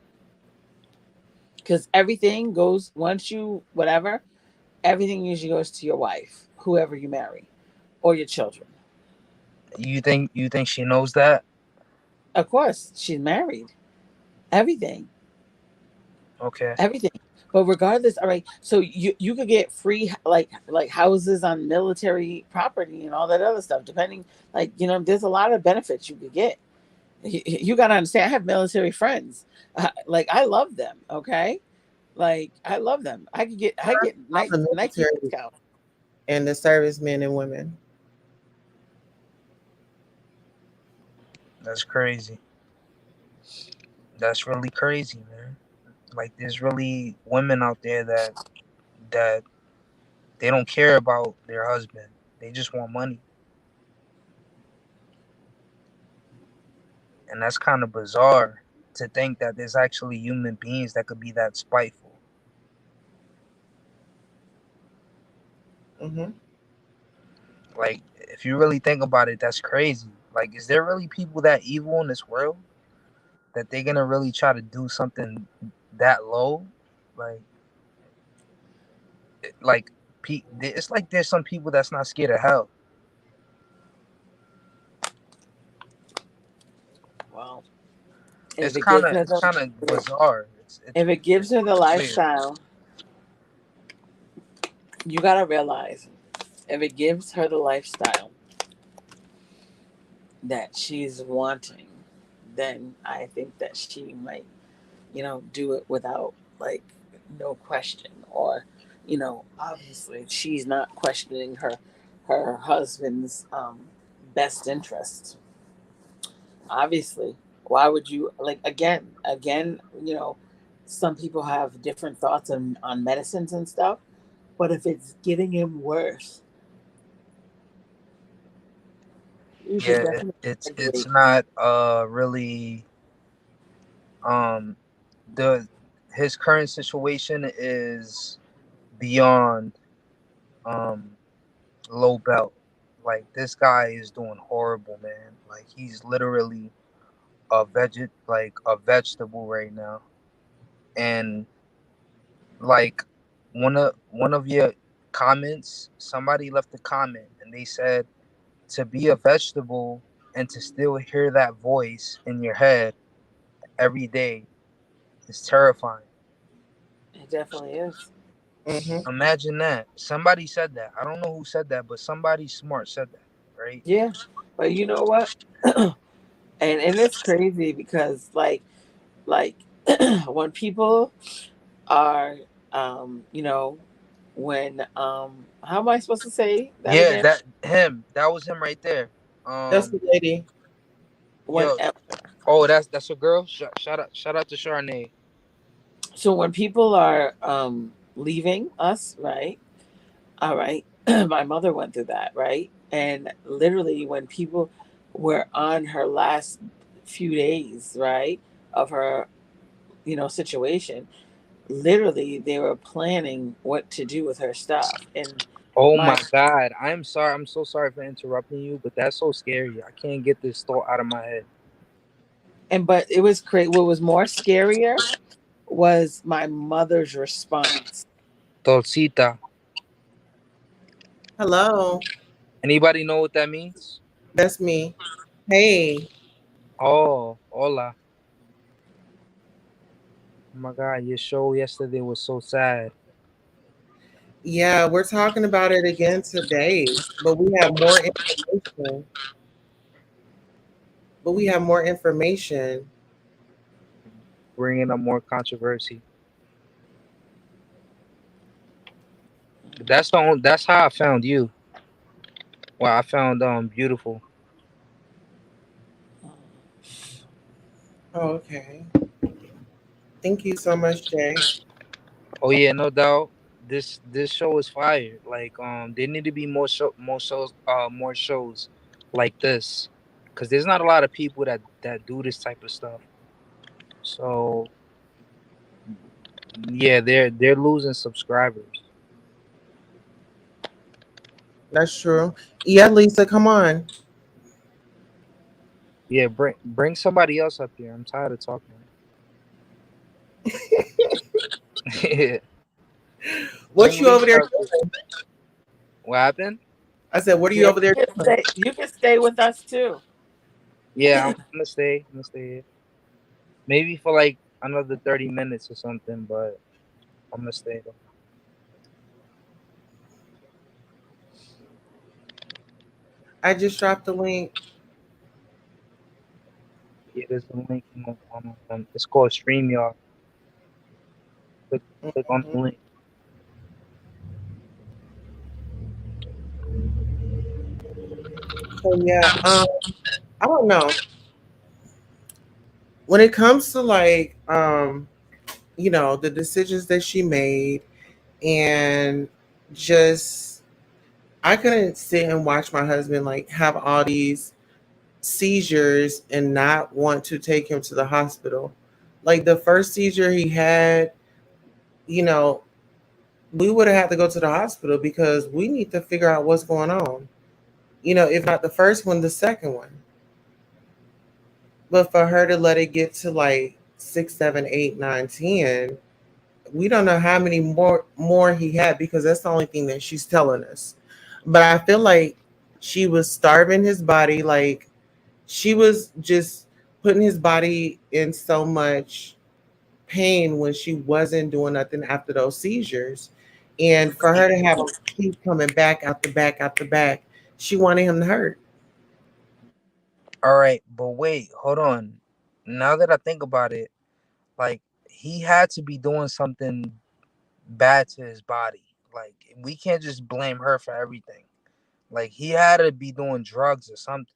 because everything goes once you whatever. Everything usually goes to your wife, whoever you marry, or your children. You think she knows that? Of course, she's married. Everything, Okay. everything. But regardless, all right. So you could get free like houses on military property and all that other stuff. Depending, there's a lot of benefits you could get. You got to understand. I have military friends. Like I love them. Okay, like I love them. I get the Nike military discount. and the servicemen and women. That's crazy. That's really crazy, man. Like there's really women out there that they don't care about their husband. They just want money. And that's kind of bizarre to think that there's actually human beings that could be that spiteful. Hmm. Like, if you really think about it, that's crazy. Like, is there really people that evil in this world that they're gonna really try to do something that low? Like, like, it's like there's some people that's not scared of hell. Well, It's if it kind gives of her it's kind of bizarre. if it gives her the It's weird. lifestyle, you gotta realize if it gives her the lifestyle that she's wanting, then I think that she might, do it without like no question, or obviously she's not questioning her husband's best interests. Obviously, why would you like again? Some people have different thoughts on medicines and stuff, but if it's getting him worse, you should Yeah, definitely it's graduate. not really um the his current situation is beyond um low belt. Like this guy is doing horrible, man. Like he's literally a vegetable right now. And like one of your comments, somebody left a comment and they said to be a vegetable and to still hear that voice in your head every day is terrifying. It definitely is. Mm-hmm. Imagine that. Somebody said that. I don't know who said that, but somebody smart said that, right? Yeah, but you know what? And it's crazy because like when people are you know when how am I supposed to say that Yeah, again? that was him right there. That's the lady. When Yo, oh, that's a girl. Shout out to Charnay. so when people are leaving us, right? All right. My mother went through that, right? And literally when people were on her last few days, right, of her, situation, literally they were planning what to do with her stuff. And Oh my my God, I'm sorry. I'm so sorry for interrupting you, but that's so scary. I can't get this thought out of my head. and but it was crazy. What was more scarier was my mother's response. Torcita. Hello. Anybody know what that means? That's me. Hey. Oh, hola. Oh my God, your show yesterday was so sad. Yeah, we're talking about it again today, but we have more information. But we have more information. Bringing up more controversy. But that's how I found you. Well, I found beautiful. Oh, okay. Thank you so much, Jay. Oh yeah, no doubt. This show is fire. Like there need to be more shows like this, because there's not a lot of people that do this type of stuff. So yeah, they're losing subscribers. That's true. Yeah, Lisa, come on. Yeah, bring somebody else up here. I'm tired of talking. What Bring you over Lisa there up here. doing? What happened? I said, what are you Yeah, over there doing? you can stay with us too. Yeah, I'm gonna stay. I'm gonna stay here. Maybe for like another 30 minutes or something, but I'm gonna stay though. I just dropped the link. Yeah, there's a link. It's called StreamYard. Click on Mhm. the link. So yeah, I don't know. When it comes to like the decisions that she made and just I couldn't sit and watch my husband like have all these seizures and not want to take him to the hospital. Like the first seizure he had, you know, we would have had to go to the hospital because we need to figure out what's going on. If not the first one, the second one. But for her to let it get to like 6, 7, 8, 9, 10, we don't know how many more he had because that's the only thing that she's telling us. But I feel like she was starving his body, like she was just putting his body in so much pain when she wasn't doing nothing after those seizures. And for her to have him keep coming back out the back, out the back, she wanted him to hurt. All right, but wait, hold on. Now that I think about it, like he had to be doing something bad to his body. Like we can't just blame her for everything. Like he had to be doing drugs or something.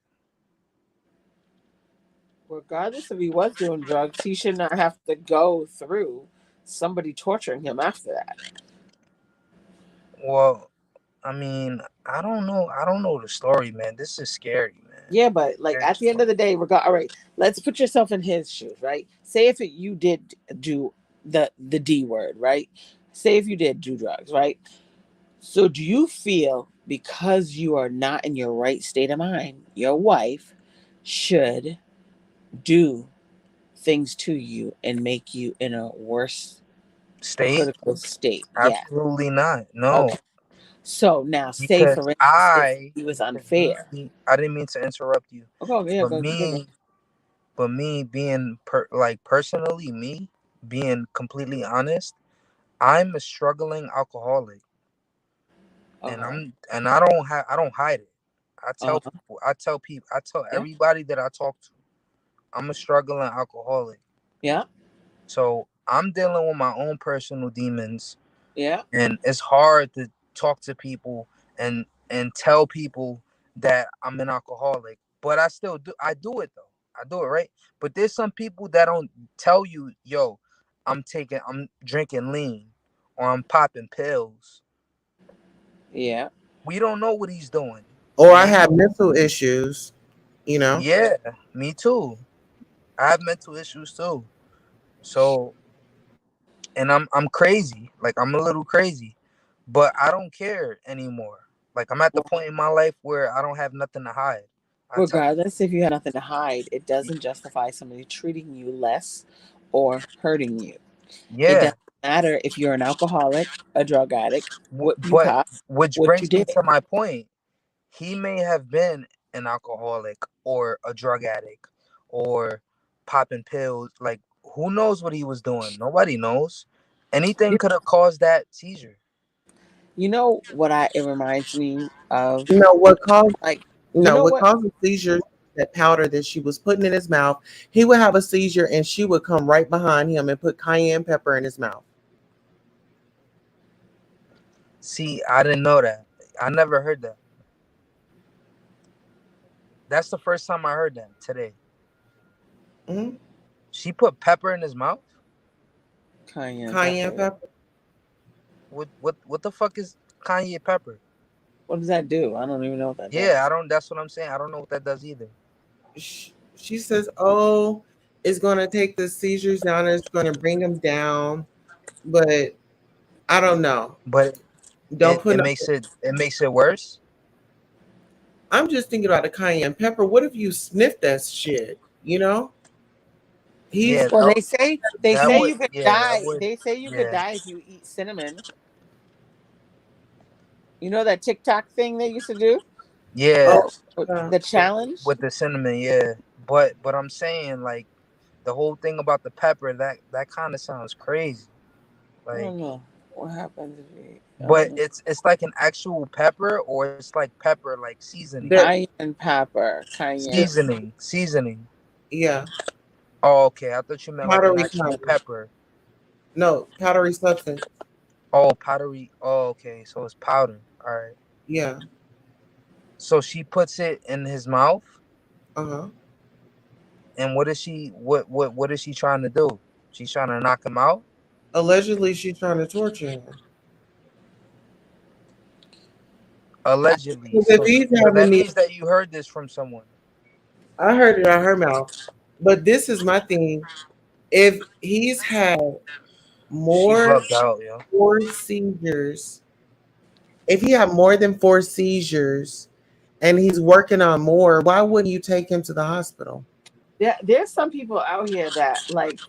Regardless if he was doing drugs, he should not have to go through somebody torturing him after that. Well, I mean, I don't know. I don't know the story, man. This is scary, man. Yeah, but like Scary at the end story. of the day, all right, let's put yourself in his shoes, right? Say if you did do the D word, right? Say if you did do drugs, right? So do you feel because you are not in your right state of mind, your wife should do things to you and make you in a worse State? critical state. Yeah. Absolutely not. No. Okay. So now, say Because for instance, if he was unfair. I didn't mean to interrupt you. Okay, yeah, But go keep going. me being personally me being completely honest, I'm a struggling alcoholic, Uh and huh. I don't hide it. Uh huh. I tell Yeah. everybody that I talk to, I'm a struggling alcoholic. Yeah. So I'm dealing with my own personal demons, Yeah. and it's hard to talk to people and tell people that I'm an alcoholic. But I still do. I do it though. I do it, right. But there's some people that don't tell you, yo, I'm drinking lean, or I'm popping pills. Yeah. We don't know what he's doing. Or I We have mental issues, you know. Yeah, me too. I have mental issues too. So, and I'm crazy. Like, I'm a little crazy, but I don't care anymore. Like, I'm at the Well, point in my life where I don't have nothing to hide. I tell regardless, if you have nothing to hide, it doesn't justify somebody treating you less or hurting you. It Yeah, doesn't matter if you're an alcoholic, a drug addict, what you but pop, which what you brings me did. to my point. He may have been an alcoholic or a drug addict or popping pills. Like, who knows what he was doing? Nobody knows. Anything You, could have caused that seizure. you know what it reminds me of? You know what caused Like, you no, know what what? caused the seizure? That powder that she was putting in his mouth. He would have a seizure, and she would come right behind him and put cayenne pepper in his mouth. See, I didn't know that. I never heard that. That's the first time I heard that today. Hmm. She put pepper in his mouth? Cayenne Cayenne pepper. pepper. What the fuck is Kanye pepper? What does that do? I don't even know what that Yeah, I does. don't. That's what I'm saying. I don't know what that does either. She says, "Oh, it's going to take the seizures down. It's going to bring them down." But I don't know. But Don't put it no. makes it worse. I'm just thinking about the cayenne pepper. What if you sniff that shit? You know, Yeah, he's Well, they that say he. would you could yeah that die. would They say you could yeah die if you eat cinnamon. You know that TikTok thing they used to do? yeah Oh, That uh, the challenge? with the cinnamon, yeah. But I'm saying, like, the whole thing about the pepper, that kind of sounds crazy. I Like, don't know. What happens if you eat? I but don't know. it's like an actual pepper, or it's like pepper like seasoning. there. Cayenne pepper. Cayenne. Seasoning. Yeah, Oh, okay. I thought you meant like an powdery actual kind. pepper. No, powdery substance. Oh, powdery. Oh, okay. So it's powder. All right. Yeah. So she puts it in his mouth, Uh huh. and what is she trying to do? She's trying to knock him out. Allegedly, she's trying to torture him. Allegedly. Because if he's So having that these, means that you heard this from someone. I heard it out her mouth. But this is my thing. If he's had She more bugged out, yo. four seizures, if he had more than four seizures and he's working on more, why wouldn't you take him to the hospital? There's some people out here that like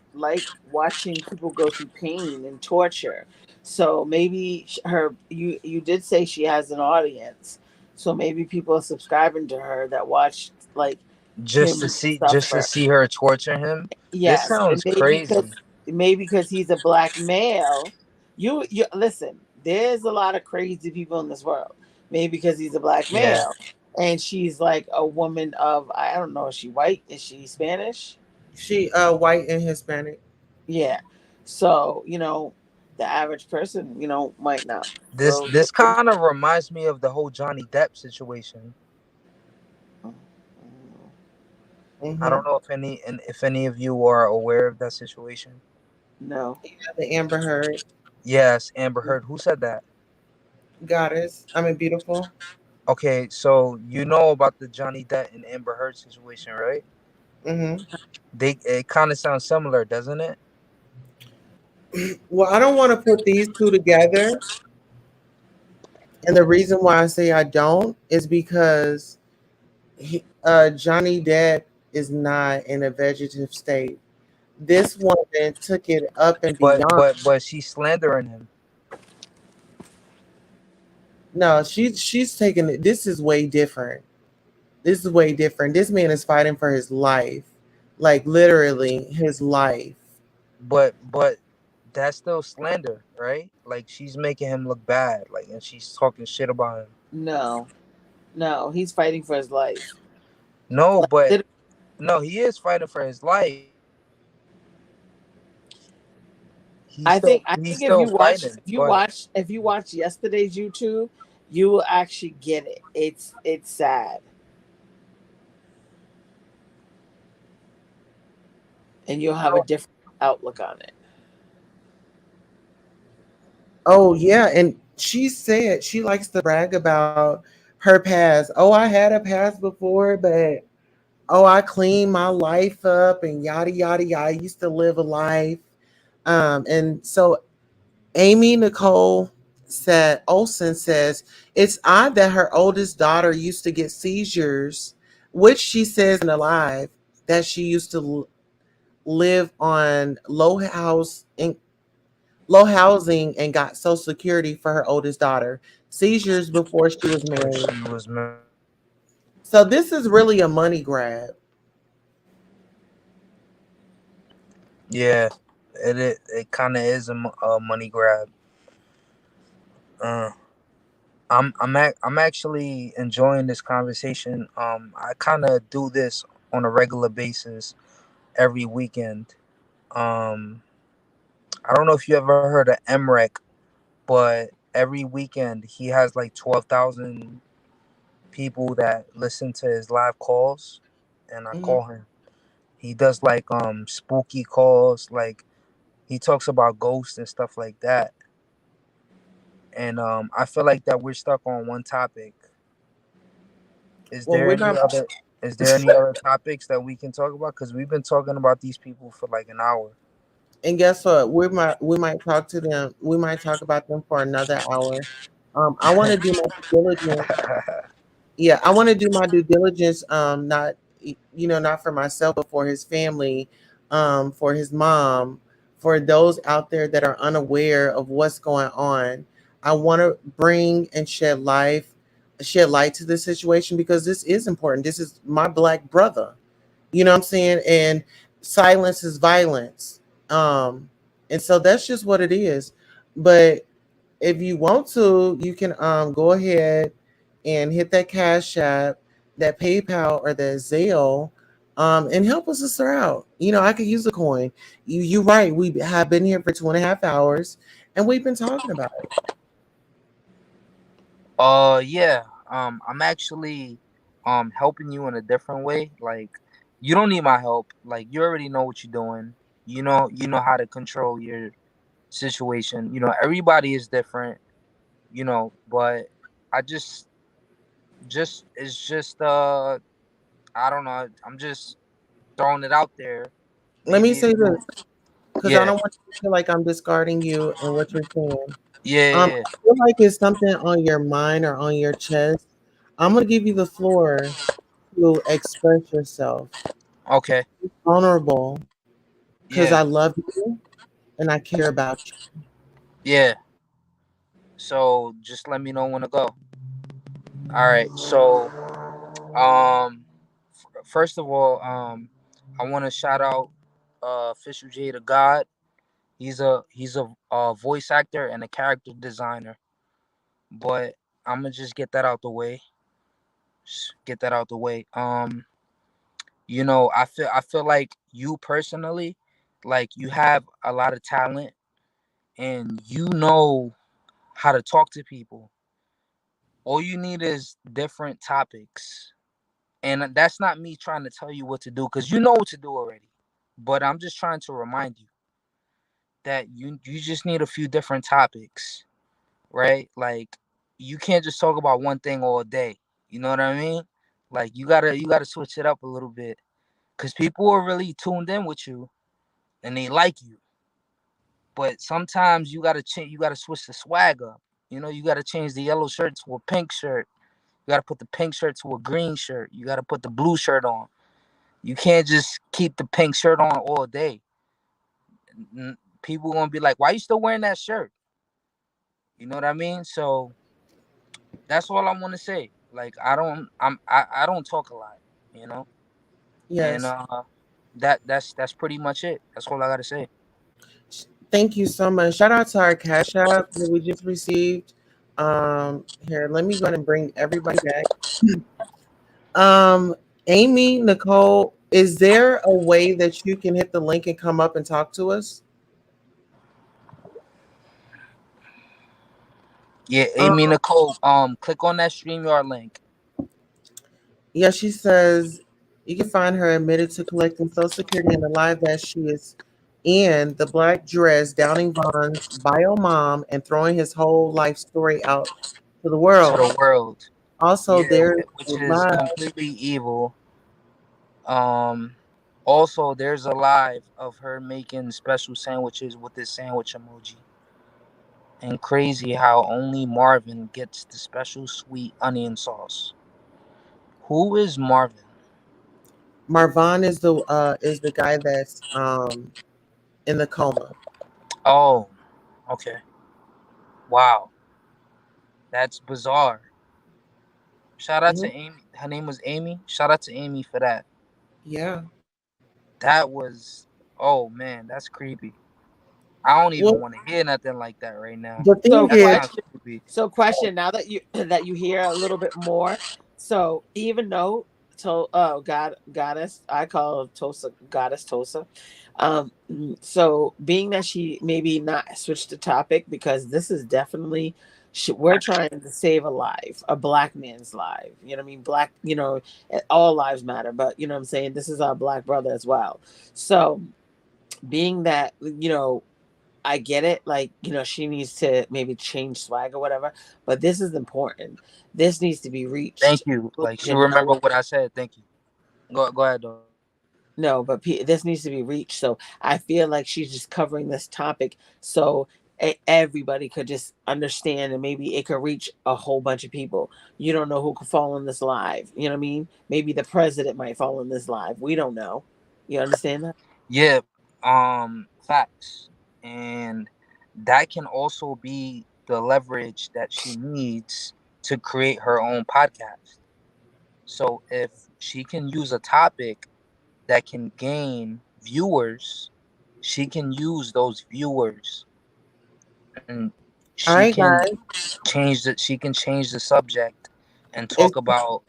watching people go through pain and torture. So maybe you did say she has an audience. So maybe people are subscribing to her that watch like him Just to suffer. see her torture him. This Yes, and sounds crazy. maybe because he's a black male. You listen. There's a lot of crazy people in this world. Maybe because he's a black Yeah. male, and she's like a woman of I don't know. Is she white? Is she Spanish? She white and Hispanic. Yeah. So the average person might not feel. This kind of reminds me of the whole Johnny Depp situation. I Mm-hmm. don't know if any of you are aware of that situation. No. Yeah, the Amber Heard Yes, Amber Heard. Who said that? goddess. I mean, beautiful. Okay, so you know about the Johnny Depp and Amber Heard situation, right? Mm-hmm. It kind of sounds similar, doesn't it? Well, I don't want to put these two together. And the reason why I say I don't is because Johnny Depp is not in a vegetative state. This woman took it up and But beyond. but she's slandering him. No, she's taking it. This is way different. This is way different. This man is fighting for his life, like literally his life. But that's still slander, right? Like she's making him look bad, like, and she's talking shit about him. No, no, he's fighting for his life. No, Like, but no, he is fighting for his life. I He's think if still you watch fighting, but yesterday's YouTube, you will actually get it. It's sad. And you'll have a different outlook on it. Oh yeah, and she said she likes to brag about her past. Oh, I had a past before, but oh, I cleaned my life up and yada yada yada. I used to live a life. And so Amy Nicole said Olson says it's odd that her oldest daughter used to get seizures, which she says in Alive that she used to live on low housing and got Social Security for her oldest daughter. Seizures before she was or married. she was married. So this is really a money grab. Yeah, it kind of is a money grab. Uh, I'm actually enjoying this conversation. I kind of do this on a regular basis every weekend. Um, I don't know if you ever heard of Emrek, but every weekend he has like 12,000 people that listen to his live calls, and I Mhm. call him. He does like spooky calls, like he talks about ghosts and stuff like that. And I feel like that we're stuck on one topic. Is Well, there we're any not. other is there any other topics that we can talk about? Because we've been talking about these people for like an hour. And guess what? We might talk to them. We might talk about them for another hour. I want to do my due diligence. Yeah, I want to do my due diligence. Not not for myself, but for his family, for his mom, for those out there that are unaware of what's going on. I want to bring and shed light to the situation because this is important. This is my black brother. You know what I'm saying? And silence is violence. Um, and so that's just what it is. But if you want to, you can go ahead and hit that Cash App, that PayPal or that Zelle, and help us sister out. I could use a coin. You're right. We have been here for 2.5 hours, and we've been talking about it. Yeah. I'm actually helping you in a different way. Like you don't need my help. Like you already know what you're doing. You know how to control your situation. Everybody is different, but I just it's just I don't know. I'm just throwing it out there. Let me Maybe if say you this, because I yeah. don't want you to feel like I'm discarding you and what you're saying. Yeah. I feel like it's something on your mind or on your chest. I'm gonna give you the floor to express yourself. Okay. Be vulnerable, because Yeah. I love you and I care about you. Yeah. So just let me know when to go. All right. So first of all, I want to shout out Official J to God. He's a voice actor and a character designer. But I'm gonna just get that out the way. Just get that out the way. I feel like you personally, like you have a lot of talent and you know how to talk to people. All you need is different topics. And that's not me trying to tell you what to do because you know what to do already. But I'm just trying to remind you that you just need a few different topics, right? Like you can't just talk about one thing all day. You know what I mean? Like you gotta switch it up a little bit because people are really tuned in with you and they like you. But sometimes you gotta change. You gotta switch the swag up. You gotta change the yellow shirt to a pink shirt. You gotta put the pink shirt to a green shirt. You gotta put the blue shirt on. You can't just keep the pink shirt on all day. people gonna be like, "Why you still wearing that shirt?" You know what I mean? So that's all I want to say. Like I don't talk a lot, you know, and Yes. that's pretty much it. That's all I gotta say. Thank you so much. Shout out to our Cash App that we just received. Here, let me go ahead and bring everybody back. Um, Amy, Nicole, is there a way that you can hit the link and come up and talk to us? Yeah, Um, Amy Nicole. Click on that StreamYard link. yeah, she says you can find her admitted to collecting Social Security in the live that she is in the black dress, downing Vaughn's bio mom, and throwing his whole life story out to the To world. the world. Also, Yeah, there's a which is live completely evil. Um, Also, there's a live of her making special sandwiches with this sandwich emoji. And crazy how only Marvin gets the special sweet onion sauce. Who is Marvin? Marvin is the guy that's in the coma. Oh, okay. Wow, that's bizarre. Shout out Mhm. to Amy. Her name was Amy. Shout out to Amy for that. Yeah. That was, oh man, that's creepy. I don't even Well, want to hear nothing like that right now. the So thing That is, sounds question. creepy. So question. Now that you hear a little bit more. So even though goddess, I call her Tosa goddess Tosa. So being that she maybe not switched the topic because this is definitely we're trying to save a life, a black man's life. You know what I mean? Black. All lives matter, but you know what I'm saying. This is our black brother as well. So being that I get it. Like, she needs to maybe change swag or whatever, but this is important. This needs to be Thank reached. you. People Like need she to know remember what. what I said. Thank you. Go ahead though. No, but this needs to be reached. So I feel like she's just covering this topic so everybody could just understand and maybe it could reach a whole bunch of people. You don't know who could fall in this live. You know what I mean? Maybe the president might fall in this live. We don't know. You understand that? Yeah. Facts. And that can also be the leverage that she needs to create her own podcast. So if she can use a topic that can gain viewers, she can use those viewers and all she right, can guys. change the subject and It's, talk about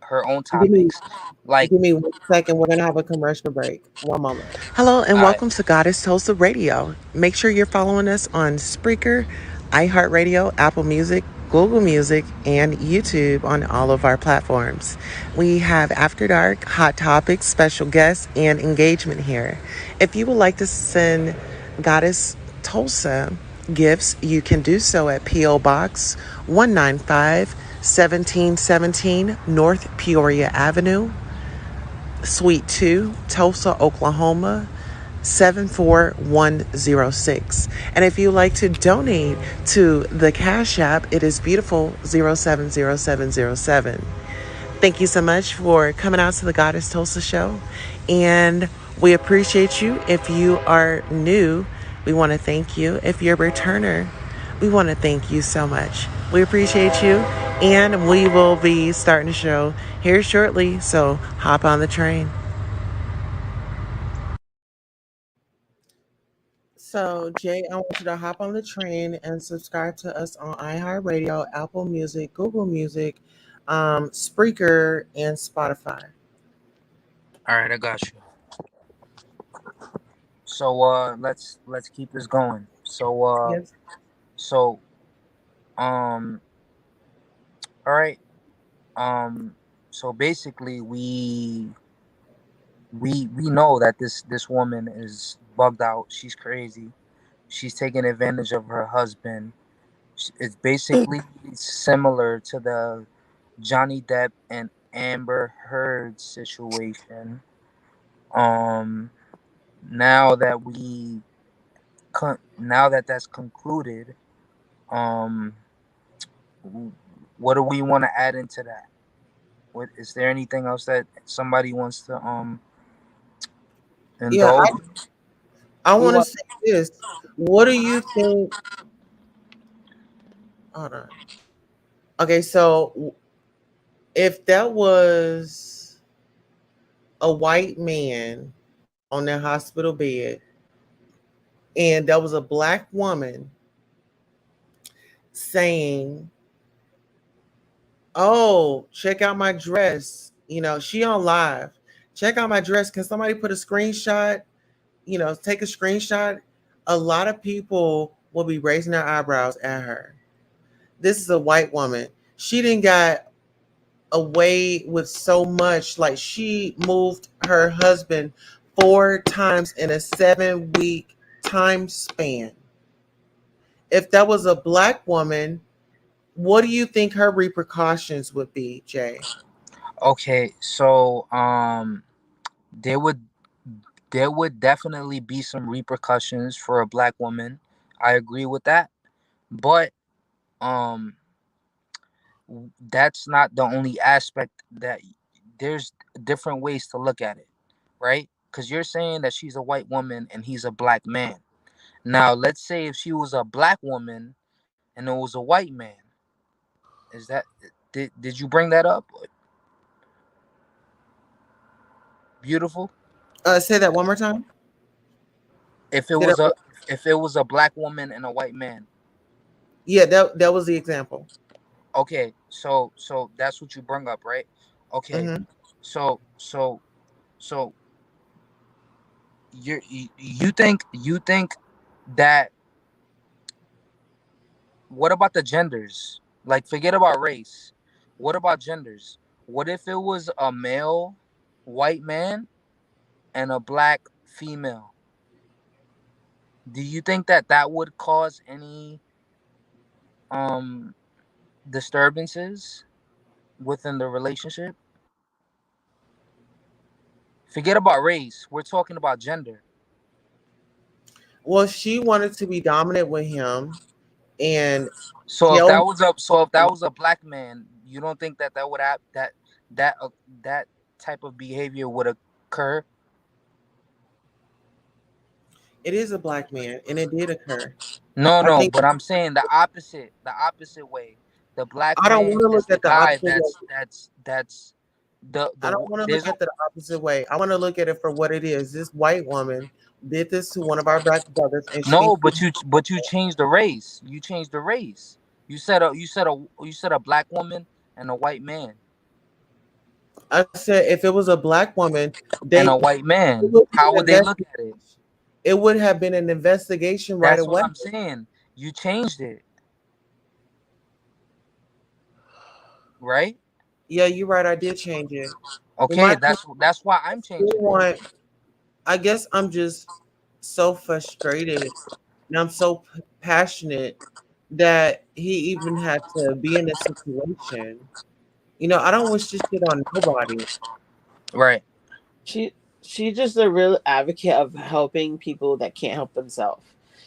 her own give me topics. Like, give me 1 second. We're gonna have a commercial break. One moment. Hello all and right, welcome to Goddess Tulsa Radio. Make sure you're following us on Spreaker, iHeartRadio, Apple Music, Google Music, and YouTube on all of our platforms. We have After Dark, Hot Topics, special guests, and engagement here. If you would like to send Goddess Tulsa gifts, you can do so at P.O. Box 195, 1717 North Peoria Avenue, Suite 2, Tulsa, Oklahoma 74106. And if you like to donate to the Cash App, it is beautiful 070707. Thank you so much for coming out to the Goddess Tulsa show. And we appreciate you. If you are new, we want to thank you. If you're a returner, we want to thank you so much. We appreciate you. And we will be starting the show here shortly. So hop on the train. So, Jay, I want you to hop on the train and subscribe to us on iHeartRadio, Apple Music, Google Music, Spreaker, and Spotify. all right, I got you. So let's keep this going. Yes. So all right. Um so basically we know that this woman is bugged out. She's crazy. She's taking advantage of her husband. It's basically similar to the Johnny Depp and Amber Heard situation. Um, now that now that that's concluded, um, what do we want to add into that? What is there anything else that somebody wants to Yeah, indulge? I We want to want. say this. What do you think? Hold on. Okay, so if that was a white man on their hospital bed and there was a black woman saying, "Oh, check out my dress," she on live. Check out my dress. Can somebody put a screenshot? Take a screenshot. A lot of people will be raising their eyebrows at her. This is a white woman. She didn't got away with so much. Like she moved her husband 4 times in a 7-week time span. If that was a black woman, what do you think her repercussions would be, Jay? Okay, so there would there would definitely be some repercussions for a black woman. I agree with that, but um that's not the only aspect. That there's different ways to look at it, right? Because you're saying that she's a white woman and he's a black man. Now let's say if she was a black woman and it was a white man, is that did you bring that up? Beautiful. Say that one more time. if it Did I, was a if it was a black woman and a white man. yeah, that was the example. Okay, so that's what you bring up, right? Okay, Hmm. so you think that, what about the genders? Like, forget about race. What about genders? What if it was a male white man and a black female? Do you think that that would cause any um disturbances within the relationship? Forget about race. We're talking about gender. Well, she wanted to be dominant with him and So if tell him. that was a black man, you don't think that that would have that that type of behavior would occur? It is a black man, and it did occur. No, I no, think but I'm saying the opposite way. The black I don't man want to is look the at the guy opposite way. that's I don't want to there's look at the opposite way. I want to look at it for what it is. This white woman did this to one of our black brothers, and she no, thinks but you changed the race. You changed the race. You said a black woman and a white man I said if it was a black woman, and they a white it man. would be How an would they look at it? investigation. It would have been an investigation right That's what away. I'm saying. You changed it, right? Yeah, you're right. I did change it. But Okay, my point, that's why I I'm still changing it. want. I guess I'm just so frustrated, and I'm so passionate that he even had to be in this situation. I don't wish this shit on nobody. Right. She she's just a real advocate of helping people that can't help themselves.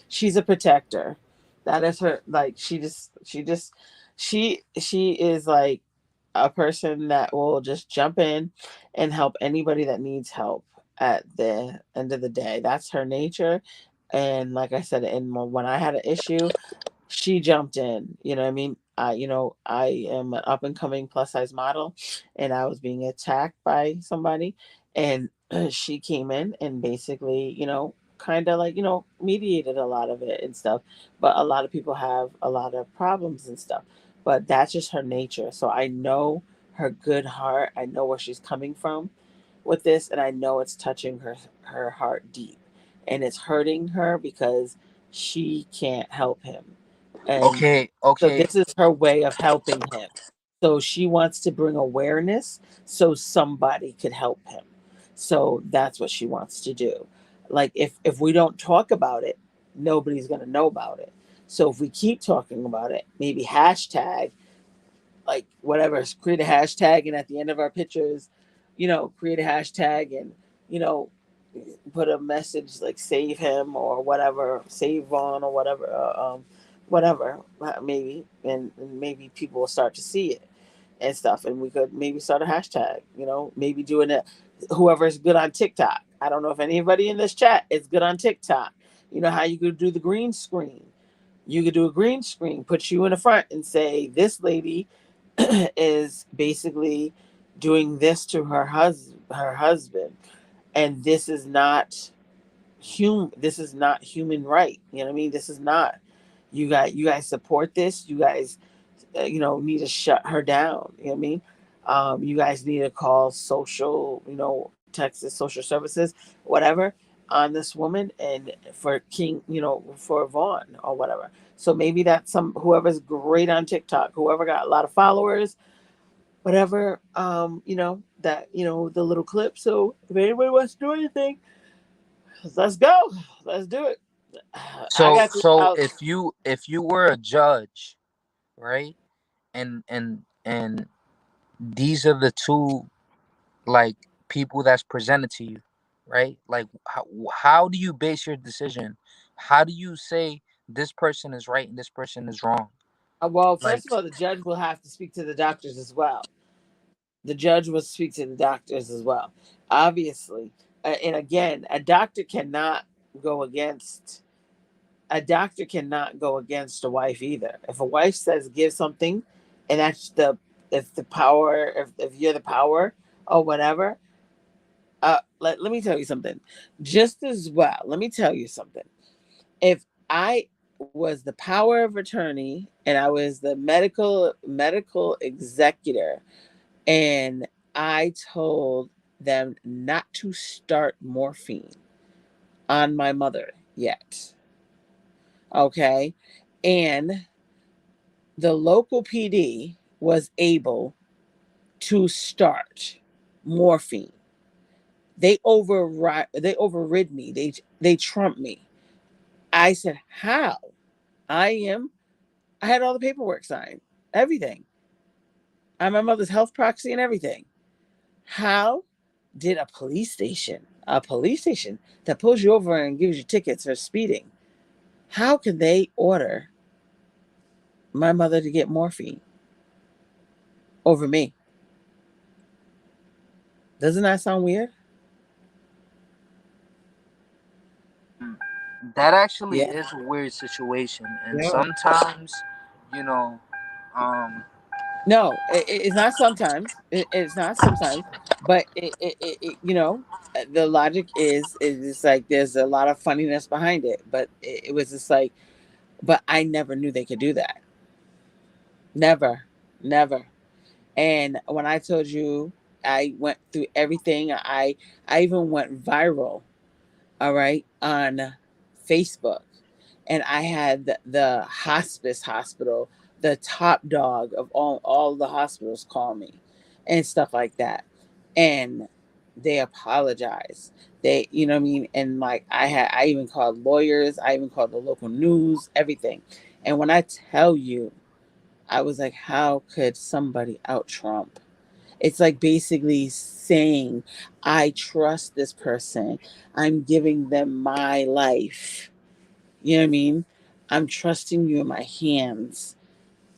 She's a protector. That is her, like, she is like a person that will just jump in and help anybody that needs help at the end of the day. That's her nature. And like I said, when I had an issue, she jumped in. You know what I mean? I am an up and coming plus size model, and I was being attacked by somebody, and she came in and basically, kind of like, mediated a lot of it and stuff. But a lot of people have a lot of problems and stuff. But that's just her nature. So I know her good heart. I know where she's coming from with this, and I know it's touching her heart deep, and it's hurting her because she can't help him. And Okay. so Okay. this is her way of helping him. So she wants to bring awareness so somebody could help him. So that's what she wants to do. Like, if we don't talk about it, nobody's going to know about it. So if we keep talking about it, maybe hashtag, like, whatever, create a hashtag, and at the end of our pictures, create a hashtag, and you know put a message like save him or whatever, save Vaughn or whatever, whatever, maybe, and maybe people will start to see it and stuff, and we could maybe start a hashtag, maybe doing it, whoever's good on TikTok, I don't know if anybody in this chat is good on TikTok. You know how you could do the green screen. You could do a green screen, put you in the front and say, this lady is basically doing this to her husband, and this is not human right. You know what I mean? This is not. You guys support this. You guys need to shut her down. You know what I mean? You guys need to call Texas social services, whatever, on this woman and for for Vaughn or whatever. So maybe that's whoever's great on TikTok, whoever got a lot of followers, whatever, the little clip. So if anybody wants to do anything, let's go. Let's do it. I So got this so out. if you were a judge, right? And these are the two, like, people that's presented to you, right? Like, how do you base your decision? How do you say this person is right and this person is wrong? Well, Like, first of all, the judge will have to speak to the doctors as well. The judge will speak to the doctors as well, obviously. And again, go against a doctor cannot go against a wife either. If a wife says give something, and that's the power, if you're the power or whatever, let me tell you something. Just as well, let me tell you something. If I was the power of attorney and I was the medical executor, and I told them not to start morphine on my mother yet, okay, and the local PD was able to start morphine. They overrid me. They trumped me. I said, "How? I had all the paperwork signed, everything. I'm my mother's health proxy and everything. How did a police station that pulls you over and gives you tickets for speeding, how can they order my mother to get morphine over me? Doesn't that sound weird?" that actually Yeah. is a weird situation, and Yeah. sometimes, you know, um, No, it's not sometimes. It's not sometimes, but the logic is just like there's a lot of funniness behind it, but it was just like, but I never knew they could do that. Never, never. And when I told you I went through everything, I even went viral, all right, on Facebook. And I had the hospice hospital, the top dog of all the hospitals, call me and stuff like that. And they apologized. You know what I mean? And like I even called lawyers, I even called the local news, everything. And when I tell you, I was like, how could somebody out Trump? It's like basically saying, I trust this person. I'm giving them my life. You know what I mean? I'm trusting you in my hands.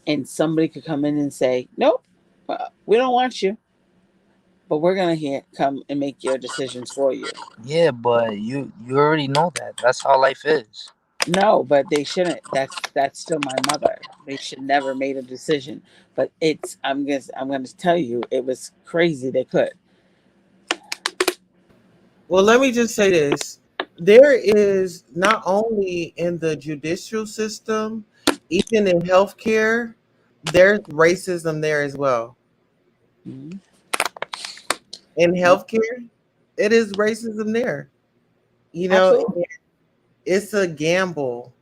And somebody could come in and say, nope, we don't want you, but we're going to come and make your decisions for you. yeah, but you already know that. That's how life is. No, but they shouldn't. That's still my mother. They should never made a decision. But I'm gonna tell you, it was crazy they could. Well, let me just say this. There is not only in the judicial system, even in healthcare, there's racism there as well. Mhm. In Yeah, healthcare, it is racism there. You know, absolutely. it's a gamble.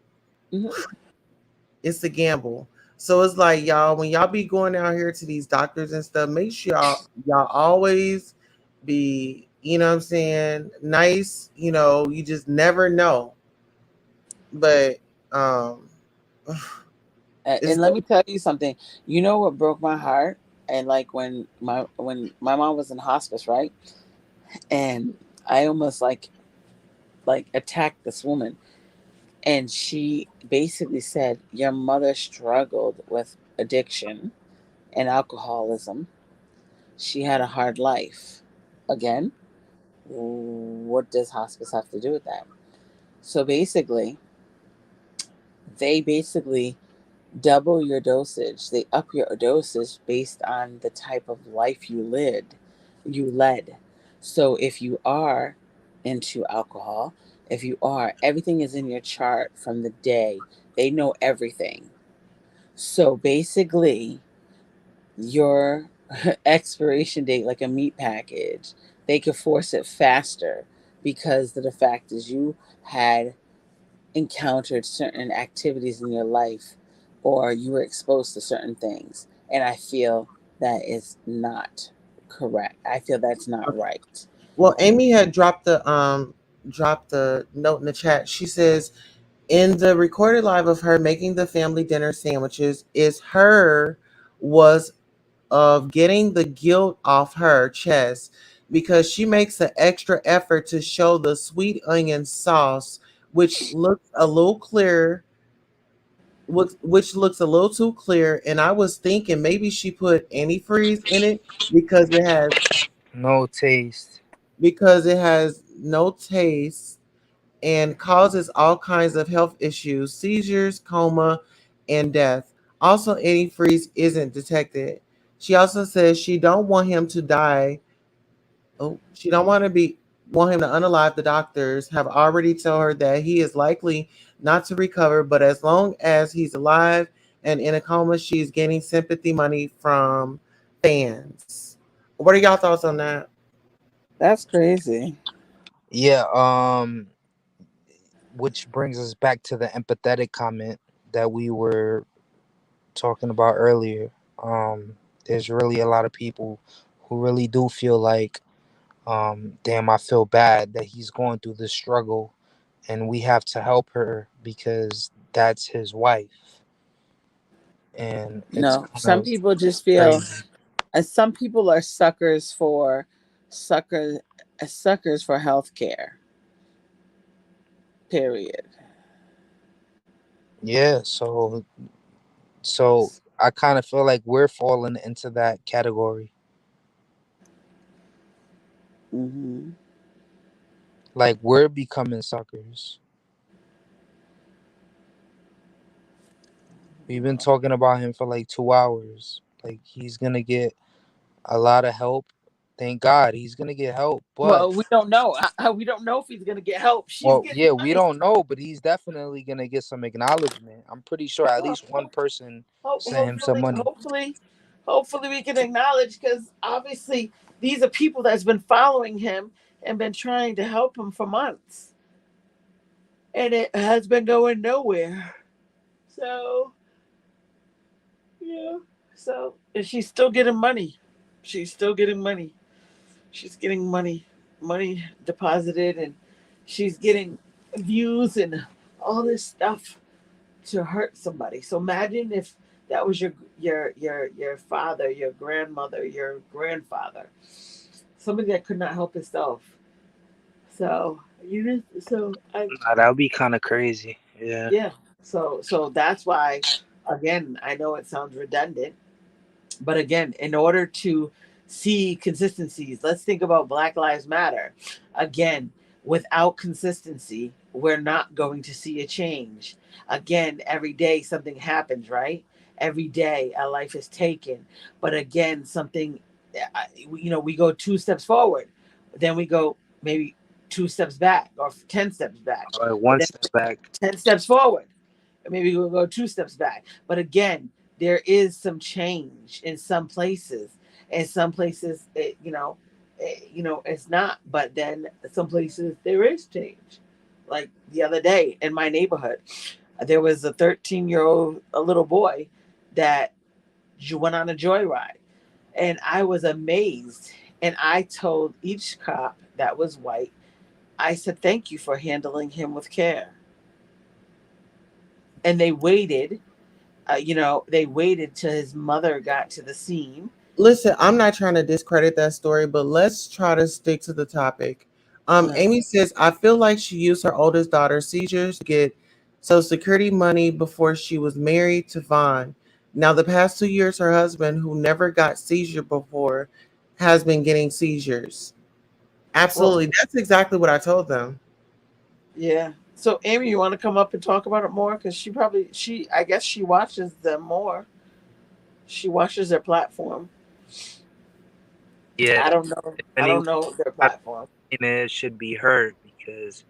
Mhm. It's a gamble. So it's like y'all, when y'all be going out here to these doctors and stuff, make sure y'all always be, you know what I'm saying, nice. You just never know. But it's And let me tell you something. You know what broke my heart? And like when my mom was in hospice, right? And I almost like attacked this woman, and she basically said, "Your mother struggled with addiction and alcoholism. She had a hard life." Again, What does hospice have to do with that? So basically, they basically double your dosage. They up your dosage based on the type of life you led. So if you are into alcohol, if you are, everything is in your chart from the day. They know everything. So basically, your expiration date, like a meat package, they could force it faster because of the fact is you had encountered certain activities in your life or you were exposed to certain things. And I feel that is not correct. I feel that's not right. Well, Amy had dropped the note in the chat. She says in the recorded live of her making the family dinner sandwiches is her was of getting the guilt off her chest because she makes an extra effort to show the sweet onion sauce, which looks a little clear, which looks a little too clear. And I was thinking maybe she put antifreeze in it because No taste. it has no taste and causes all kinds of health issues, seizures, coma, and death. Also, antifreeze isn't detected. She also says she don't want him to die. Oh, she don't want him to unalive. The doctors have already told her that he is likely not to recover, but as long as he's alive and in a coma, she's getting sympathy money from fans. What are y'all thoughts on that? That's crazy. Yeah, which brings us back to the empathetic comment that we were talking about earlier. There's really a lot of people who really do feel like, damn, I feel bad that he's going through this struggle and we have to help her because that's his wife. And it's kind Some of people just feel, crazy. some people are suckers, suckers for healthcare. Period. Yeah, so I kind of feel like we're falling into that category. Hmm. Like we're becoming suckers. We've been talking about him for like 2 hours. Like he's gonna get a lot of help. Thank God he's gonna get help. But Well, we don't know. We don't know if he's gonna get help. She's well, getting yeah, we money. don't know, but he's definitely gonna get some acknowledgement. I'm pretty sure at least one person sent him some Hopefully, money. hopefully we can acknowledge, because obviously these are people that's been following him and been trying to help him for months, and it has been going nowhere. So yeah, so and she's still getting money. She's still getting money. She's getting money deposited, and she's getting views and all this stuff to hurt somebody. So imagine if that was your father, your grandmother, your grandfather, somebody that could not help himself. So Nah, that would be kind of crazy. Yeah. yeah. So that's why, again, I know it sounds redundant, but again, in order to see consistencies, let's think about Black Lives Matter. Again, without consistency, we're not going to see a change. Again, every day something happens, right? Every day a life is taken. But again, we go 2 steps forward, then we go maybe 2 steps back or 10 steps back, All right, but one then step back. 10 steps forward. Maybe we'll go 2 steps back. But again, there is some change in some places. In some places, it's not. But then some places there is change. Like the other day in my neighborhood, there was a 13-year-old, a little boy that went on a joyride, and I was amazed. And I told each cop that was white, I said, "Thank you for handling him with care." And they waited till his mother got to the scene. Listen, I'm not trying to discredit that story, but let's try to stick to the topic. Uh, Amy says, I feel like she used her oldest daughter's seizures to get Social Security money before she was married to Vaughn. Now, the past 2 years, her husband, who never got seizure before, has been getting seizures. Well, Absolutely. That's exactly what I told them. yeah. So Amy, you want to come up and talk about it more? Because I guess she watches them more. She watches their platform. Yeah, I don't know. if I don't anyone know their got platform. in it should be her because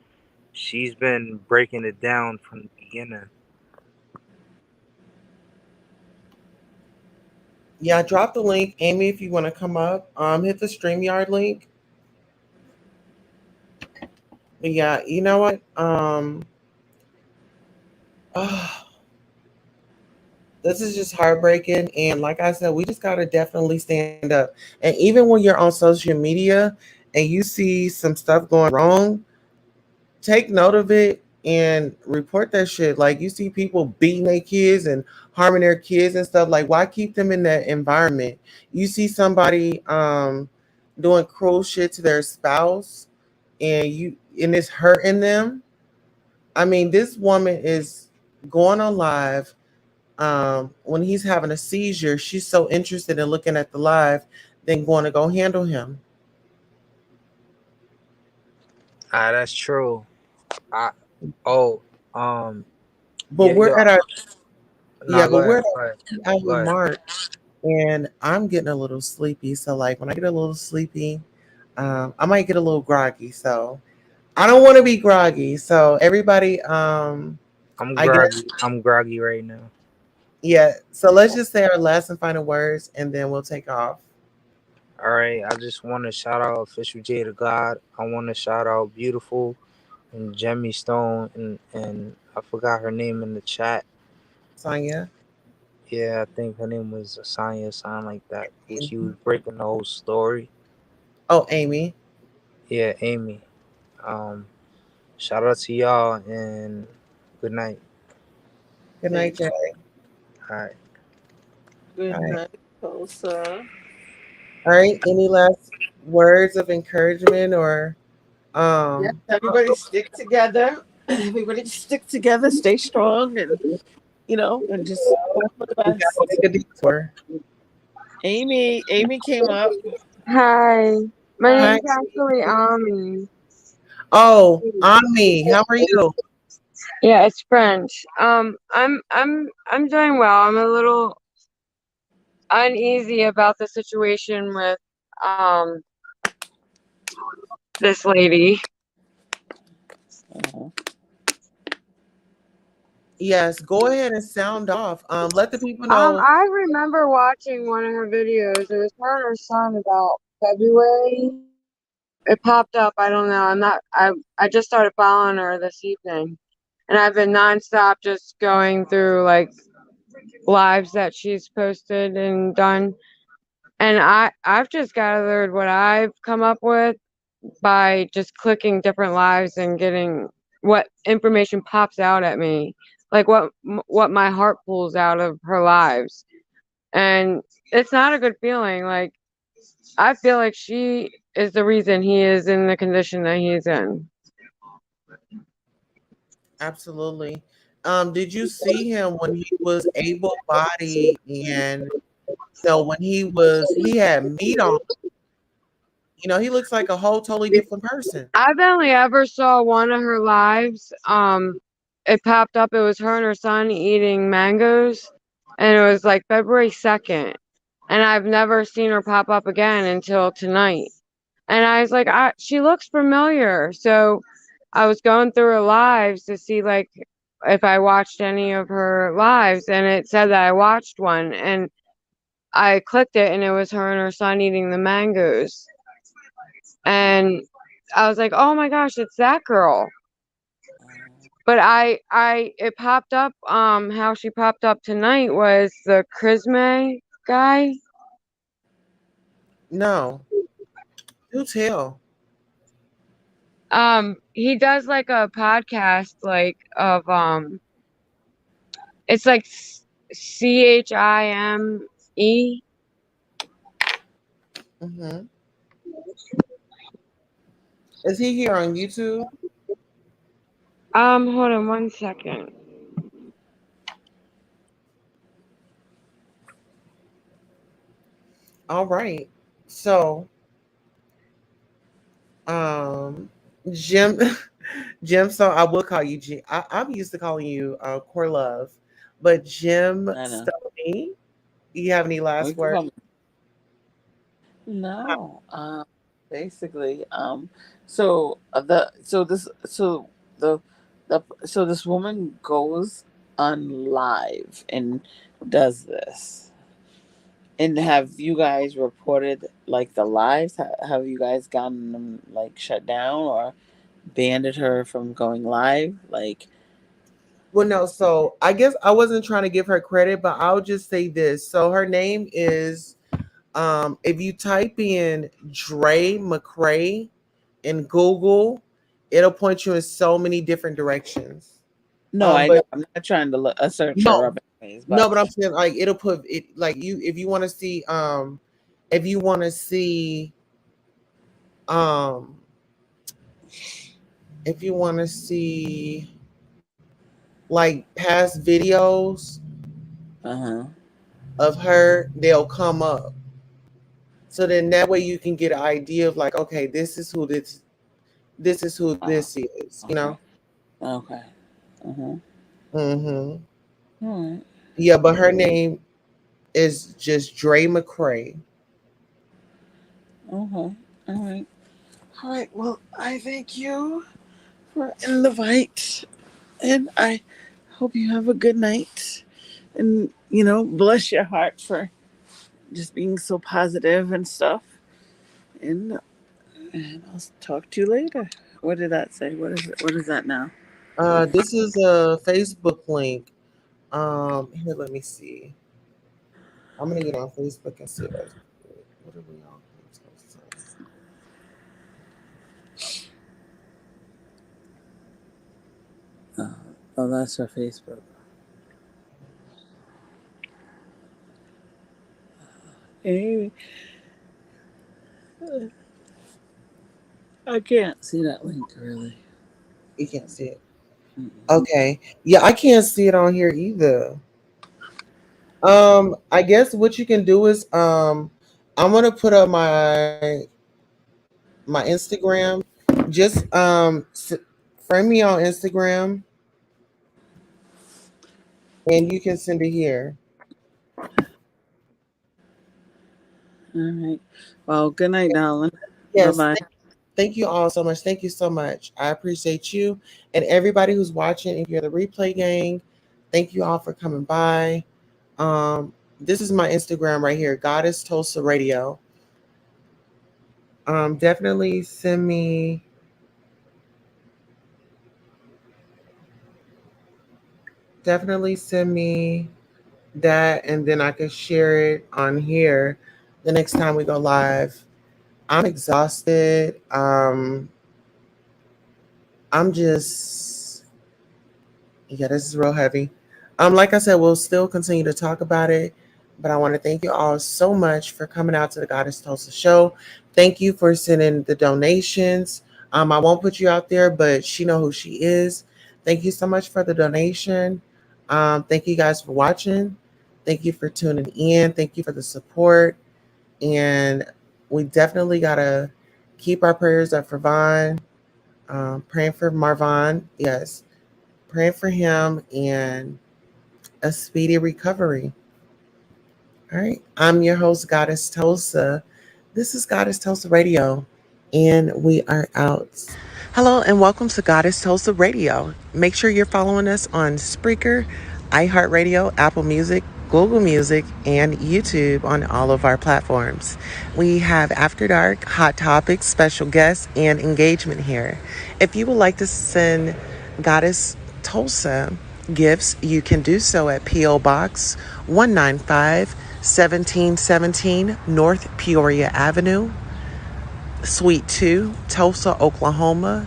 she's been breaking it down from the beginning. Yeah, drop the link, Amy, if you want to come up. Hit the StreamYard link. But yeah, you know what? This is just heartbreaking. And like I said, we just gotta definitely stand up. And even when you're on social media and you see some stuff going wrong, take note of it and report that shit. Like you see people beating their kids and harming their kids and stuff. Like why keep them in that environment? You see somebody doing cruel shit to their spouse and it's hurting them. I mean, this woman is going on live when he's having a seizure. She's so interested in looking at the live than going to go handle him. Ah, that's true. I oh But yeah we're yo at our yeah, nah, but go we're ahead, at go ahead, our go hour ahead. mark, and I'm getting a little sleepy. So like when I get a little sleepy, I might get a little groggy. So I don't want to be groggy. So everybody, I'm I guess groggy. I'm groggy right now. yeah. So let's just say our last and final words, and then we'll take off. All right, I just want to shout out Official J to God. I want to shout out Beautiful and Jemmy Stone and I forgot her name in the chat. Sonya Yeah, I think her name was Asanya, something like that. She was and breaking the whole story. oh Amy. Yeah, Amy. Um, Shout out to y'all and good night. Good night, Thank Jay. you. All right. All Good right. night, Tulsa. All right. Any last words of encouragement or Yes, um? everybody stick together. Everybody stick together, stay strong, and and just hope for the We gotta best. take a detour. Amy came up. Hi, my Hi. Hi. name's actually Ami. Oh, on me. How are you? Yeah, it's French. I'm doing well. I'm a little uneasy about the situation with um this lady. Uh-huh. Yes, go ahead and sound off. Let the people know. I remember watching one of her videos. It was her and her son about February. It popped up. I don't know. I just started following her this evening, and I've been nonstop just going through like lives that she's posted and done. And I've just gathered what I've come up with by just clicking different lives and getting what information pops out at me, like what my heart pulls out of her lives. And it's not a good feeling. Like I feel like she is the reason he is in the condition that he's in. Absolutely. Did you see him when he was able bodied and when he had meat on, he looks like a whole totally different person. I've only ever saw one of her lives. It popped up. It was her and her son eating mangoes, and it was like February 2nd. And I've never seen her pop up again until tonight. And I was like, she looks familiar. So I was going through her lives to see like if I watched any of her lives, and it said that I watched one, and I clicked it, and it was her and her son eating the mangoes. And I was like, "Oh my gosh, it's that girl." But it popped up. How she popped up tonight was the Chrisme guy. No, do tell. He does like a podcast, like of it's like CHIME. Hmm. Is he here on YouTube? Hold on one second. All right. So, Um, Jim, Jim. So I will call you Jim. I'm used to calling you Core Love, but Jim I know. Stoney. You have any We last can words? call me. No. Basically, so this woman goes on live and does this. And have you guys reported like the lives? Have you guys gotten them like shut down or banned her from going live? Like, Well, no. So I guess I wasn't trying to give her credit, but I'll just say this. So her name is, if you type in Dre Mccray in Google, it'll point you in so many different directions. no, I know But I'm not trying to search her no, up anyways, no, but but I'm saying like it'll put it like you if you want to see if you want to see um if you want to see like past videos uh-huh. of her, they'll come up. So then that way you can get an idea of like, okay, this is who Oh, this is, you okay. know? Okay. Uh-huh. Mm-hmm. All right. Yeah, but her name is just Dre McCray. Okay. All right. All right. Well, I thank you for the invite, and I hope you have a good night. And bless your heart for just being so positive and stuff. And I'll talk to you later. What did that say? What is it? What is that now? This is a Facebook link. Here, let me see. I'm gonna get on Facebook and see what are we on? Oh, oh, that's her Facebook. Hey, I can't see that link really. You can't see it. Mm-mm. Okay. Yeah, I can't see it on here either. I guess what you can do is I'm gonna put up my Instagram. Just friend me on Instagram and you can send it here. All right. Well, good night, darling. Bye Yes, bye. thank you all so much. Thank you so much. I appreciate you and everybody who's watching. If you're the replay gang, thank you all for coming by. This is my Instagram right here, Goddess Tulsa Radio. Definitely send me that, and then I can share it on here the next time we go live. I'm exhausted. I'm just, yeah, this is real heavy. Like I said, we'll still continue to talk about it, but I want to thank you all so much for coming out to the Goddess Tulsa show. Thank you for sending the donations. I won't put you out there, but she know who she is. Thank you so much for the donation. Thank you guys for watching. Thank you for tuning in. Thank you for the support. And we definitely gotta keep our prayers up for Vaughn. Praying for Marvon. Yes, praying for him and a speedy recovery. All right. I'm your host, Goddess Tulsa. This is Goddess Tulsa Radio, and we are out. Hello, and welcome to Goddess Tulsa Radio. Make sure you're following us on Spreaker, iHeartRadio, Apple Music, Google Music, and YouTube on all of our platforms. We have After Dark, Hot Topics, special guests, and engagement here. If you would like to send Goddess Tulsa gifts, you can do so at P.O. Box 195, 1717 North Peoria Avenue, Suite 2, Tulsa, Oklahoma,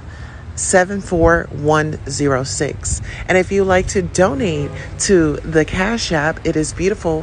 74106. And if you like to donate to the Cash App, it is beautiful